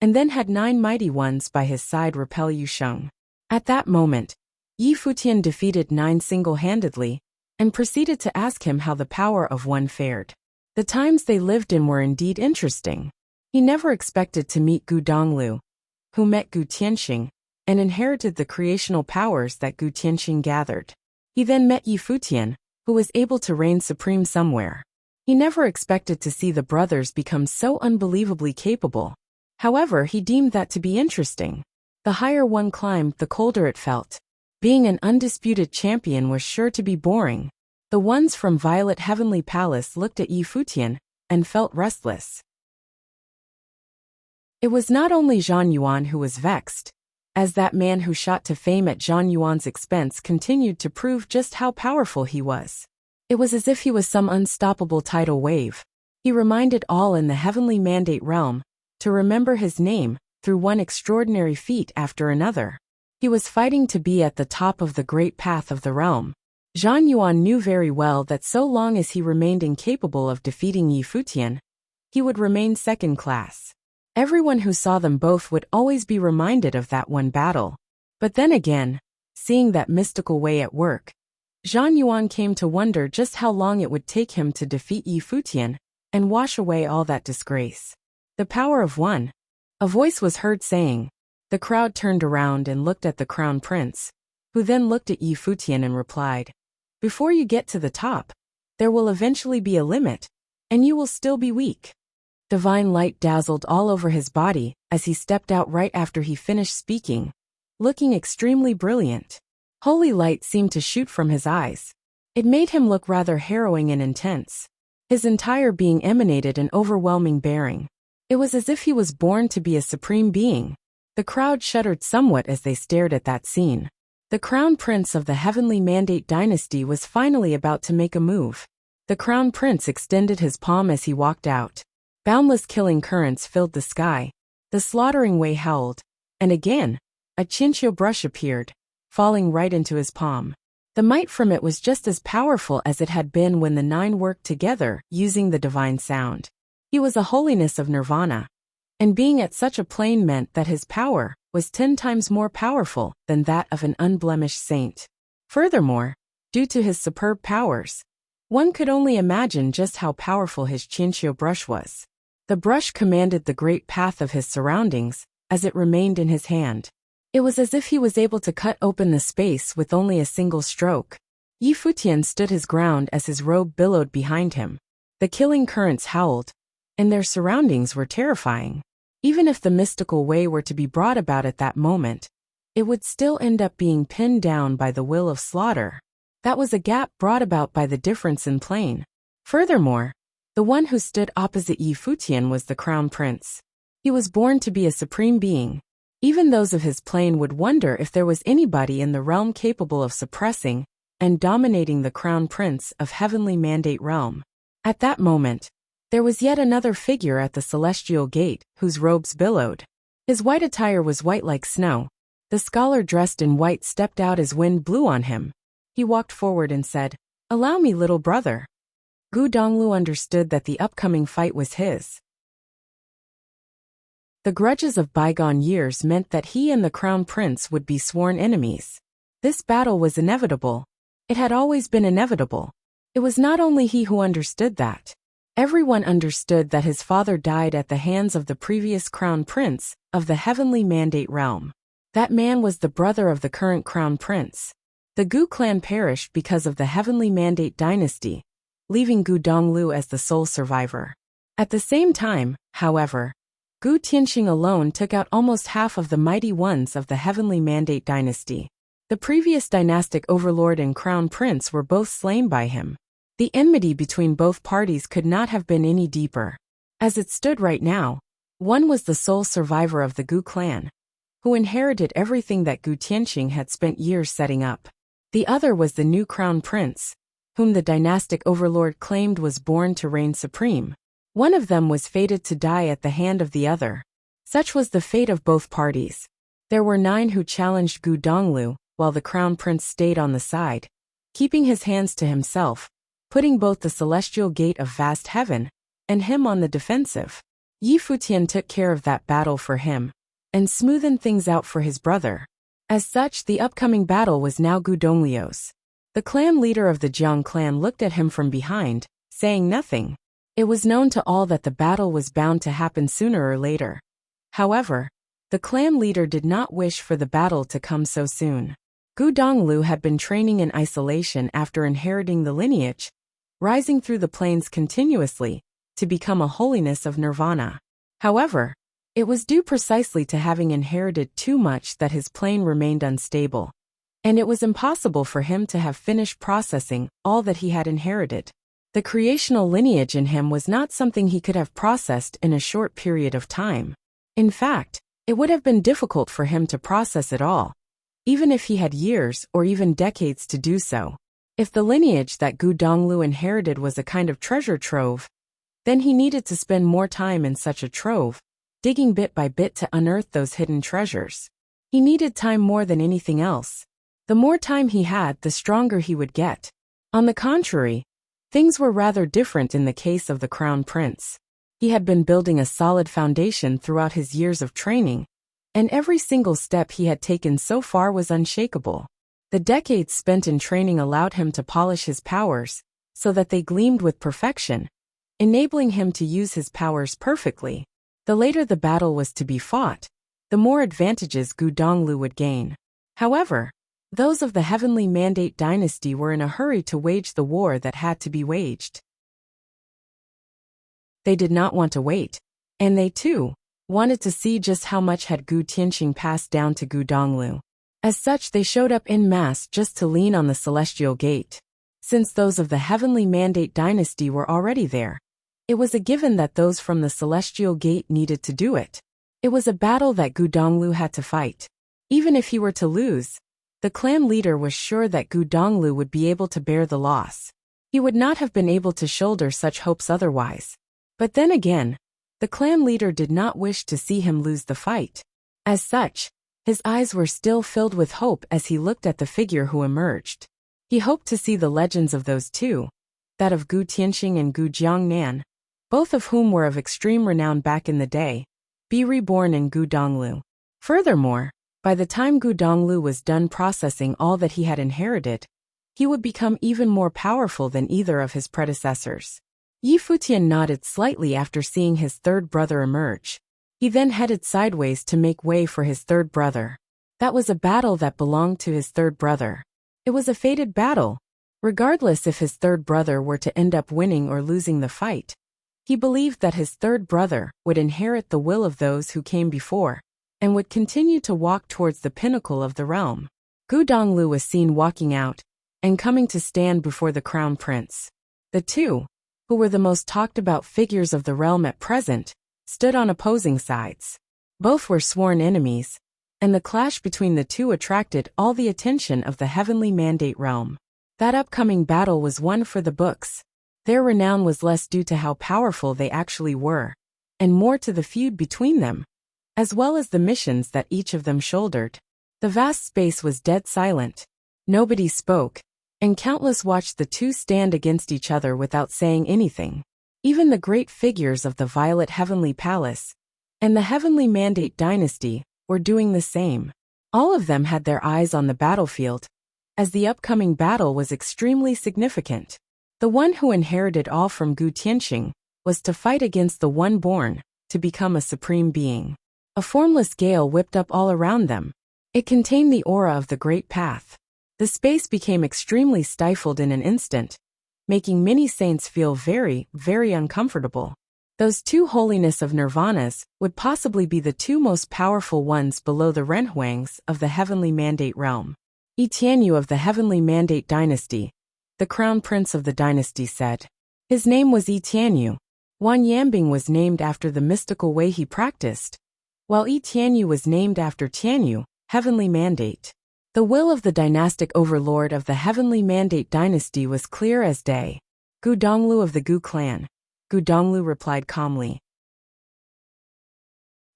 Speaker 1: and then had 9 mighty ones by his side repel Yu Sheng. At that moment, Yi Futian defeated 9 single-handedly and proceeded to ask him how the power of one fared. The times they lived in were indeed interesting. He never expected to meet Gu Donglu, who met Gu Tianxing and inherited the creational powers that Gu Tianxing gathered. He then met Yi Futian, who was able to reign supreme somewhere. He never expected to see the brothers become so unbelievably capable. However, he deemed that to be interesting. The higher one climbed, the colder it felt. Being an undisputed champion was sure to be boring. The ones from Violet Heavenly Palace looked at Yi Futian and felt restless. It was not only Zhang Yuan who was vexed, as that man who shot to fame at Zhang Yuan's expense continued to prove just how powerful he was. It was as if he was some unstoppable tidal wave. He reminded all in the heavenly mandate realm to remember his name through one extraordinary feat after another. He was fighting to be at the top of the great path of the realm. Zhang Yuan knew very well that so long as he remained incapable of defeating Yi Futian, he would remain second class. Everyone who saw them both would always be reminded of that one battle. But then again, seeing that mystical way at work, Zhang Yuan came to wonder just how long it would take him to defeat Yi Futian and wash away all that disgrace. The power of one. A voice was heard saying. The crowd turned around and looked at the crown prince, who then looked at Yi Futian and replied, "Before you get to the top, there will eventually be a limit, and you will still be weak." Divine light dazzled all over his body as he stepped out right after he finished speaking, looking extremely brilliant. Holy light seemed to shoot from his eyes. It made him look rather harrowing and intense. His entire being emanated an overwhelming bearing. It was as if he was born to be a supreme being. The crowd shuddered somewhat as they stared at that scene. The crown prince of the heavenly mandate dynasty was finally about to make a move. The crown prince extended his palm as he walked out. Boundless killing currents filled the sky. The slaughtering wave howled, and again, a Qinqiu brush appeared, falling right into his palm. The might from it was just as powerful as it had been when the 9 worked together, using the divine sound. He was a holiness of nirvana, and being at such a plane meant that his power was 10 times more powerful than that of an unblemished saint. Furthermore, due to his superb powers, one could only imagine just how powerful his Qinqiu brush was. The brush commanded the great path of his surroundings as it remained in his hand. It was as if he was able to cut open the space with only a single stroke. Yi Futian stood his ground as his robe billowed behind him. The killing currents howled, and their surroundings were terrifying. Even if the mystical way were to be brought about at that moment, it would still end up being pinned down by the will of slaughter. That was a gap brought about by the difference in plane. Furthermore, the one who stood opposite Yi Futian was the crown prince. He was born to be a supreme being. Even those of his plane would wonder if there was anybody in the realm capable of suppressing and dominating the crown prince of heavenly mandate realm. At that moment, there was yet another figure at the celestial gate, whose robes billowed. His white attire was white like snow. The scholar dressed in white stepped out as wind blew on him. He walked forward and said, "Allow me, little brother." Gu Donglu understood that the upcoming fight was his. The grudges of bygone years meant that he and the crown prince would be sworn enemies. This battle was inevitable. It had always been inevitable. It was not only he who understood that. Everyone understood that his father died at the hands of the previous crown prince of the heavenly mandate realm. That man was the brother of the current crown prince. The Gu clan perished because of the heavenly mandate dynasty, leaving Gu Donglu as the sole survivor. At the same time, however, Gu Tianxing alone took out almost half of the mighty ones of the heavenly mandate dynasty. The previous dynastic overlord and crown prince were both slain by him. The enmity between both parties could not have been any deeper. As it stood right now, one was the sole survivor of the Gu clan, who inherited everything that Gu Tianqing had spent years setting up. The other was the new crown prince, whom the dynastic overlord claimed was born to reign supreme. One of them was fated to die at the hand of the other. Such was the fate of both parties. There were 9 who challenged Gu Donglu, while the crown prince stayed on the side, keeping his hands to himself, putting both the celestial gate of vast heaven and him on the defensive. Yi Futian took care of that battle for him and smoothened things out for his brother. As such, the upcoming battle was now Gu Donglio's. The clan leader of the Jiang clan looked at him from behind, saying nothing. It was known to all that the battle was bound to happen sooner or later. However, the clan leader did not wish for the battle to come so soon. Gu Donglu had been training in isolation after inheriting the lineage, rising through the plains continuously, to become a holiness of nirvana. However, it was due precisely to having inherited too much that his plane remained unstable, and it was impossible for him to have finished processing all that he had inherited. The creational lineage in him was not something he could have processed in a short period of time. In fact, it would have been difficult for him to process it all, even if he had years or even decades to do so. If the lineage that Gu Donglu inherited was a kind of treasure trove, then he needed to spend more time in such a trove, digging bit by bit to unearth those hidden treasures. He needed time more than anything else. The more time he had, the stronger he would get. On the contrary, things were rather different in the case of the crown prince. He had been building a solid foundation throughout his years of training, and every single step he had taken so far was unshakable. The decades spent in training allowed him to polish his powers, so that they gleamed with perfection, enabling him to use his powers perfectly. The later the battle was to be fought, the more advantages Gu Donglu would gain. However, those of the Heavenly Mandate dynasty were in a hurry to wage the war that had to be waged. They did not want to wait, and they too wanted to see just how much had Gu Tianqing passed down to Gu Donglu. As such, they showed up en masse just to lean on the celestial gate. Since those of the Heavenly Mandate dynasty were already there, it was a given that those from the celestial gate needed to do it. It was a battle that Gu Donglu had to fight. Even if he were to lose, the clan leader was sure that Gu Donglu would be able to bear the loss. He would not have been able to shoulder such hopes otherwise. But then again, the clan leader did not wish to see him lose the fight. As such, his eyes were still filled with hope as he looked at the figure who emerged. He hoped to see the legends of those two, that of Gu Tianqing and Gu Jiangnan, both of whom were of extreme renown back in the day, be reborn in Gu Donglu. Furthermore, by the time Gu Donglu was done processing all that he had inherited, he would become even more powerful than either of his predecessors. Yi Futian nodded slightly after seeing his third brother emerge. He then headed sideways to make way for his third brother. That was a battle that belonged to his third brother. It was a fated battle. Regardless if his third brother were to end up winning or losing the fight, he believed that his third brother would inherit the will of those who came before, and would continue to walk towards the pinnacle of the realm. Gu Donglu was seen walking out, and coming to stand before the crown prince. The two, who were the most talked about figures of the realm at present, stood on opposing sides. Both were sworn enemies, and the clash between the two attracted all the attention of the Heavenly Mandate realm. That upcoming battle was one for the books. Their renown was less due to how powerful they actually were, and more to the feud between them, as well as the missions that each of them shouldered. The vast space was dead silent. Nobody spoke, and countless watched the two stand against each other without saying anything. Even the great figures of the Violet Heavenly Palace and the Heavenly Mandate dynasty were doing the same. All of them had their eyes on the battlefield, as the upcoming battle was extremely significant. The one who inherited all from Gu Tianqing was to fight against the one born to become a supreme being. A formless gale whipped up all around them. It contained the aura of the Great Path. The space became extremely stifled in an instant, making many saints feel very, very uncomfortable. Those two holiness of nirvanas would possibly be the two most powerful ones below the Renhuangs of the Heavenly Mandate realm. Yi Tianyu of the Heavenly Mandate dynasty the crown prince of the dynasty said. His name was Yi Tianyu. Wan Yambing was named after the mystical way he practiced, while Yi Tianyu was named after Tianyu, heavenly mandate. The will of the dynastic overlord of the heavenly mandate dynasty was clear as day. Gu Donglu of the Gu clan. Gu Donglu replied calmly.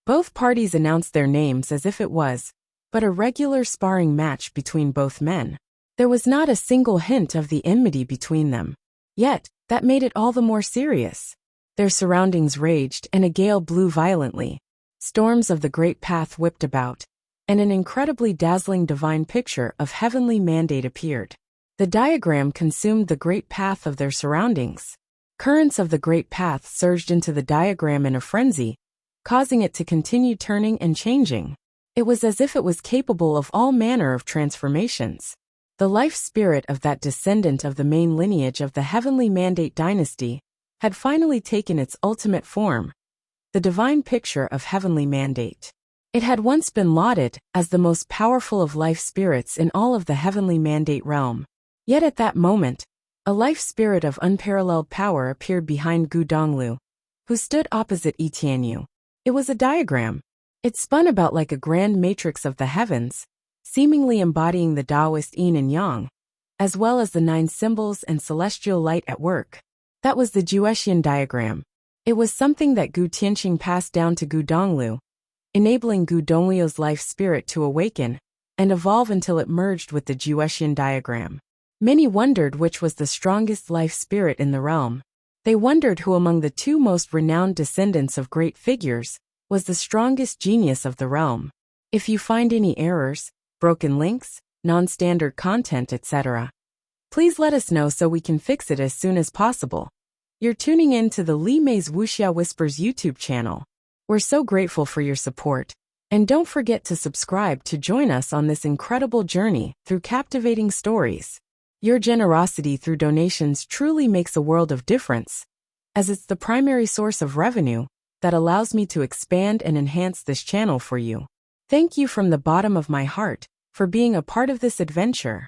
Speaker 1: Both parties announced their names as if it was but a regular sparring match between both men. There was not a single hint of the enmity between them. Yet, that made it all the more serious. Their surroundings raged and a gale blew violently. Storms of the great path whipped about, and an incredibly dazzling divine picture of heavenly mandate appeared. The diagram consumed the great path of their surroundings. Currents of the great path surged into the diagram in a frenzy, causing it to continue turning and changing. It was as if it was capable of all manner of transformations. The life spirit of that descendant of the main lineage of the heavenly mandate dynasty had finally taken its ultimate form, the divine picture of heavenly mandate. It had once been lauded as the most powerful of life spirits in all of the heavenly mandate realm. Yet at that moment, a life spirit of unparalleled power appeared behind Gu Donglu, who stood opposite Yi Tianyu. It was a diagram. It spun about like a grand matrix of the heavens, seemingly embodying the Taoist yin and yang, as well as the 9 symbols and celestial light at work. That was the Juetian diagram. It was something that Gu Tianqing passed down to Gu Donglu, enabling Gu Donglu's life spirit to awaken and evolve until it merged with the Juetian diagram. Many wondered which was the strongest life spirit in the realm. They wondered who among the 2 most renowned descendants of great figures was the strongest genius of the realm. If you find any errors, broken links, non-standard content, etc., please let us know so we can fix it as soon as possible. You're tuning in to the Li Mei's Wuxia Whispers YouTube channel. We're so grateful for your support. And don't forget to subscribe to join us on this incredible journey through captivating stories. Your generosity through donations truly makes a world of difference, as it's the primary source of revenue that allows me to expand and enhance this channel for you. Thank you from the bottom of my heart for being a part of this adventure.